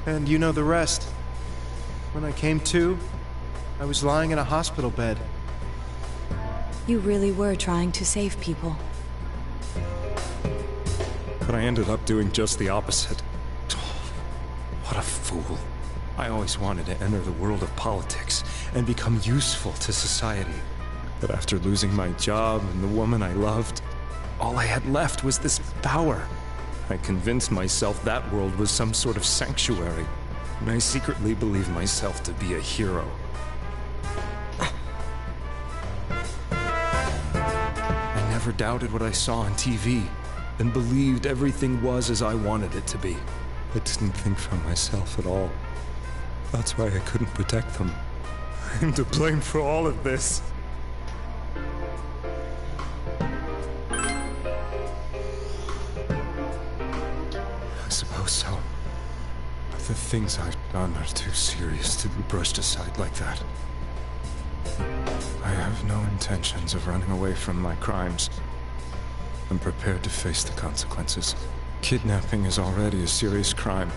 And you know the rest. When I came to, I was lying in a hospital bed. You really were trying to save people. But I ended up doing just the opposite. What a fool. I always wanted to enter the world of politics and become useful to society. But after losing my job and the woman I loved, all I had left was this power. I convinced myself that world was some sort of sanctuary, and I secretly believed myself to be a hero. I never doubted what I saw on TV, and believed everything was as I wanted it to be. I didn't think for myself at all. That's why I couldn't protect them. I'm to blame for all of this. I suppose so. But the things I've done are too serious to be brushed aside like that. I have no intentions of running away from my crimes. I'm prepared to face the consequences. Kidnapping is already a serious crime.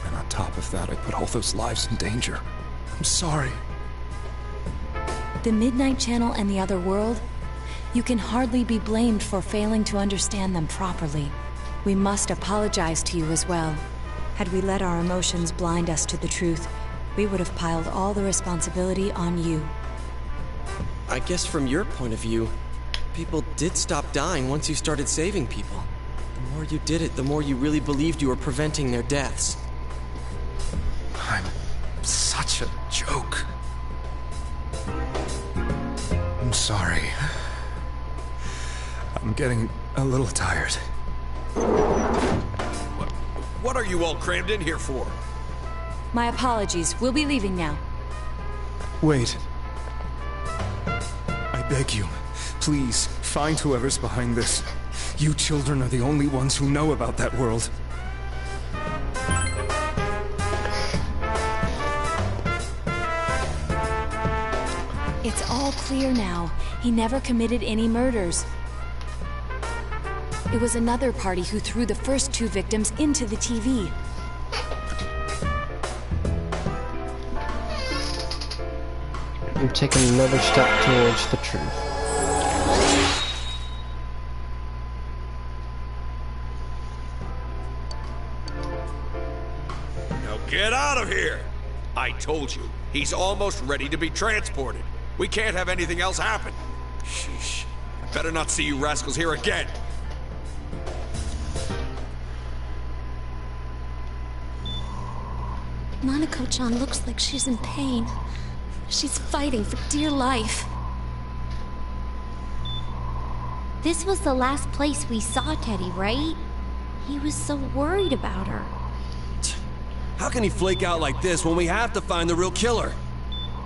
And on top of that, I put all those lives in danger. I'm sorry. The Midnight Channel and the other world? You can hardly be blamed for failing to understand them properly. We must apologize to you as well. Had we let our emotions blind us to the truth, we would have piled all the responsibility on you. I guess from your point of view, people did stop dying once you started saving people. The more you did it, the more you really believed you were preventing their deaths. I'm such a joke. I'm sorry. I'm getting a little tired. What are you all crammed in here for? My apologies. We'll be leaving now. Wait. I beg you, please, find whoever's behind this. You children are the only ones who know about that world. It's all clear now. He never committed any murders. It was another party who threw the first 2 victims into the TV. We've taken another step towards the truth. Now get out of here! I told you, he's almost ready to be transported. We can't have anything else happen. Sheesh. I better not see you rascals here again. Nanako-chan looks like she's in pain. She's fighting for dear life. This was the last place we saw Teddy, right? He was so worried about her. How can he flake out like this when we have to find the real killer?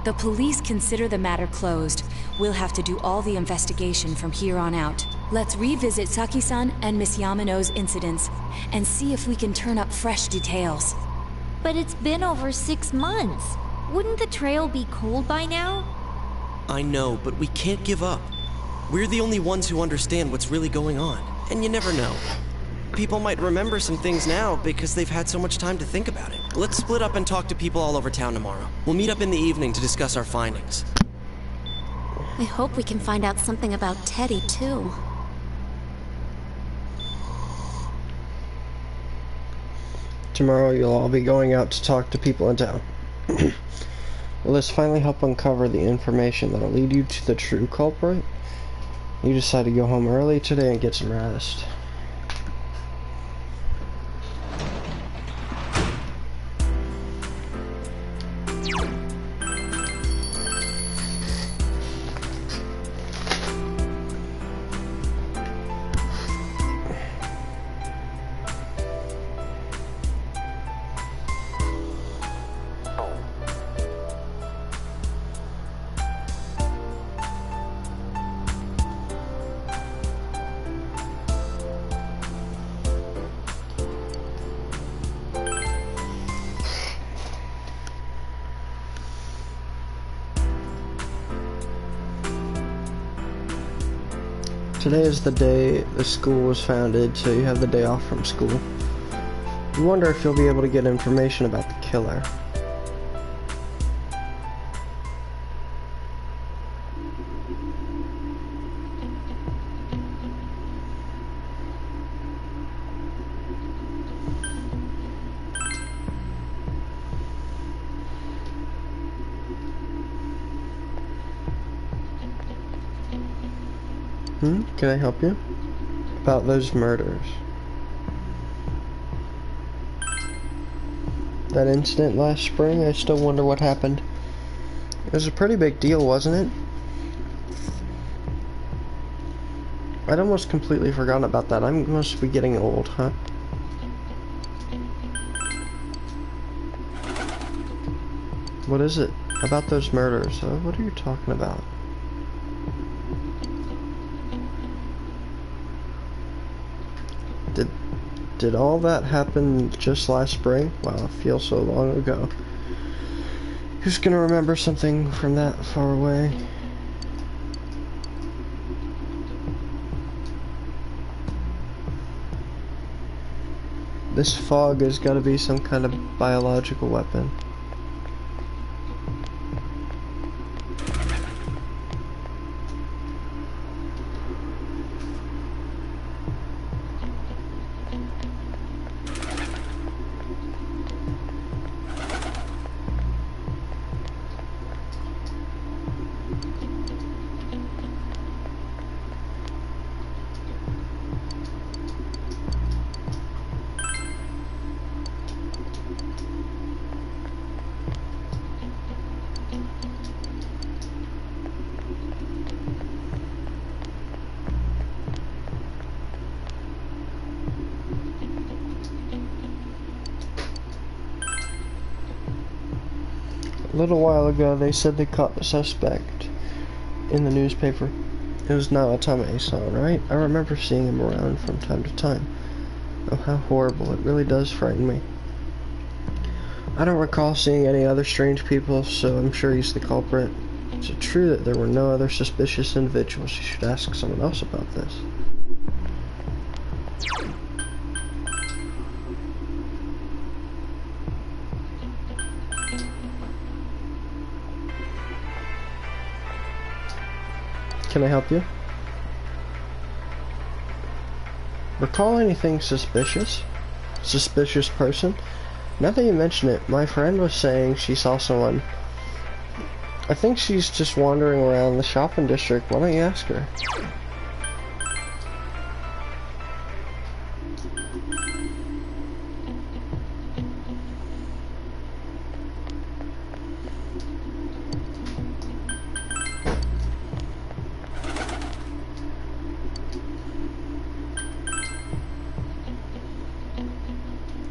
The police consider the matter closed. We'll have to do all the investigation from here on out. Let's revisit Saki-san and Miss Yamano's incidents, and see if we can turn up fresh details. But it's been over 6 months. Wouldn't the trail be cold by now? I know, but we can't give up. We're the only ones who understand what's really going on, and you never know. People might remember some things now because they've had so much time to think about it. Let's split up and talk to people all over town tomorrow. We'll meet up in the evening to discuss our findings. I hope we can find out something about Teddy, too. Tomorrow you'll all be going out to talk to people in town. Will this finally help uncover the information that'll lead you to the true culprit? You decide to go home early today and get some rest. Today is the day the school was founded, so you have the day off from school. You wonder if you'll be able to get information about the killer. Can I help you? About those murders. That incident last spring, I still wonder what happened. It was a pretty big deal, wasn't it? I'd almost completely forgotten about that. I must be getting old, huh? What is it? About those murders? What are you talking about? Did all that happen just last spring? Wow, it feels so long ago. Who's gonna remember something from that far away? This fog has gotta be some kind of biological weapon. A little while ago, they said they caught the suspect in the newspaper. It was Naotame-san, right? I remember seeing him around from time to time. Oh, how horrible. It really does frighten me. I don't recall seeing any other strange people, so I'm sure he's the culprit. Is it true that there were no other suspicious individuals? You should ask someone else about this. Can I help you? Recall anything suspicious? Suspicious person? Now that you mention it, my friend was saying she saw someone. I think she's just wandering around the shopping district. Why don't you ask her?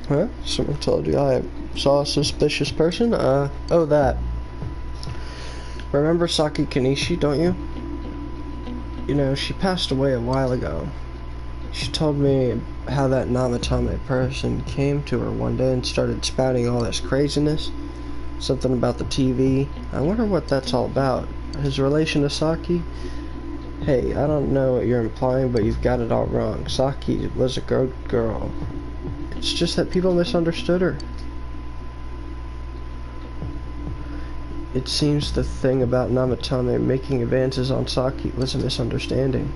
Huh? Someone told you I saw a suspicious person? Oh, that. Remember Saki Kanishi, don't you? You know, she passed away a while ago. She told me how that Namatame person came to her one day and started spouting all this craziness. Something about the TV. I wonder what that's all about. His relation to Saki? Hey, I don't know what you're implying, but you've got it all wrong. Saki was a good girl. It's just that people misunderstood her. It seems the thing about Namatame making advances on Saki was a misunderstanding.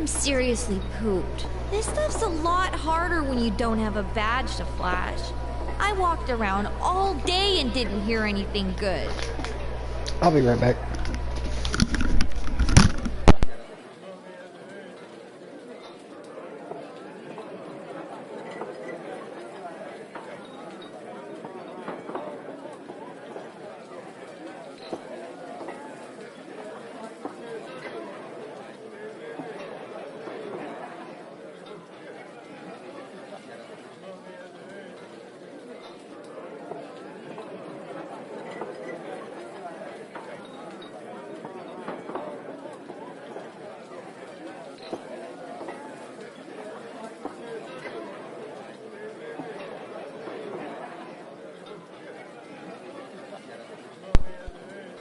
I'm seriously pooped. This stuff's a lot harder when you don't have a badge to flash. I walked around all day and didn't hear anything good. I'll be right back.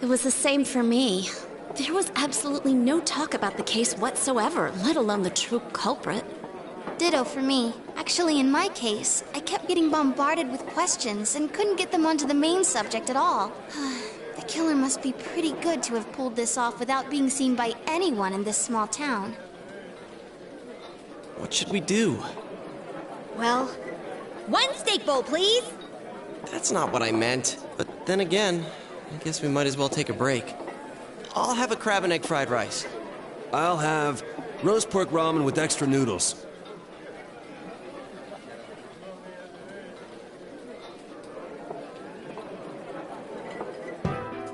It was the same for me. There was absolutely no talk about the case whatsoever, let alone the true culprit. Ditto for me. Actually, in my case, I kept getting bombarded with questions and couldn't get them onto the main subject at all. The killer must be pretty good to have pulled this off without being seen by anyone in this small town. What should we do? Well, one steak bowl, please. That's not what I meant. But then again, I guess we might as well take a break. I'll have a crab and egg fried rice. I'll have roast pork ramen with extra noodles.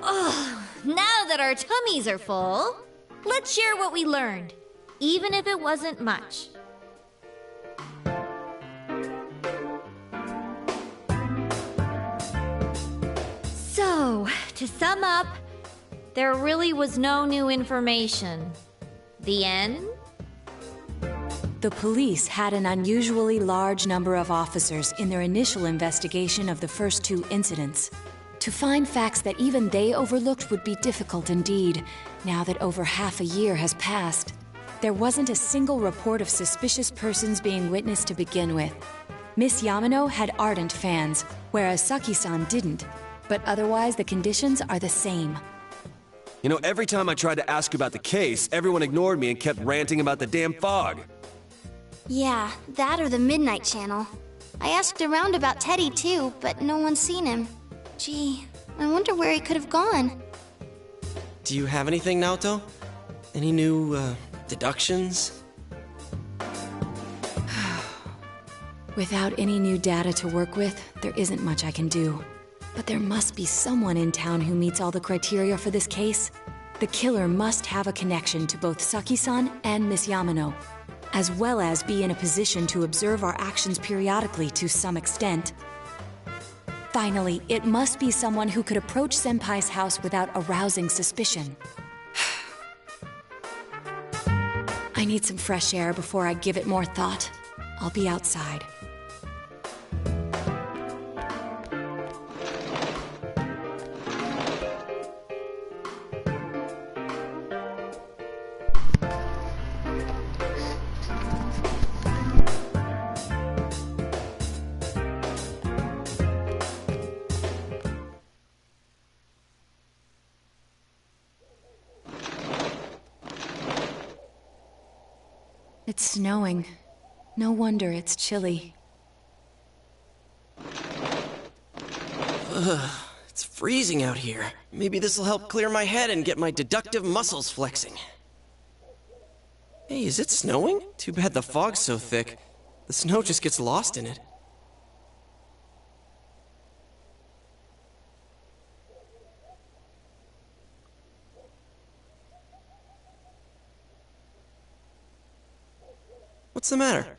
Oh, now that our tummies are full, let's share what we learned, even if it wasn't much. So, to sum up, there really was no new information. The end? The police had an unusually large number of officers in their initial investigation of the first two incidents. To find facts that even they overlooked would be difficult indeed, now that over half a year has passed. There wasn't a single report of suspicious persons being witnessed to begin with. Miss Yamano had ardent fans, whereas Saki-san didn't. But otherwise, the conditions are the same. You know, every time I tried to ask about the case, everyone ignored me and kept ranting about the damn fog. Yeah, that or the Midnight Channel. I asked around about Teddy too, but no one's seen him. Gee, I wonder where he could have gone. Do you have anything, Naoto? Any new, deductions? Without any new data to work with, there isn't much I can do. But there must be someone in town who meets all the criteria for this case. The killer must have a connection to both Saki-san and Miss Yamano, as well as be in a position to observe our actions periodically to some extent. Finally, it must be someone who could approach Senpai's house without arousing suspicion. I need some fresh air before I give it more thought. I'll be outside. It's snowing. No wonder it's chilly. Ugh, it's freezing out here. Maybe this'll help clear my head and get my deductive muscles flexing. Hey, is it snowing? Too bad the fog's so thick. The snow just gets lost in it. What's the matter?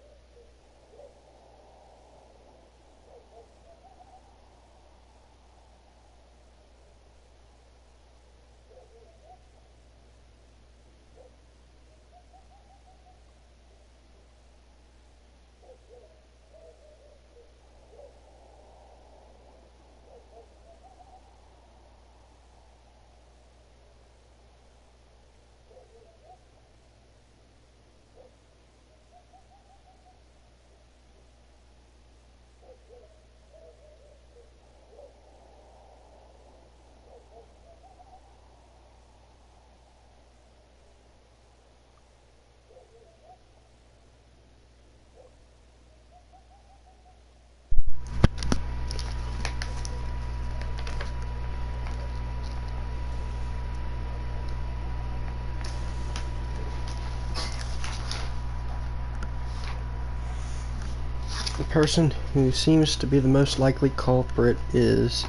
The person who seems to be the most likely culprit is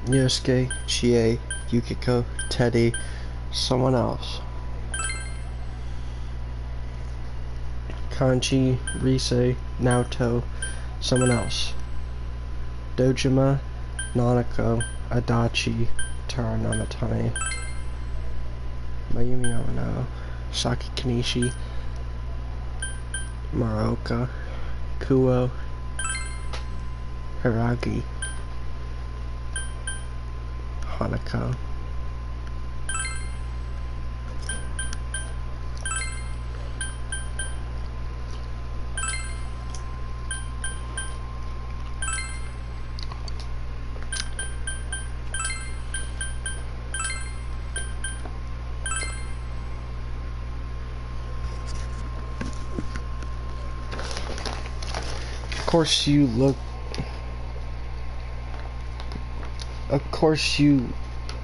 Yosuke, Chie, Yukiko, Teddy, someone else. Kanji, Rise, Naoto, someone else. Dojima, Nanako, Adachi, Tara Namatane, Mayumi Ono, Saki Kanishi, Maruoka, Kuo, Hiragi, Hanako.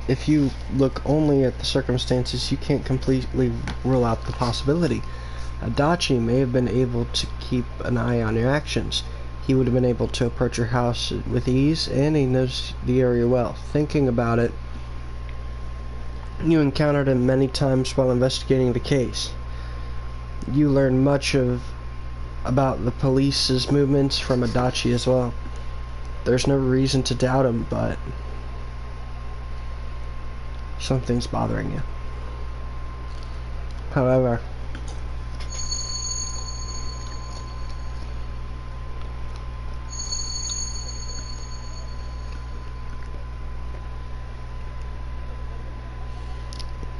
If you look only at the circumstances, you can't completely rule out the possibility. Adachi may have been able to keep an eye on your actions. He would have been able to approach your house with ease, and he knows the area well. Thinking about it, you encountered him many times while investigating the case. You learned much about the police's movements from Adachi as well. There's no reason to doubt him, but something's bothering you. However,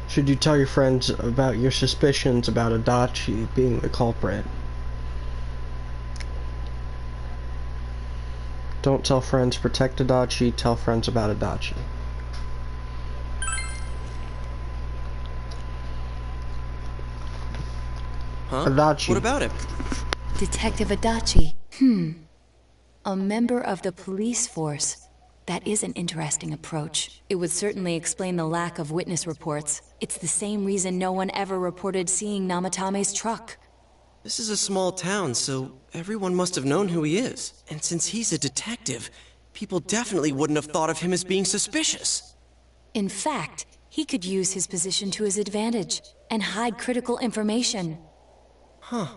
should you tell your friends about your suspicions about Adachi being the culprit? Don't tell friends, protect Adachi, tell friends about Adachi. Huh? Adachi. What about him? Detective Adachi. A member of the police force. That is an interesting approach. It would certainly explain the lack of witness reports. It's the same reason no one ever reported seeing Namatame's truck. This is a small town, so everyone must have known who he is. And since he's a detective, people definitely wouldn't have thought of him as being suspicious. In fact, he could use his position to his advantage and hide critical information. Huh.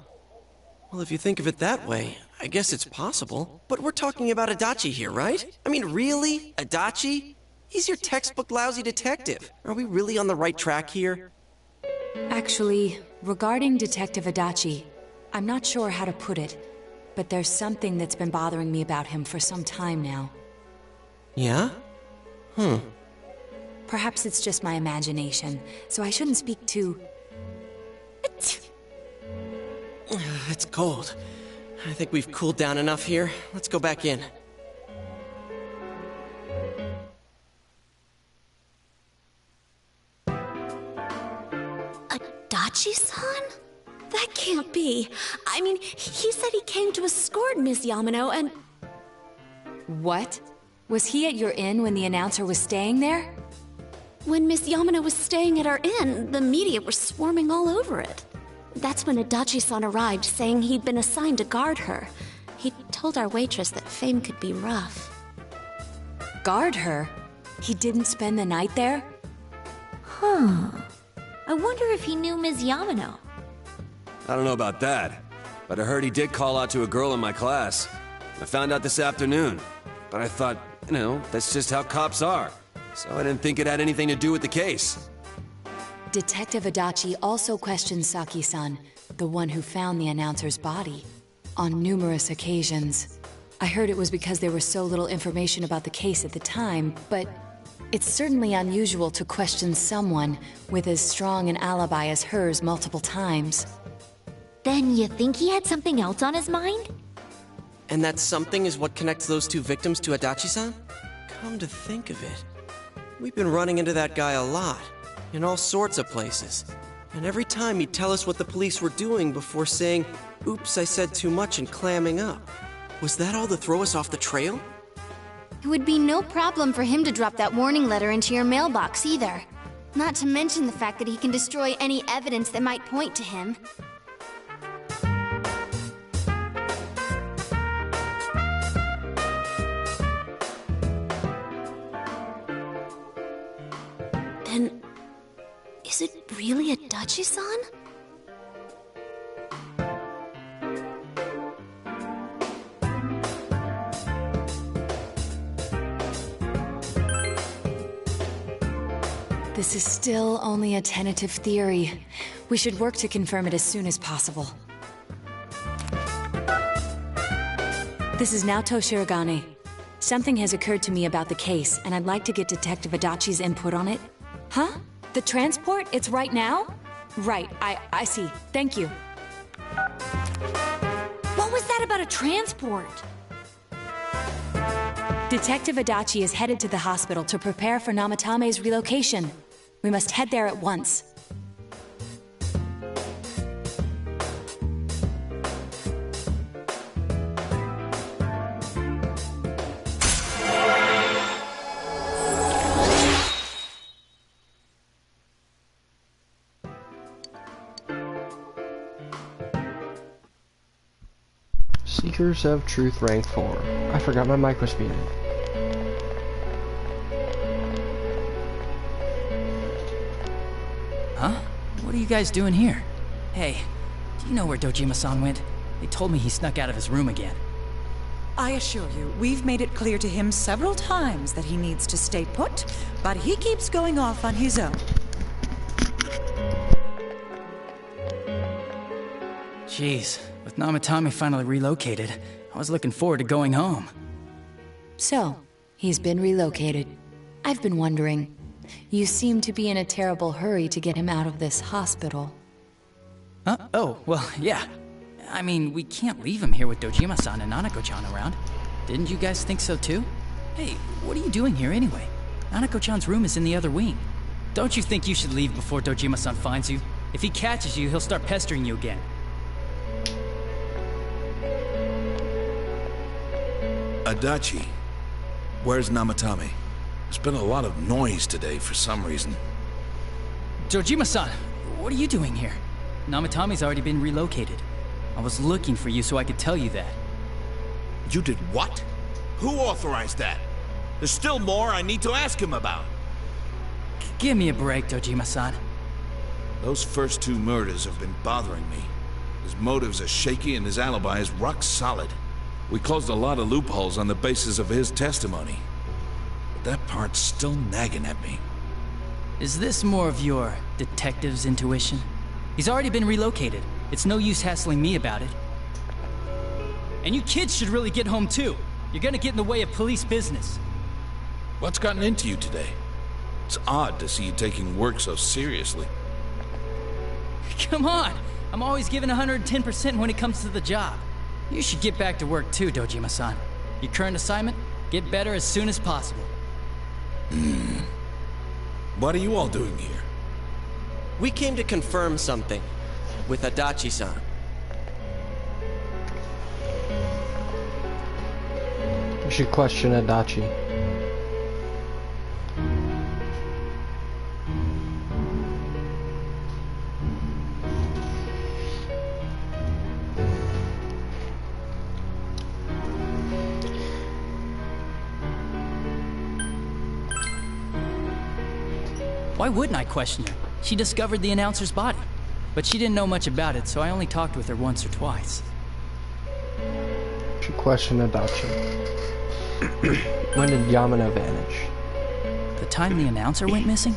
Well, if you think of it that way, I guess it's possible. But we're talking about Adachi here, right? I mean, really? Adachi? He's your textbook lousy detective. Are we really on the right track here? Actually, regarding Detective Adachi, I'm not sure how to put it, but there's something that's been bothering me about him for some time now. Yeah? Perhaps it's just my imagination, so I shouldn't speak too... It's cold. I think we've cooled down enough here. Let's go back in. Adachi-san? That can't be. I mean, he said he came to escort Miss Yamano and... What? Was he at your inn when the announcer was staying there? When Miss Yamano was staying at our inn, the media were swarming all over it. That's when Adachi-san arrived, saying he'd been assigned to guard her. He told our waitress that fame could be rough. Guard her? He didn't spend the night there? I wonder if he knew Ms. Yamano. I don't know about that, but I heard he did call out to a girl in my class. I found out this afternoon, but I thought, that's just how cops are. So I didn't think it had anything to do with the case. Detective Adachi also questioned Saki-san, the one who found the announcer's body, on numerous occasions. I heard it was because there was so little information about the case at the time, but it's certainly unusual to question someone with as strong an alibi as hers multiple times. Then you think he had something else on his mind? And that something is what connects those two victims to Adachi-san? Come to think of it, we've been running into that guy a lot. In all sorts of places. And every time he'd tell us what the police were doing before saying, "Oops, I said too much," and clamming up. Was that all to throw us off the trail? It would be no problem for him to drop that warning letter into your mailbox either. Not to mention the fact that he can destroy any evidence that might point to him. Then, is it really Adachi-san? This is still only a tentative theory. We should work to confirm it as soon as possible. This is Naoto Shirogane. Something has occurred to me about the case, and I'd like to get Detective Adachi's input on it. Huh? The transport? It's right now? Right, I see. Thank you. What was that about a transport? Detective Adachi is headed to the hospital to prepare for Namatame's relocation. We must head there at once. Seekers of Truth Rank 4. I forgot my mic was muted. Huh? What are you guys doing here? Hey, do you know where Dojima-san went? They told me he snuck out of his room again. I assure you, we've made it clear to him several times that he needs to stay put, but he keeps going off on his own. Jeez, with Namatame finally relocated, I was looking forward to going home. So, he's been relocated. I've been wondering. You seem to be in a terrible hurry to get him out of this hospital. Huh? Oh, well, yeah. I mean, we can't leave him here with Dojima-san and Nanako-chan around. Didn't you guys think so too? Hey, what are you doing here anyway? Nanako-chan's room is in the other wing. Don't you think you should leave before Dojima-san finds you? If he catches you, he'll start pestering you again. Adachi, where's Namatame? There's been a lot of noise today for some reason. Dojima-san, what are you doing here? Namatame's already been relocated. I was looking for you so I could tell you that. You did what? Who authorized that? There's still more I need to ask him about. Give me a break, Dojima-san. Those first two murders have been bothering me. His motives are shaky and his alibi is rock solid. We closed a lot of loopholes on the basis of his testimony. But that part's still nagging at me. Is this more of your detective's intuition? He's already been relocated. It's no use hassling me about it. And you kids should really get home too. You're gonna get in the way of police business. What's gotten into you today? It's odd to see you taking work so seriously. Come on! I'm always giving 110% when it comes to the job. You should get back to work too, Dojima-san. Your current assignment? Get better as soon as possible. What are you all doing here? We came to confirm something with Adachi-san. You should question Adachi. Why wouldn't I question her? She discovered the announcer's body. But she didn't know much about it, so I only talked with her once or twice. You should question Adachi. When did Yamano vanish? The time the announcer went missing?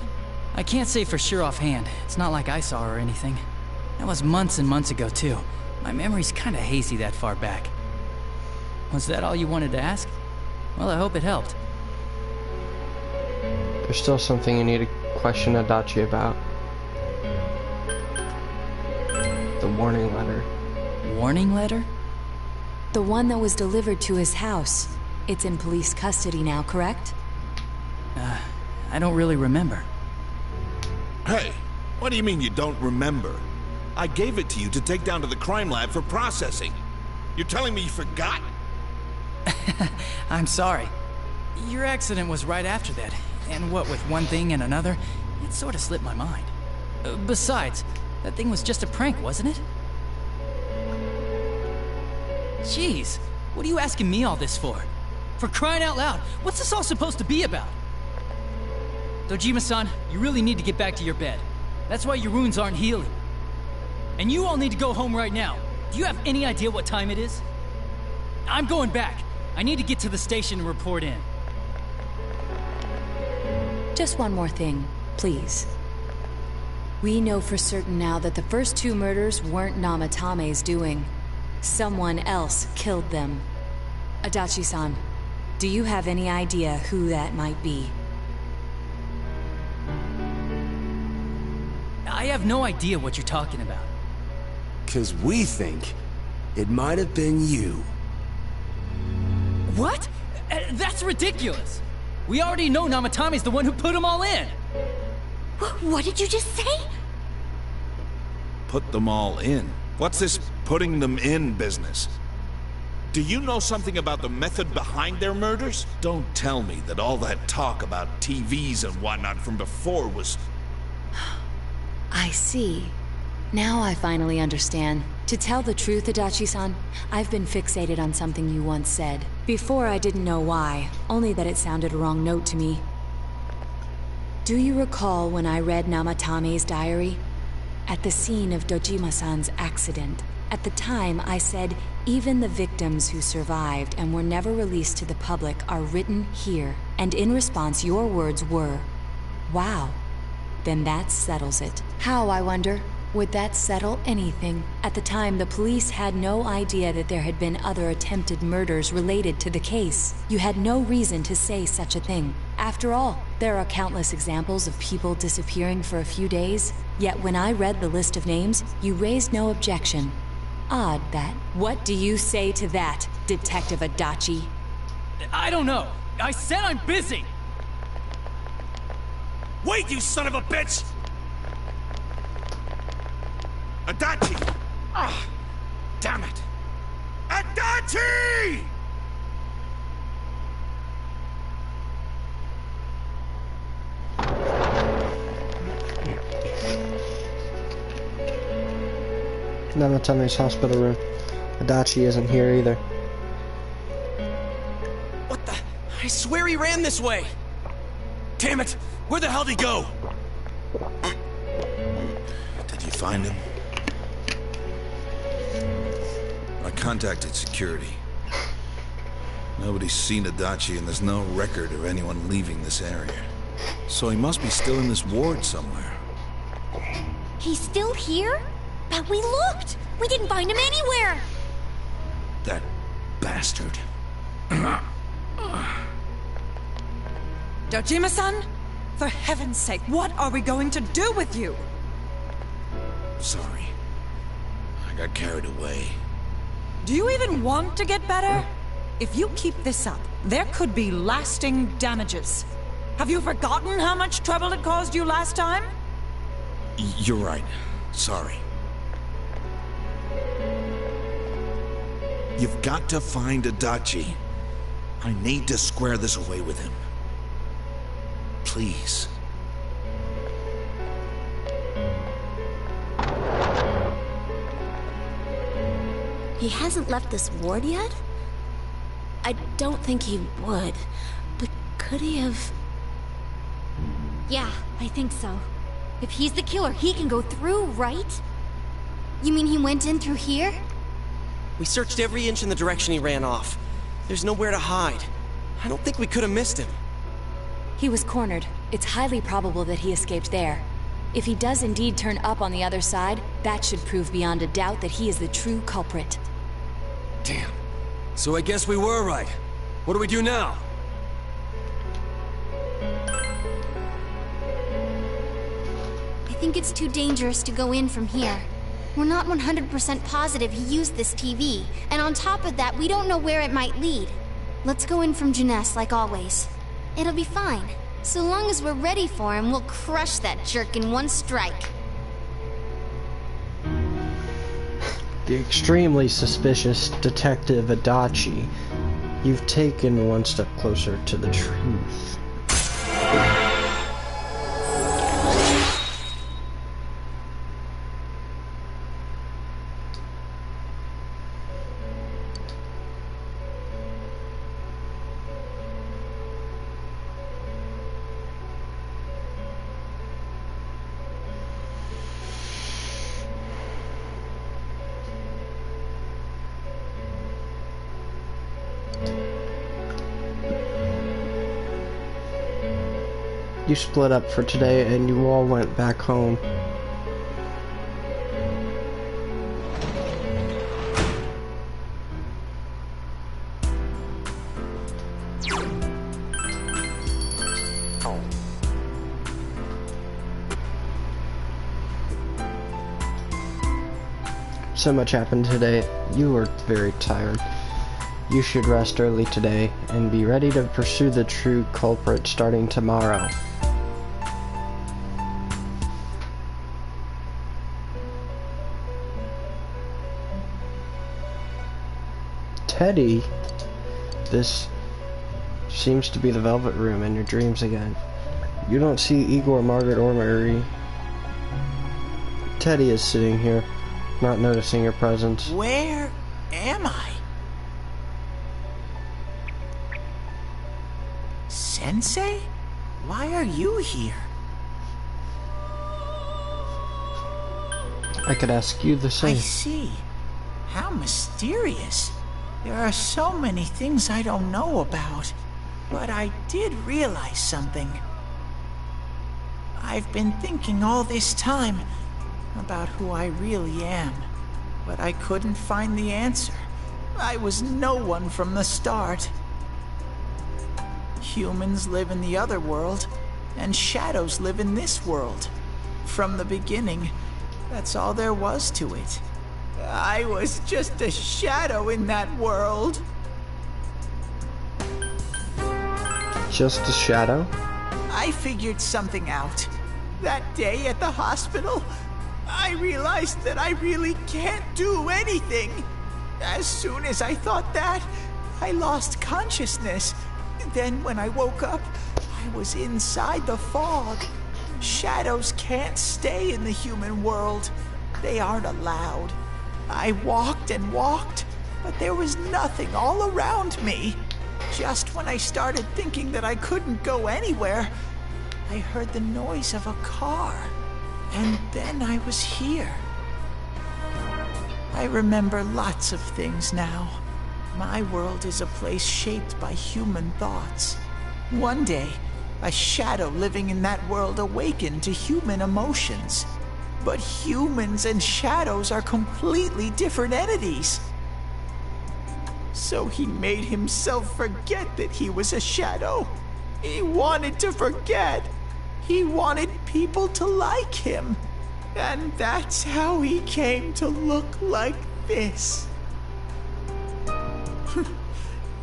I can't say for sure offhand. It's not like I saw her or anything. That was months and months ago, too. My memory's kinda hazy that far back. Was that all you wanted to ask? Well, I hope it helped. There's still something you need to question Adachi about. The warning letter. Warning letter? The one that was delivered to his house. It's in police custody now, correct? I don't really remember. Hey, what do you mean you don't remember? I gave it to you to take down to the crime lab for processing. You're telling me you forgot? I'm sorry. Your accident was right after that. And what with one thing and another, it sort of slipped my mind. Besides, that thing was just a prank, wasn't it? Jeez, what are you asking me all this for? For crying out loud, what's this all supposed to be about? Dojima-san, you really need to get back to your bed. That's why your wounds aren't healing. And you all need to go home right now. Do you have any idea what time it is? I'm going back. I need to get to the station and report in. Just one more thing, please. We know for certain now that the first 2 murders weren't Namatame's doing. Someone else killed them. Adachi-san, do you have any idea who that might be? I have no idea what you're talking about. 'Cause we think it might have been you. What? That's ridiculous! We already know Namatame's the one who put them all in! What did you just say? Put them all in? What's this putting them in business? Do you know something about the method behind their murders? Don't tell me that all that talk about TVs and whatnot from before was... I see. Now I finally understand. To tell the truth, Adachi-san, I've been fixated on something you once said. Before I didn't know why, only that it sounded a wrong note to me. Do you recall when I read Namatame's diary? At the scene of Dojima-san's accident. At the time, I said, even the victims who survived and were never released to the public are written here. And in response, your words were, wow. Then that settles it. How, I wonder? Would that settle anything? At the time, the police had no idea that there had been other attempted murders related to the case. You had no reason to say such a thing. After all, there are countless examples of people disappearing for a few days. Yet when I read the list of names, you raised no objection. Odd that. What do you say to that, Detective Adachi? I don't know. I said I'm busy! Wait, you son of a bitch! Adachi! Ah, damn it! Adachi! Namatame's hospital room. Adachi isn't here either. What the? I swear he ran this way! Damn it! Where the hell did he go? Did you find him? I contacted security. Nobody's seen Adachi and there's no record of anyone leaving this area. So he must be still in this ward somewhere. He's still here? But we looked! We didn't find him anywhere! That bastard. Dojima-san? For heaven's sake, what are we going to do with you? Sorry. I got carried away. Do you even want to get better? If you keep this up, there could be lasting damages. Have you forgotten how much trouble it caused you last time? You're right. Sorry. You've got to find Adachi. I need to square this away with him. Please. He hasn't left this ward yet? I don't think he would. But could he have... Yeah, I think so. If he's the killer, he can go through, right? You mean he went in through here? We searched every inch in the direction he ran off. There's nowhere to hide. I don't think we could have missed him. He was cornered. It's highly probable that he escaped there. If he does indeed turn up on the other side, that should prove beyond a doubt that he is the true culprit. Damn. So I guess we were right. What do we do now? I think it's too dangerous to go in from here. We're not 100% positive he used this TV, and on top of that, we don't know where it might lead. Let's go in from Jeunesse like always. It'll be fine. So long as we're ready for him, we'll crush that jerk in one strike. The extremely suspicious Detective Adachi. You've taken one step closer to the truth. You split up for today and you all went back home. So much happened today. You were very tired. You should rest early today and be ready to pursue the true culprit starting tomorrow. Teddy, this seems to be the Velvet Room in your dreams again. You don't see Igor, Margaret, or Marie. Teddy is sitting here, not noticing your presence. Where am I? Sensei? Why are you here? I could ask you the same. I see. How mysterious. There are so many things I don't know about. But I did realize something. I've been thinking all this time about who I really am, but I couldn't find the answer. I was no one from the start. Humans live in the other world, and shadows live in this world. From the beginning, that's all there was to it. I was just a shadow in that world. Just a shadow? I figured something out. That day at the hospital, I realized that I really can't do anything. As soon as I thought that, I lost consciousness. Then when I woke up, I was inside the fog. Shadows can't stay in the human world. They aren't allowed. I walked and walked, but there was nothing all around me. Just when I started thinking that I couldn't go anywhere, I heard the noise of a car, and then I was here. I remember lots of things now. My world is a place shaped by human thoughts. One day, a shadow living in that world awakened to human emotions. But humans and shadows are completely different entities. So he made himself forget that he was a shadow. He wanted to forget. He wanted people to like him. And that's how he came to look like this.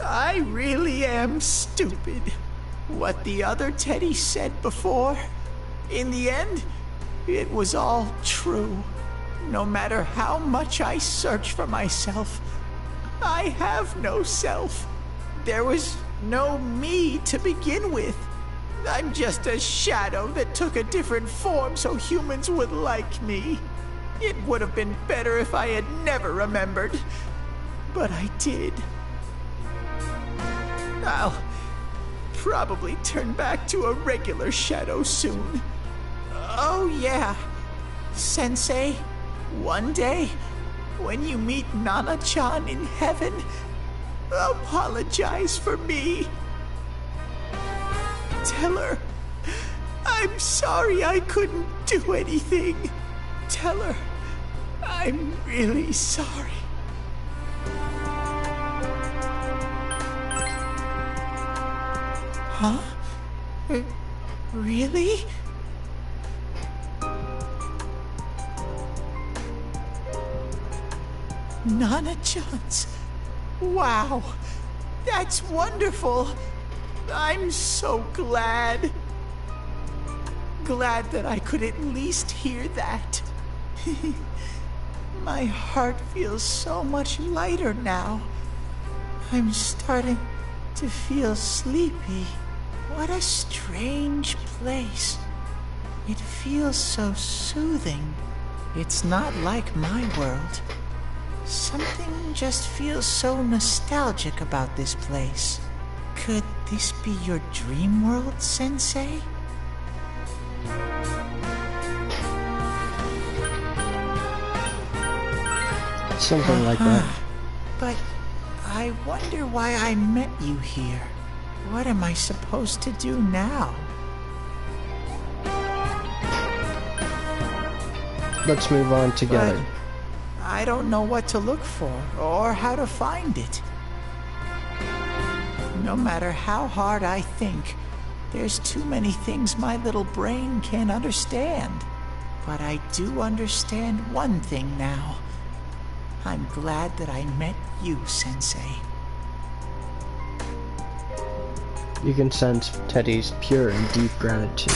I really am stupid. What the other Teddy said before, in the end, it was all true. No matter how much I search for myself, I have no self. There was no me to begin with. I'm just a shadow that took a different form so humans would like me. It would have been better if I had never remembered, but I did. I'll probably turn back to a regular shadow soon. Oh yeah, Sensei, one day, when you meet Nana-chan in heaven, apologize for me. Tell her, I'm sorry I couldn't do anything. Tell her, I'm really sorry. Huh? Really? Nana-chan's. Wow, that's wonderful. I'm so glad. Glad that I could at least hear that. My heart feels so much lighter now. I'm starting to feel sleepy. What a strange place. It feels so soothing. It's not like my world. Something just feels so nostalgic about this place. Could this be your dream world, Sensei? Something like that. But I wonder why I met you here. What am I supposed to do now? Let's move on together. But I don't know what to look for or how to find it. No matter how hard I think, there's too many things my little brain can't understand. But I do understand one thing now. I'm glad that I met you, Sensei. You can sense Teddy's pure and deep gratitude.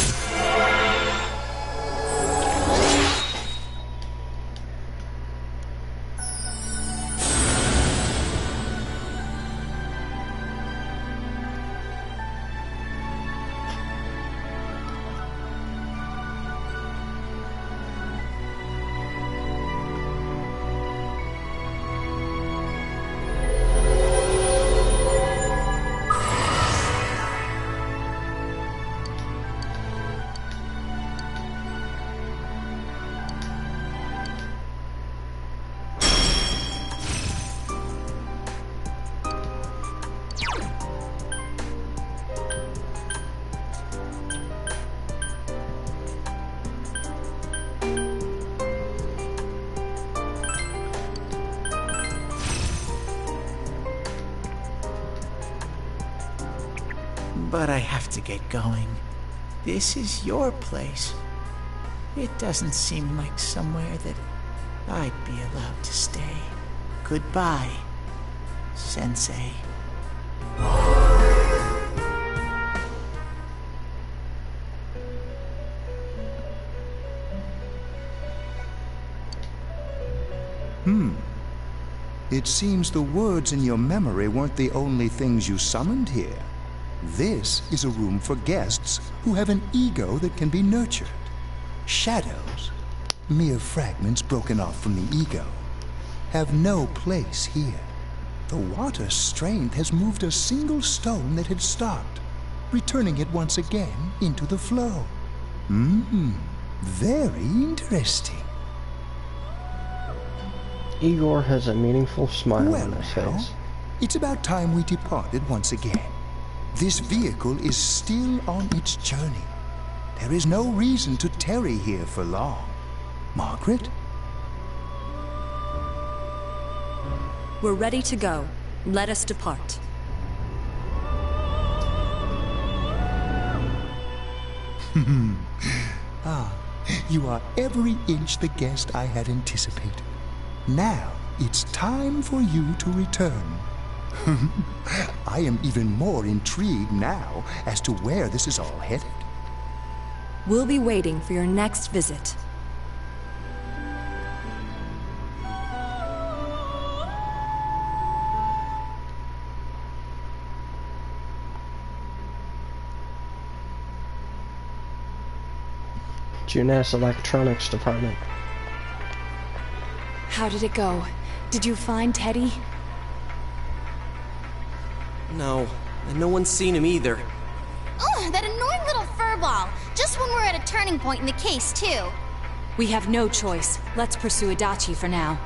But I have to get going. This is your place. It doesn't seem like somewhere that I'd be allowed to stay. Goodbye, Sensei. It seems the words in your memory weren't the only things you summoned here. This is a room for guests who have an ego that can be nurtured. Shadows, mere fragments broken off from the ego, have no place here. The water's strength has moved a single stone that had stopped, returning it once again into the flow. Very interesting. Igor has a meaningful smile on his face. It's about time we departed once again. This vehicle is still on its journey. There is no reason to tarry here for long. Margaret? We're ready to go. Let us depart. You are every inch the guest I had anticipated. Now, it's time for you to return. I am even more intrigued now as to where this is all headed. We'll be waiting for your next visit. Junes Electronics Department. How did it go? Did you find Teddy? No, and no one's seen him either. Ugh, that annoying little furball! Just when we're at a turning point in the case, too. We have no choice. Let's pursue Adachi for now.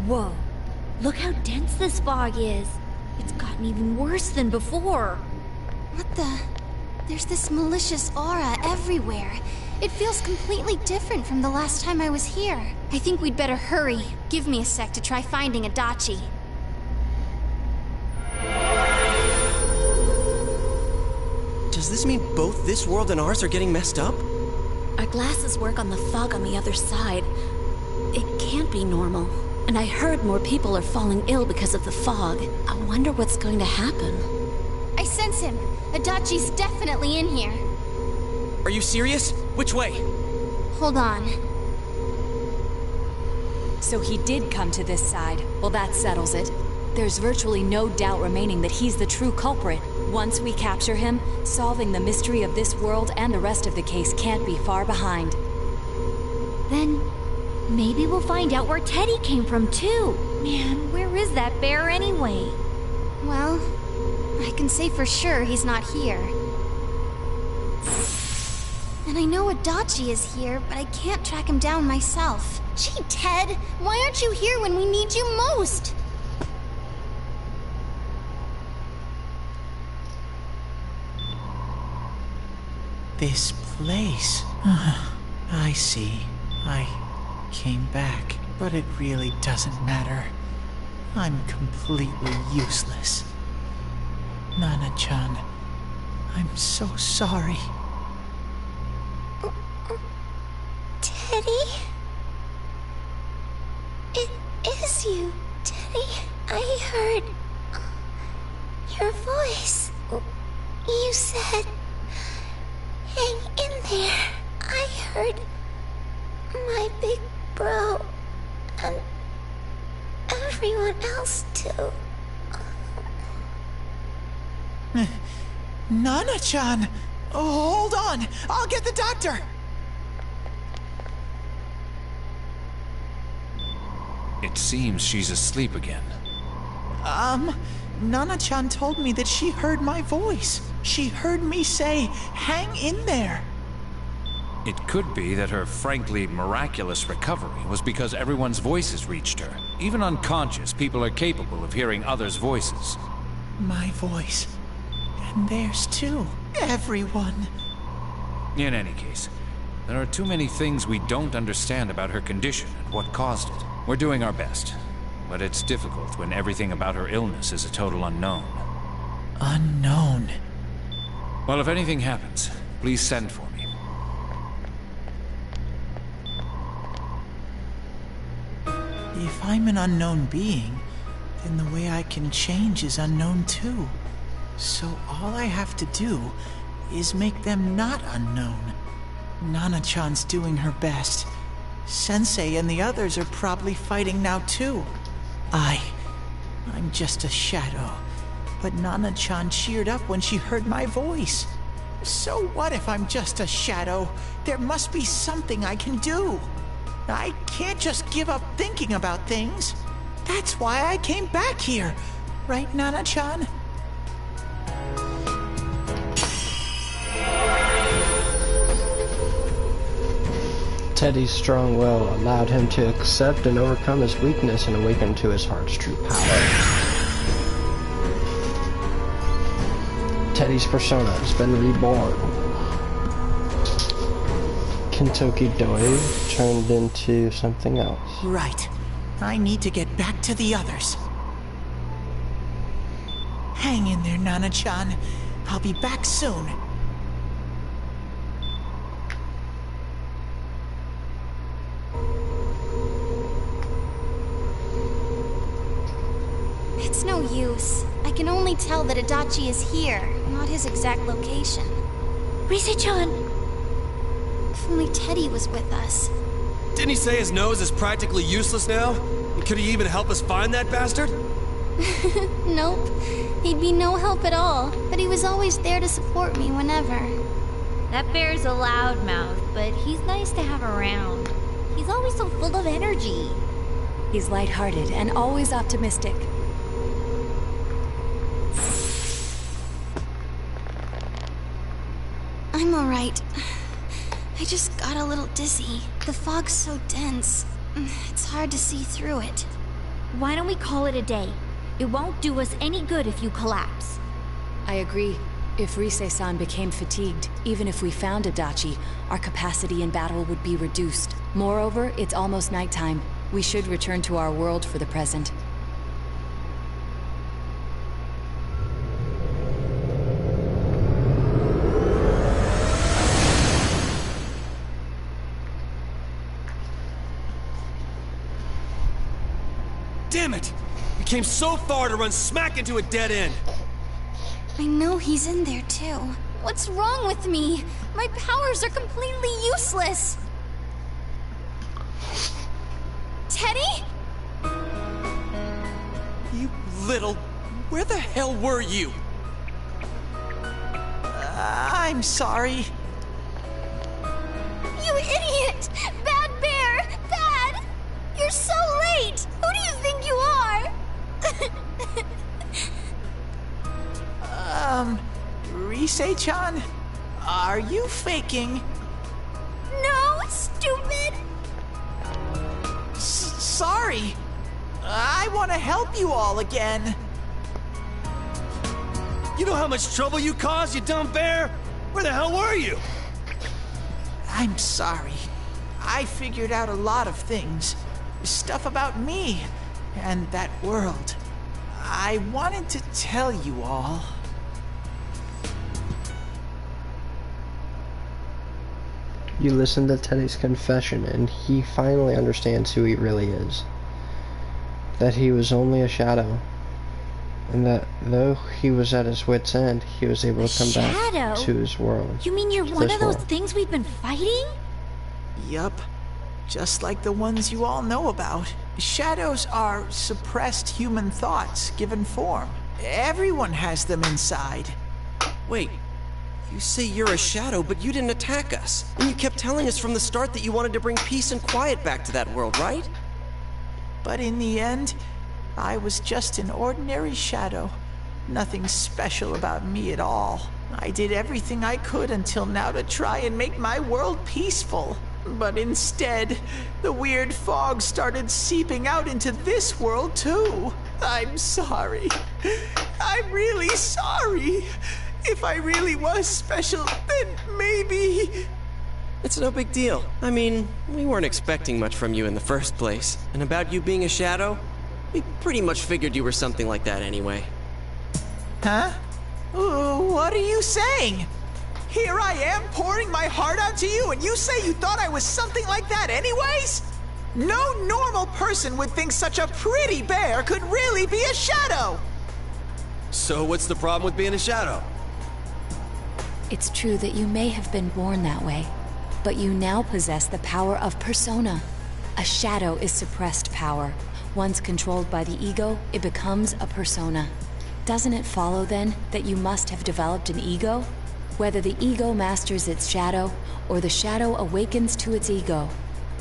Whoa. Look how dense this fog is. It's gotten even worse than before. What the? There's this malicious aura everywhere. It feels completely different from the last time I was here. I think we'd better hurry. Give me a sec to try finding Adachi. Does this mean both this world and ours are getting messed up? Our glasses work on the fog on the other side. It can't be normal. And I heard more people are falling ill because of the fog. I wonder what's going to happen. I sense him. Adachi's definitely in here. Are you serious? Which way? Hold on. So he did come to this side. Well, that settles it. There's virtually no doubt remaining that he's the true culprit. Once we capture him, solving the mystery of this world and the rest of the case can't be far behind. Then maybe we'll find out where Teddy came from too. Man, where is that bear anyway? Well, I can say for sure he's not here. And I know Adachi is here, but I can't track him down myself. Gee, Ted, why aren't you here when we need you most? This place. I see. I came back, but it really doesn't matter. I'm completely useless. Nana-chan, I'm so sorry. Teddy? It is you, Teddy. I heard your voice. You said, hang in there. I heard my big bro and everyone else too. Nana-chan! Oh, hold on! I'll get the doctor! It seems she's asleep again. Nana-chan told me that she heard my voice. She heard me say, hang in there. It could be that her frankly miraculous recovery was because everyone's voices reached her. Even unconscious, people are capable of hearing others' voices. My voice. And theirs too. Everyone. In any case, there are too many things we don't understand about her condition and what caused it. We're doing our best, but it's difficult when everything about her illness is a total unknown. Unknown? Well, if anything happens, please send for me. If I'm an unknown being, then the way I can change is unknown too. So all I have to do is make them not unknown. Nana-chan's doing her best. Sensei and the others are probably fighting now too. I'm just a shadow. But Nana-chan cheered up when she heard my voice. So what if I'm just a shadow? There must be something I can do. I can't just give up thinking about things. That's why I came back here. Right, Nana-chan? Teddy's strong will allowed him to accept and overcome his weakness and awaken to his heart's true power. Teddy's persona has been reborn. Kentucky Doi turned into something else. Right. I need to get back to the others. Hang in there, Nana-chan. I'll be back soon. It's no use. I can only tell that Adachi is here, not his exact location. Rise-chan! If only Teddy was with us. Didn't he say his nose is practically useless now? And could he even help us find that bastard? Nope. He'd be no help at all, but he was always there to support me whenever. That bear's a loudmouth, but he's nice to have around. He's always so full of energy. He's lighthearted and always optimistic. I'm alright. I just got a little dizzy. The fog's so dense. It's hard to see through it. Why don't we call it a day? It won't do us any good if you collapse. I agree. If Rise-san became fatigued, even if we found Adachi, our capacity in battle would be reduced. Moreover, it's almost nighttime. We should return to our world for the present. Damn it! We came so far to run smack into a dead end. I know he's in there too. What's wrong with me? My powers are completely useless. Teddy? You little... Where the hell were you? I'm sorry. You idiot! Bad bear! Bad! You're so late! Who do you think you are? Ise-chan? Are you faking? No, stupid! Sorry. I want to help you all again. You know how much trouble you caused, you dumb bear? Where the hell were you? I'm sorry. I figured out a lot of things. Stuff about me and that world. I wanted to tell you all. You listen to Teddy's confession, and he finally understands who he really is. That he was only a shadow. And that though he was at his wit's end, he was able to come back to his world. You mean you're one of those things we've been fighting? Yup. Just like the ones you all know about. Shadows are suppressed human thoughts given form. Everyone has them inside. Wait, you say you're a shadow, but you didn't attack us. And you kept telling us from the start that you wanted to bring peace and quiet back to that world, right? But in the end, I was just an ordinary shadow. Nothing special about me at all. I did everything I could until now to try and make my world peaceful. But instead, the weird fog started seeping out into this world too. I'm sorry. I'm really sorry. If I really was special, then maybe... It's no big deal. I mean, we weren't expecting much from you in the first place. And about you being a shadow, we pretty much figured you were something like that anyway. Huh? What are you saying? Here I am pouring my heart out to you, and you say you thought I was something like that anyways? No normal person would think such a pretty bear could really be a shadow! So what's the problem with being a shadow? It's true that you may have been born that way, but you now possess the power of persona. A shadow is suppressed power. Once controlled by the ego, it becomes a persona. Doesn't it follow then that you must have developed an ego? Whether the ego masters its shadow, or the shadow awakens to its ego.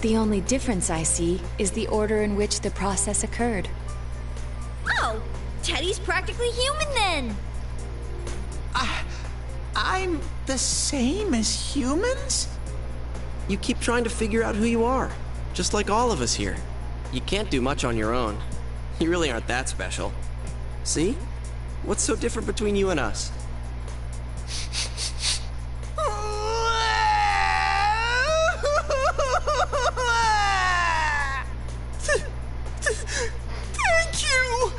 The only difference I see is the order in which the process occurred. Oh, Teddy's practically human then! I'm the same as humans? You keep trying to figure out who you are, just like all of us here. You can't do much on your own. You really aren't that special. See? What's so different between you and us? Thank you!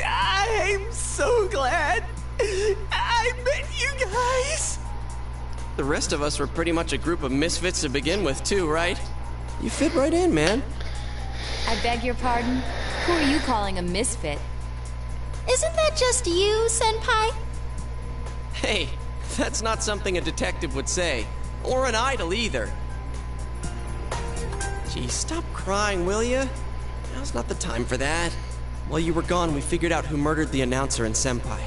I'm so glad I met you guys! The rest of us were pretty much a group of misfits to begin with, too, right? You fit right in, man. I beg your pardon? Who are you calling a misfit? Isn't that just you, Senpai? Hey, that's not something a detective would say. Or an idol, either. Gee, stop crying, will ya? Now's not the time for that. While you were gone, we figured out who murdered the announcer and Senpai.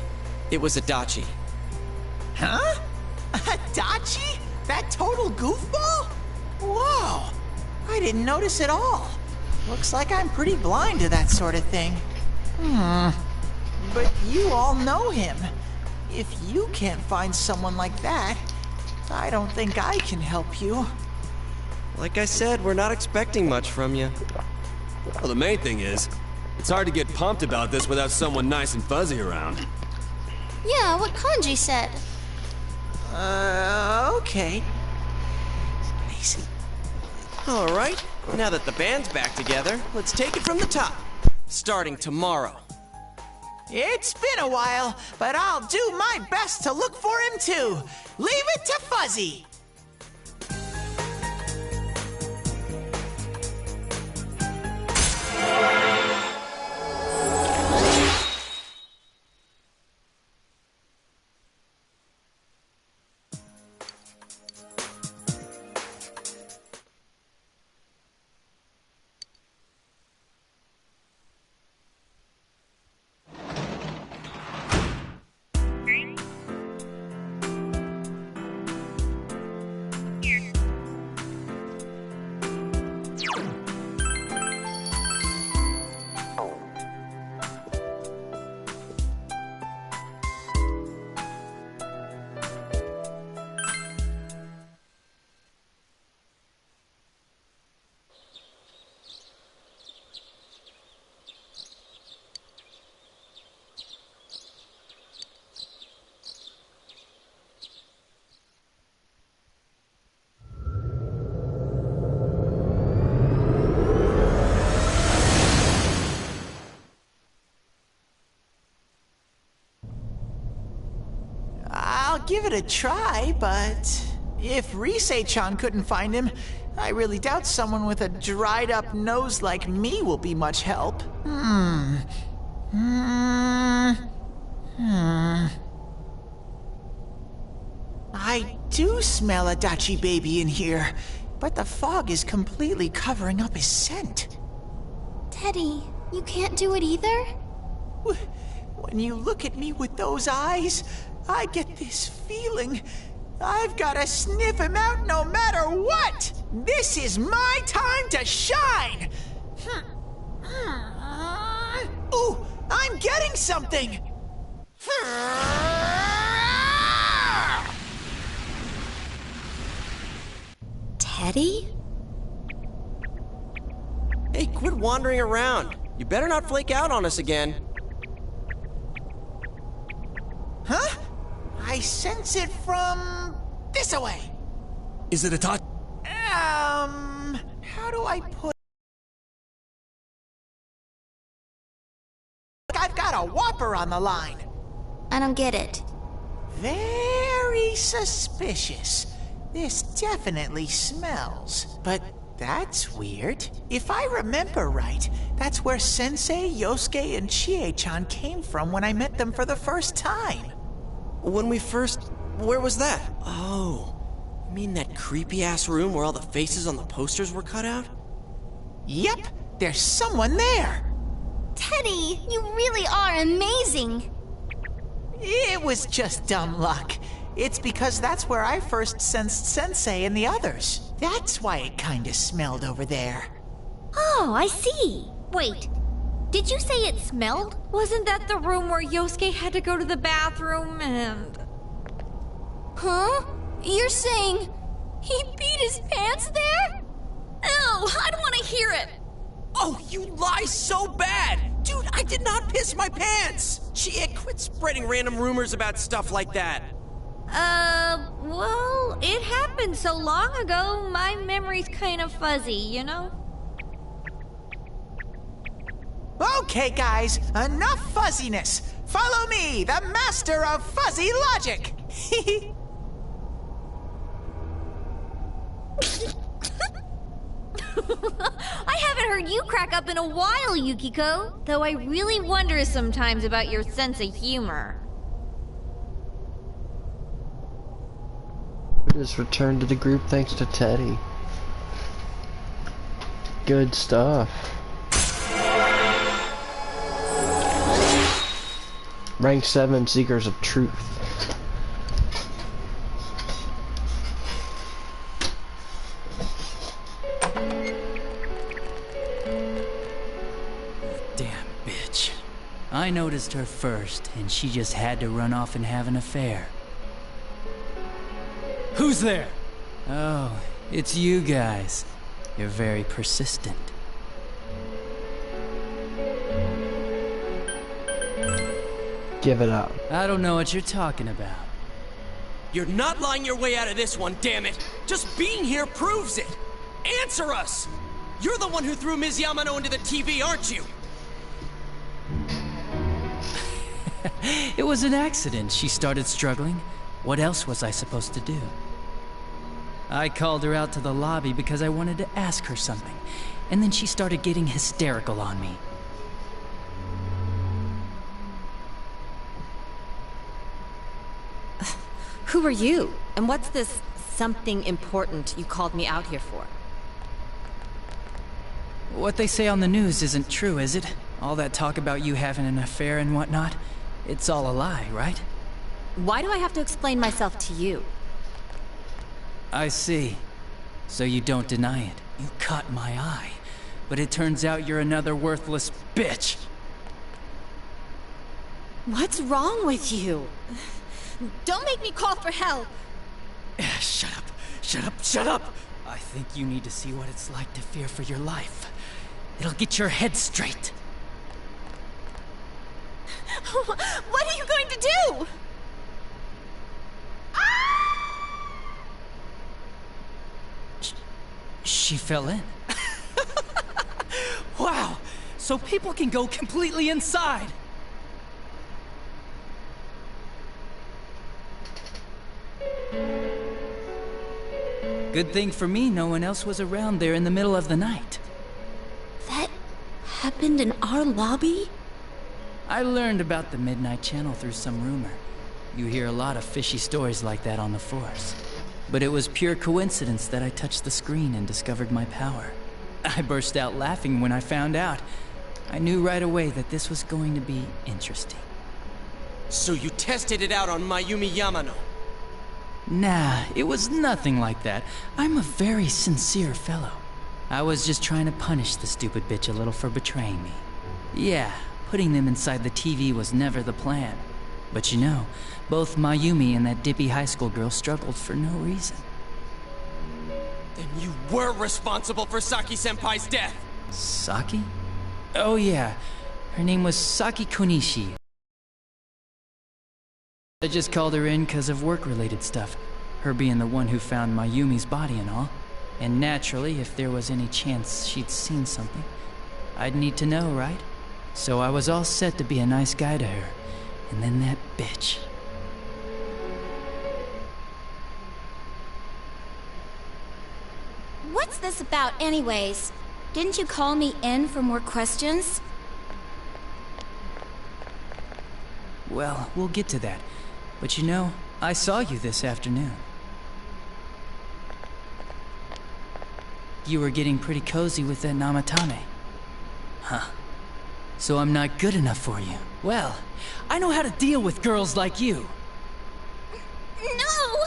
It was Adachi. Huh? Adachi? That total goofball? Whoa! I didn't notice at all. Looks like I'm pretty blind to that sort of thing. But you all know him. If you can't find someone like that, I don't think I can help you. Like I said, we're not expecting much from you. Well, the main thing is, it's hard to get pumped about this without someone nice and fuzzy around. Yeah, what Kanji said. Okay. Easy. All right, now that the band's back together, let's take it from the top. Starting tomorrow. It's been a while, but I'll do my best to look for him too. Leave it to Fuzzy. I'll give it a try, but if Risei-chan couldn't find him, I really doubt someone with a dried-up nose like me will be much help. I do smell a Dachi baby in here, but the fog is completely covering up his scent. Teddy, you can't do it either? When you look at me with those eyes, I get this feeling. I've gotta sniff him out no matter what! This is my time to shine! Ooh, I'm getting something! Teddy? Hey, quit wandering around. You better not flake out on us again. Huh? I sense it from this away. Is it a touch? How do I put... I've got a whopper on the line. I don't get it. Very suspicious. This definitely smells. But that's weird. If I remember right, that's where Sensei, Yosuke, and Chie-chan came from when I met them for the first time. When we first... Where was that? Oh, you mean that creepy-ass room where all the faces on the posters were cut out? Yep, there's someone there. Teddy, you really are amazing. It was just dumb luck. It's because that's where I first sensed Sensei and the others. That's why it kinda smelled over there. Oh, I see. Wait, did you say it smelled? Wasn't that the room where Yosuke had to go to the bathroom and... Huh? You're saying he beat his pants there? Ew, I don't want to hear it. Oh, you lie so bad! Dude, I did not piss my pants! Chie, quit spreading random rumors about stuff like that. Well, it happened so long ago, my memory's kind of fuzzy, you know? Okay, guys, enough fuzziness. Follow me, the master of fuzzy logic. I haven't heard you crack up in a while, Yukiko. Though I really wonder sometimes about your sense of humor. It is returned to the group thanks to Teddy. Good stuff. Rank 7 Seekers of Truth. Damn bitch. I noticed her first, and she just had to run off and have an affair. Who's there? Oh, it's you guys. You're very persistent. Give it up. I don't know what you're talking about. You're not lying your way out of this one, damn it! Just being here proves it! Answer us! You're the one who threw Ms. Yamano into the TV, aren't you? It was an accident. She started struggling. What else was I supposed to do? I called her out to the lobby because I wanted to ask her something, and then she started getting hysterical on me. Who are you? And what's this something important you called me out here for? What they say on the news isn't true, is it? All that talk about you having an affair and whatnot? It's all a lie, right? Why do I have to explain myself to you? I see. So you don't deny it. You caught my eye. But it turns out you're another worthless bitch. What's wrong with you? Don't make me call for help! Shut up! Shut up! Shut up! I think you need to see what it's like to fear for your life. It'll get your head straight. What are you going to do? She fell in. Wow! So people can go completely inside! Good thing for me, no one else was around there in the middle of the night. That happened in our lobby? I learned about the Midnight Channel through some rumor. You hear a lot of fishy stories like that on the Force. But it was pure coincidence that I touched the screen and discovered my power. I burst out laughing when I found out. I knew right away that this was going to be interesting. So you tested it out on Mayumi Yamano? Nah, it was nothing like that. I'm a very sincere fellow. I was just trying to punish the stupid bitch a little for betraying me. Yeah, putting them inside the TV was never the plan. But you know, both Mayumi and that dippy high school girl struggled for no reason. Then you were responsible for Saki-senpai's death! Saki? Oh yeah, her name was Saki Konishi. I just called her in because of work-related stuff. Her being the one who found Mayumi's body and all. And naturally, if there was any chance she'd seen something, I'd need to know, right? So I was all set to be a nice guy to her. And then that bitch. What's this about anyways? Didn't you call me in for more questions? Well, we'll get to that. But you know, I saw you this afternoon. You were getting pretty cozy with that Namatame. Huh. So I'm not good enough for you. Well, I know how to deal with girls like you. No!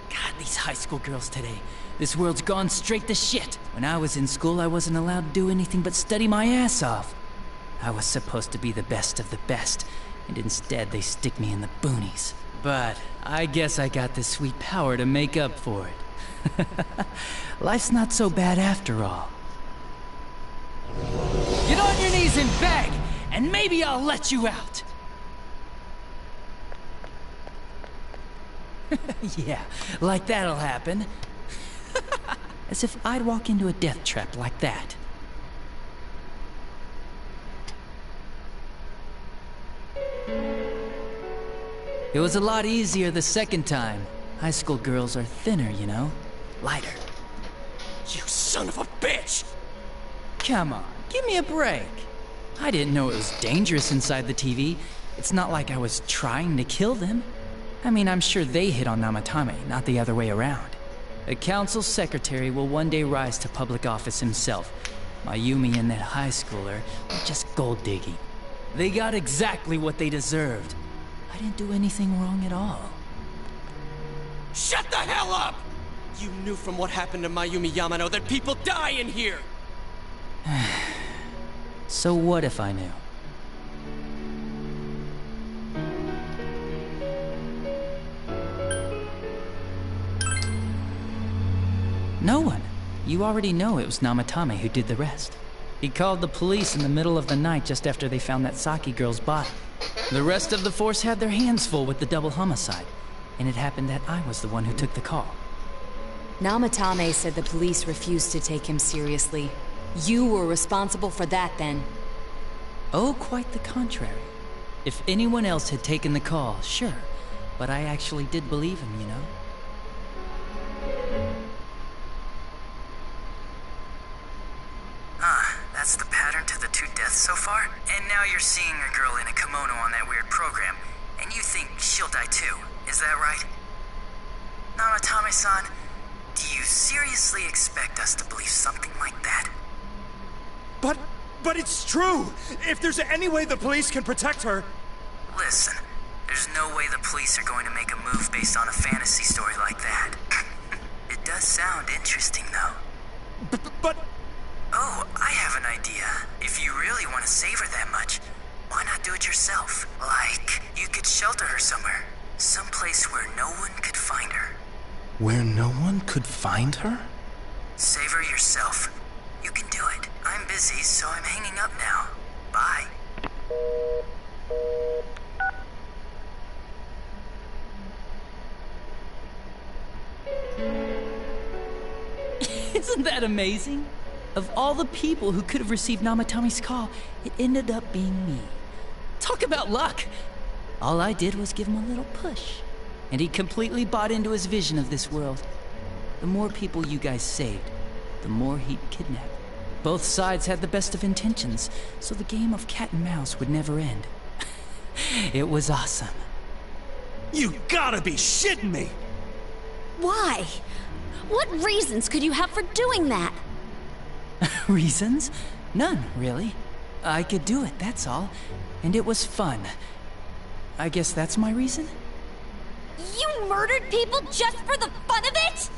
God, these high school girls today. This world's gone straight to shit. When I was in school, I wasn't allowed to do anything but study my ass off. I was supposed to be the best of the best, and instead they stick me in the boonies. But I guess I got this sweet power to make up for it. Life's not so bad after all. Get on your knees and beg, and maybe I'll let you out. Yeah, like that'll happen. As if I'd walk into a death trap like that. It was a lot easier the second time. High school girls are thinner, you know? Lighter. You son of a bitch! Come on, give me a break. I didn't know it was dangerous inside the TV. It's not like I was trying to kill them. I mean, I'm sure they hit on Namatame, not the other way around. A council secretary will one day rise to public office himself. Mayumi and that high schooler were just gold digging. They got exactly what they deserved. I didn't do anything wrong at all. Shut the hell up! You knew from what happened to Mayumi Yamano that people die in here! So what if I knew? No one. You already know it was Namatame who did the rest. He called the police in the middle of the night just after they found that Saki girl's body. The rest of the force had their hands full with the double homicide, and it happened that I was the one who took the call. Namatame said the police refused to take him seriously. You were responsible for that then. Oh, quite the contrary. If anyone else had taken the call, sure, but I actually did believe him, you know? That's the pattern to the 2 deaths so far? And now you're seeing a girl in a kimono on that weird program, and you think she'll die too, is that right? Namatame-san, do you seriously expect us to believe something like that? But it's true! If there's any way the police can protect her... Listen, there's no way the police are going to make a move based on a fantasy story like that. It does sound interesting, though. But... Oh, I have an idea. If you really want to save her that much, why not do it yourself? Like, you could shelter her somewhere. Someplace where no one could find her. Where no one could find her? Save her yourself. You can do it. I'm busy, so I'm hanging up now. Bye. Isn't that amazing? Of all the people who could have received Namatame's call, it ended up being me. Talk about luck! All I did was give him a little push. and he completely bought into his vision of this world. The more people you guys saved, the more he'd kidnap. Both sides had the best of intentions, so the game of cat and mouse would never end. It was awesome. You gotta be shitting me! Why? What reasons could you have for doing that? Reasons? None, really. I could do it, that's all. And it was fun. I guess that's my reason? You murdered people just for the fun of it?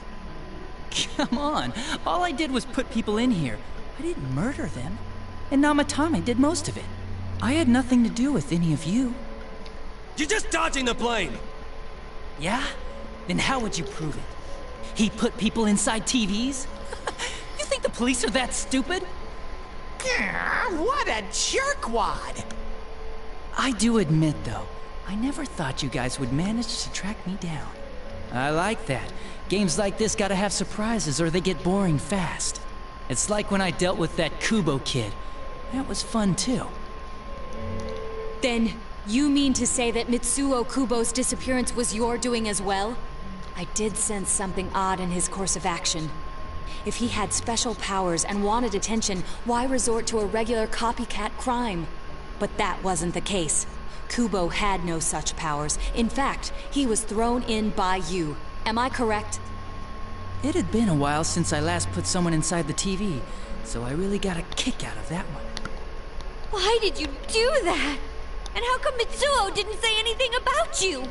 Come on, all I did was put people in here. I didn't murder them. And Namatame did most of it. I had nothing to do with any of you. You're just dodging the blame! Yeah? Then how would you prove it? He put people inside TVs? You think the police are that stupid? What a jerkwad! I do admit, though, I never thought you guys would manage to track me down. I like that. Games like this gotta have surprises or they get boring fast. It's like when I dealt with that Kubo kid. That was fun, too. Then, you mean to say that Mitsuo Kubo's disappearance was your doing as well? I did sense something odd in his course of action. If he had special powers and wanted attention, why resort to a regular copycat crime? But that wasn't the case. Kubo had no such powers. In fact, he was thrown in by you. Am I correct? It had been a while since I last put someone inside the TV, so I really got a kick out of that one. Why did you do that? And how come Mitsuo didn't say anything about you?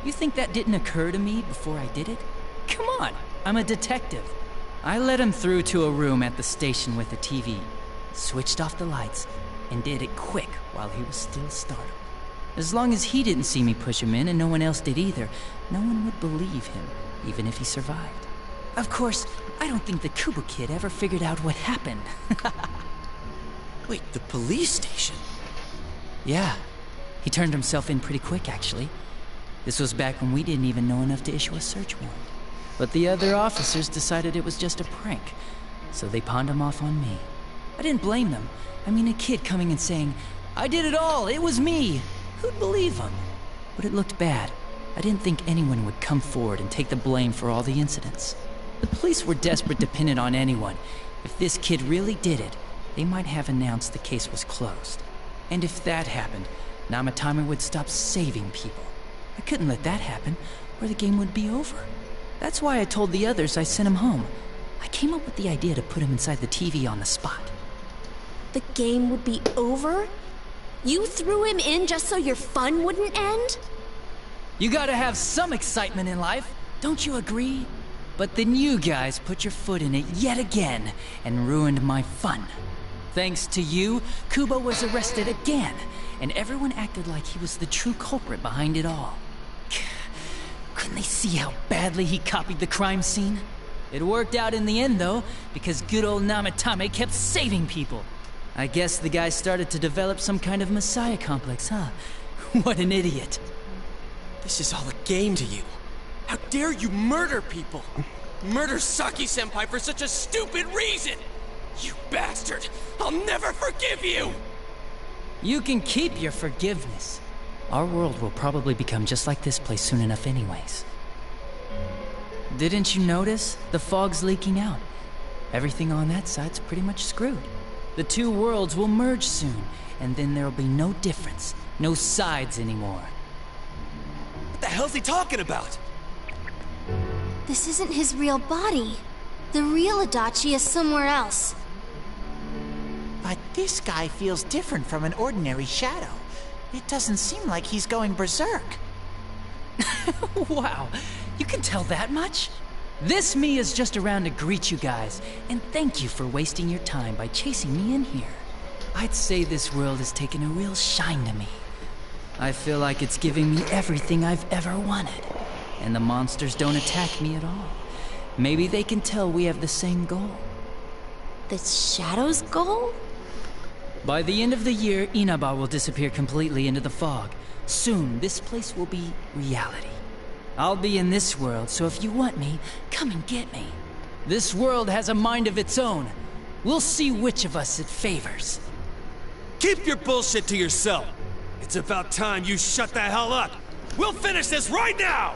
You think that didn't occur to me before I did it? Come on, I'm a detective. I let him through to a room at the station with a TV, switched off the lights, and did it quick while he was still startled. As long as he didn't see me push him in and no one else did either, no one would believe him, even if he survived. Of course, I don't think the Kubo kid ever figured out what happened. Wait, the police station? Yeah, he turned himself in pretty quick, actually. This was back when we didn't even know enough to issue a search warrant. But the other officers decided it was just a prank, so they pawned him off on me. I didn't blame them. I mean, a kid coming and saying, "I did it all, it was me." Who'd believe him? But it looked bad. I didn't think anyone would come forward and take the blame for all the incidents. The police were desperate to pin it on anyone. If this kid really did it, they might have announced the case was closed. And if that happened, Namatame would stop saving people. I couldn't let that happen, or the game would be over. That's why I told the others I sent him home. I came up with the idea to put him inside the TV on the spot. The game would be over? You threw him in just so your fun wouldn't end? You gotta have some excitement in life, don't you agree? But then you guys put your foot in it yet again and ruined my fun. Thanks to you, Kubo was arrested again, and everyone acted like he was the true culprit behind it all. Couldn't they see how badly he copied the crime scene? It worked out in the end, though, because good old Namatame kept saving people. I guess the guy started to develop some kind of messiah complex, huh? What an idiot. This is all a game to you. How dare you murder people? Murder Saki-senpai for such a stupid reason! You bastard! I'll never forgive you! You can keep your forgiveness. Our world will probably become just like this place soon enough anyways. Didn't you notice? The fog's leaking out. Everything on that side's pretty much screwed. The two worlds will merge soon, and then there'll be no difference, no sides anymore. What the hell's he talking about? This isn't his real body. The real Adachi is somewhere else. But this guy feels different from an ordinary shadow. It doesn't seem like he's going berserk. Wow, you can tell that much? This me is just around to greet you guys, and thank you for wasting your time by chasing me in here. I'd say this world has taken a real shine to me. I feel like it's giving me everything I've ever wanted, and the monsters don't attack me at all. Maybe they can tell we have the same goal. The Shadow's goal? By the end of the year, Inaba will disappear completely into the fog. Soon, this place will be reality. I'll be in this world, so if you want me, come and get me. This world has a mind of its own. We'll see which of us it favors. Keep your bullshit to yourself. It's about time you shut the hell up. We'll finish this right now!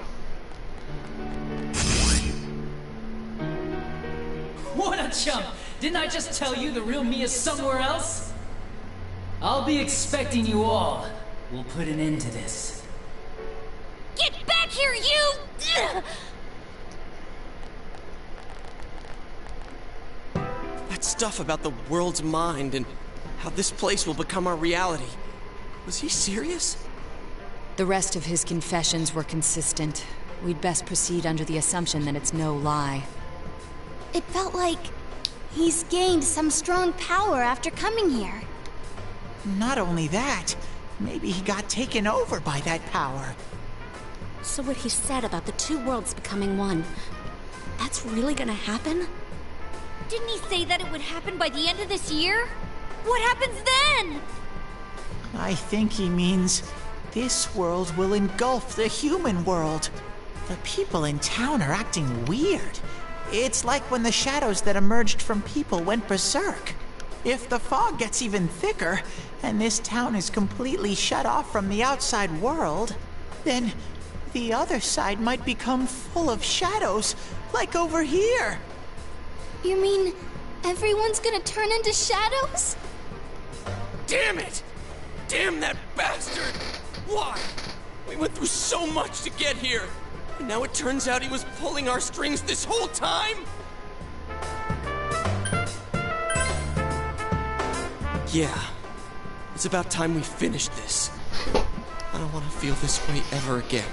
What a chump! Didn't I just tell you the real me is somewhere else? I'll be expecting you all. We'll put an end to this. Get back here, you! That stuff about the world's mind and how this place will become our reality. Was he serious? The rest of his confessions were consistent. We'd best proceed under the assumption that it's no lie. It felt like he's gained some strong power after coming here. Not only that, maybe he got taken over by that power. So what he said about the two worlds becoming one, that's really gonna happen? Didn't he say that it would happen by the end of this year? What happens then? I think he means this world will engulf the human world. The people in town are acting weird. It's like when the shadows that emerged from people went berserk. If the fog gets even thicker, and this town is completely shut off from the outside world, then the other side might become full of shadows, like over here. You mean everyone's gonna turn into shadows? Damn it! Damn that bastard! Why? We went through so much to get here, and now it turns out he was pulling our strings this whole time? Yeah, it's about time we finished this. I don't want to feel this way ever again.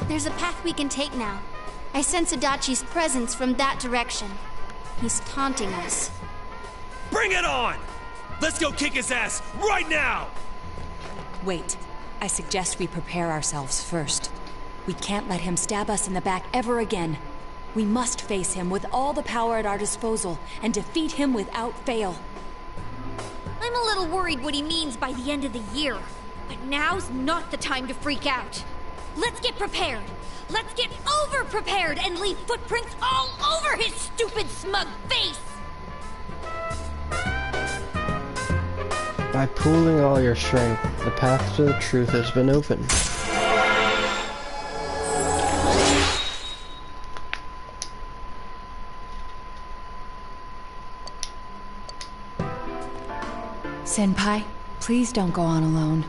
There's a path we can take now. I sense Adachi's presence from that direction. He's taunting us. Bring it on! Let's go kick his ass right now! Wait. I suggest we prepare ourselves first. We can't let him stab us in the back ever again. We must face him with all the power at our disposal and defeat him without fail. I'm a little worried what he means by the end of the year. But now's not the time to freak out. Let's get prepared. Let's get over-prepared and leave footprints all over his stupid, smug face! By pooling all your strength, the path to the truth has been opened. Senpai, please don't go on alone.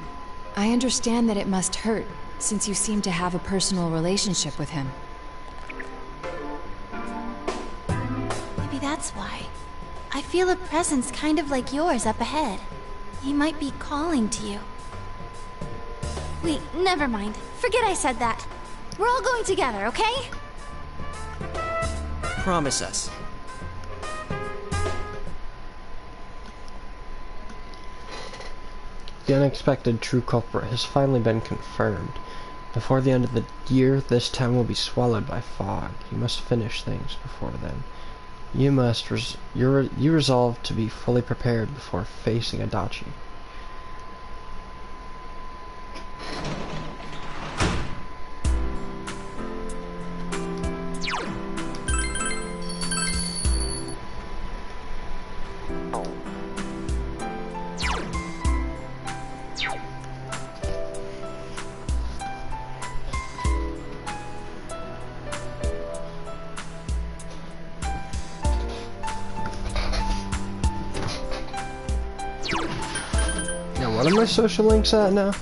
I understand that it must hurt, since you seem to have a personal relationship with him. Maybe that's why. I feel a presence kind of like yours up ahead. He might be calling to you. Wait, never mind. Forget I said that. We're all going together, okay? Promise us. The unexpected true culprit has finally been confirmed. Before the end of the year, this town will be swallowed by fog. You must finish things before then. You resolve to be fully prepared before facing Adachi. What are my social links at now?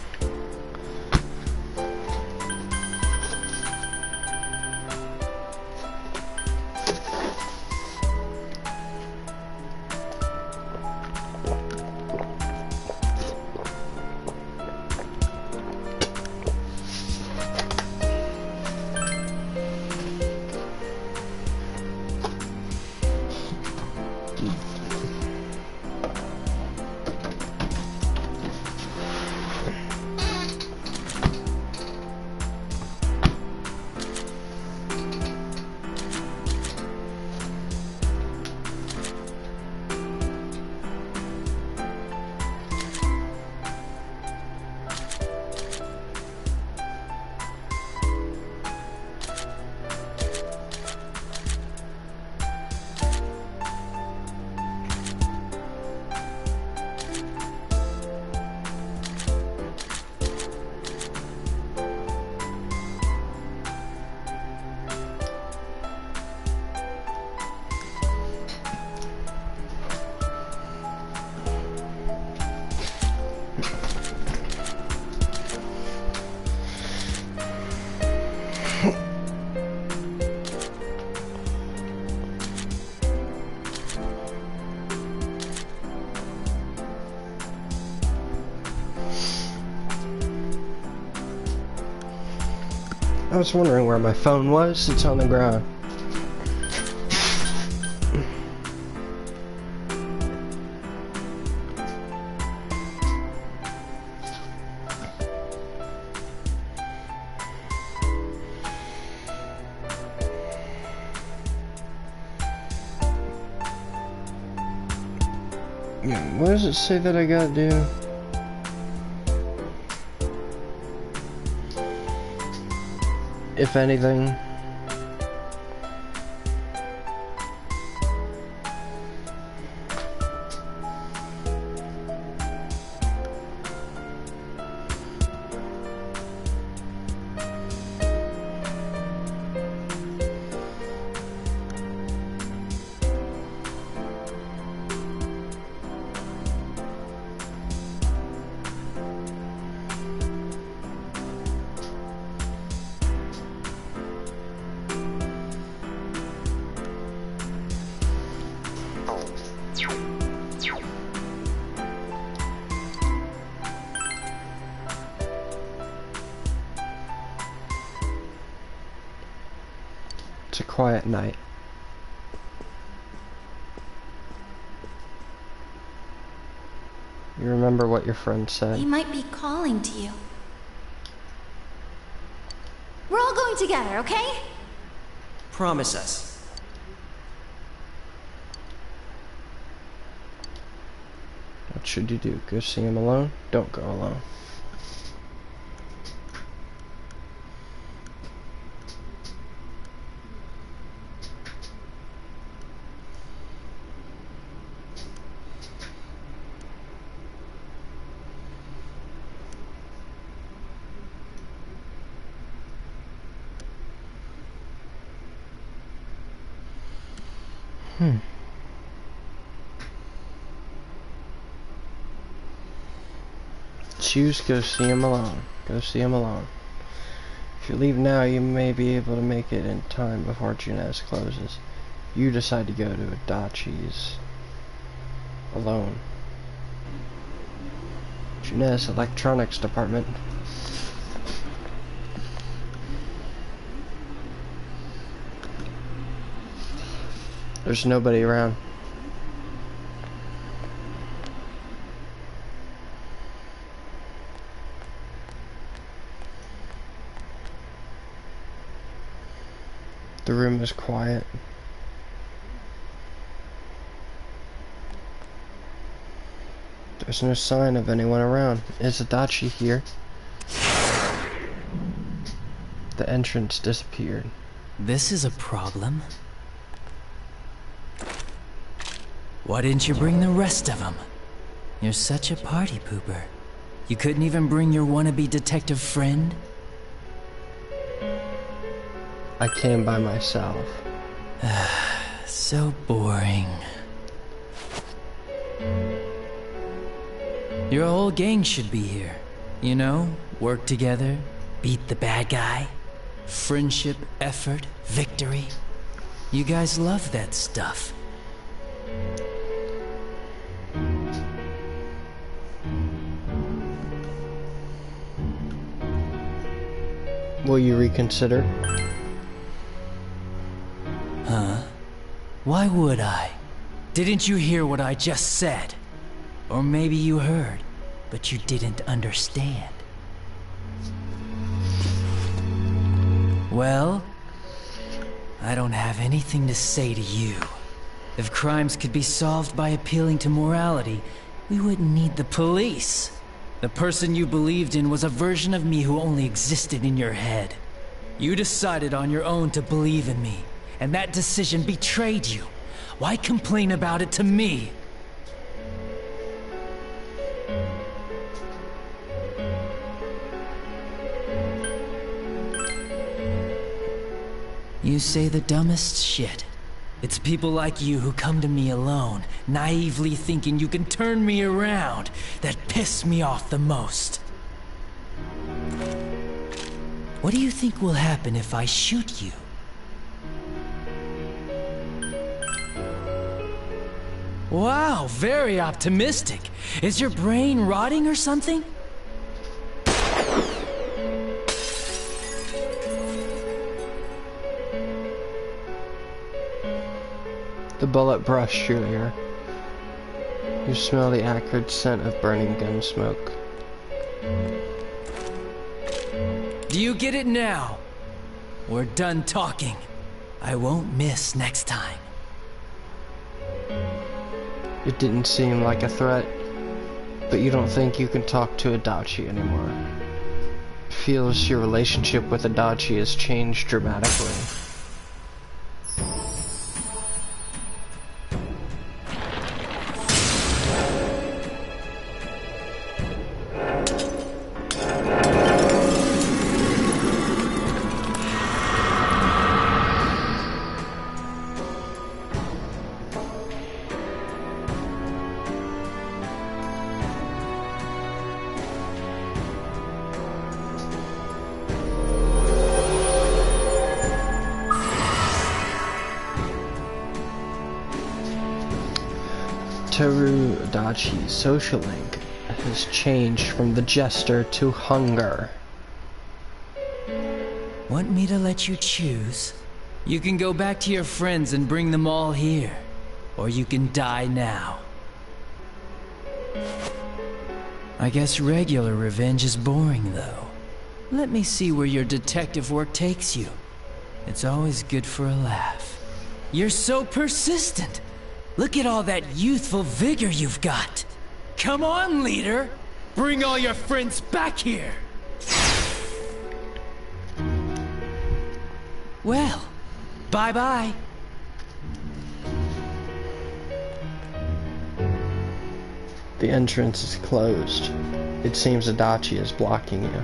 I was wondering where my phone was. It's on the ground. What does it say that I gotta do? If anything. It's a quiet night. You remember what your friend said? He might be calling to you. We're all going together, okay? Promise us. What should you do? Go see him alone? Don't go alone. Choose go see him alone. Go see him alone. If you leave now, you may be able to make it in time before Junez closes. You decide to go to Adachi's alone. Junez Electronics Department. There's nobody around. The room is quiet. There's no sign of anyone around. Is Adachi here? The entrance disappeared. This is a problem. Why didn't you bring the rest of them? You're such a party pooper. You couldn't even bring your wannabe detective friend? I came by myself. So boring. Your whole gang should be here. You know, work together, beat the bad guy. Friendship, effort, victory. You guys love that stuff. Will you reconsider? Huh? Why would I? Didn't you hear what I just said? Or maybe you heard, but you didn't understand. Well, I don't have anything to say to you. If crimes could be solved by appealing to morality, we wouldn't need the police. The person you believed in was a version of me who only existed in your head. You decided on your own to believe in me, and that decision betrayed you. Why complain about it to me? You say the dumbest shit. It's people like you who come to me alone, naively thinking you can turn me around, that piss me off the most. What do you think will happen if I shoot you? Wow, very optimistic. Is your brain rotting or something? The bullet brushed your ear. You smell the acrid scent of burning gun smoke. Do you get it now? We're done talking. I won't miss next time. It didn't seem like a threat, but you don't think you can talk to Adachi anymore. It feels your relationship with Adachi has changed dramatically. Teru Adachi's social link has changed from the jester to hunger. Want me to let you choose? You can go back to your friends and bring them all here, or you can die now. I guess regular revenge is boring, though. Let me see where your detective work takes you. It's always good for a laugh. You're so persistent. Look at all that youthful vigor you've got. Come on, leader. Bring all your friends back here. Well, bye-bye. The entrance is closed. It seems Adachi is blocking you.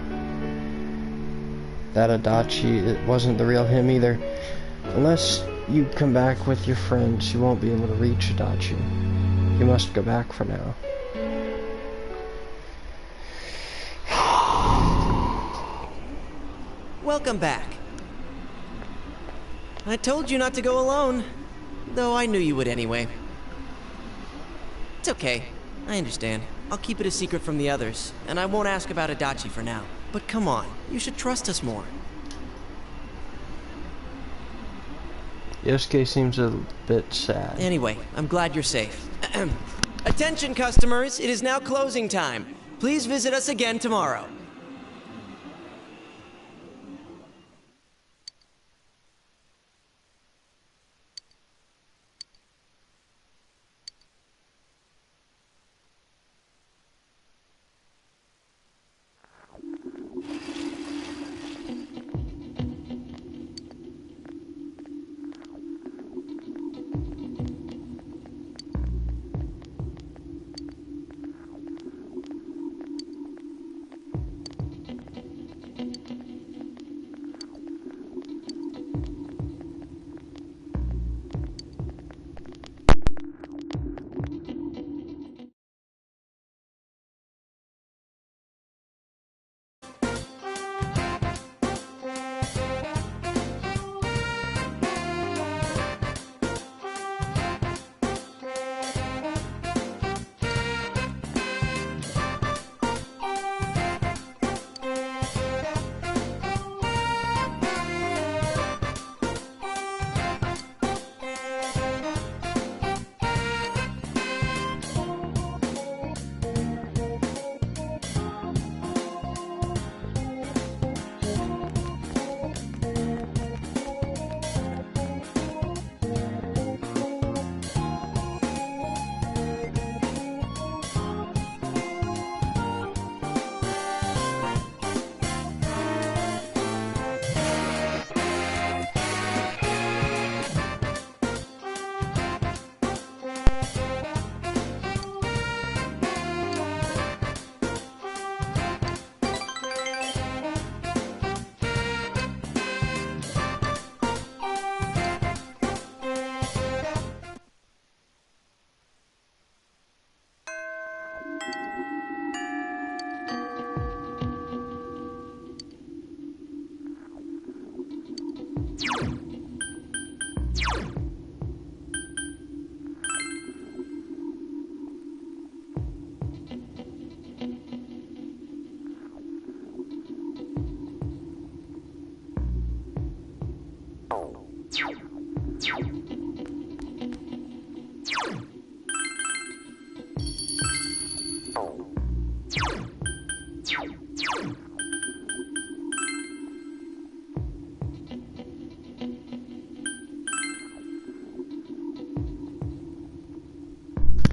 That Adachi, it wasn't the real him either. Unless you come back with your friends, you won't be able to reach Adachi. You must go back for now. Welcome back. I told you not to go alone, though I knew you would anyway. It's okay. I understand. I'll keep it a secret from the others, and I won't ask about Adachi for now. But come on, you should trust us more. Yosuke seems a bit sad. Anyway, I'm glad you're safe. Attention, customers, it is now closing time. Please visit us again tomorrow.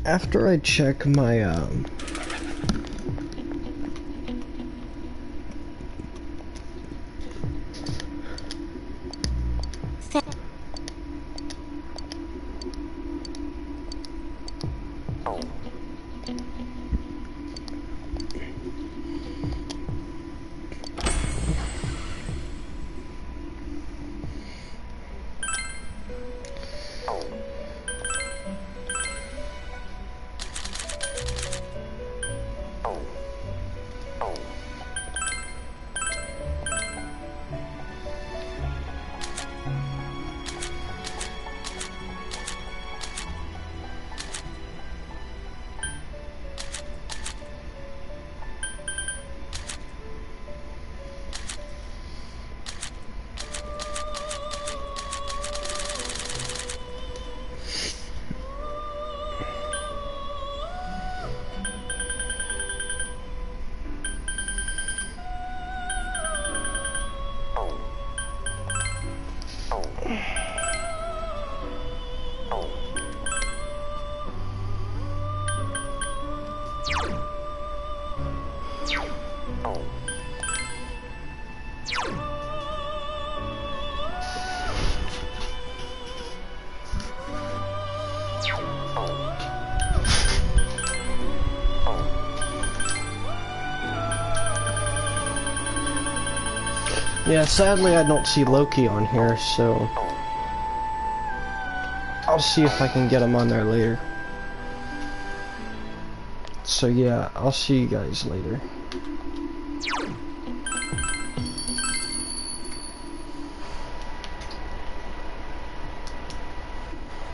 After I check my, yeah, sadly I don't see Loki on here, so I'll see if I can get him on there later. So yeah, I'll see you guys later.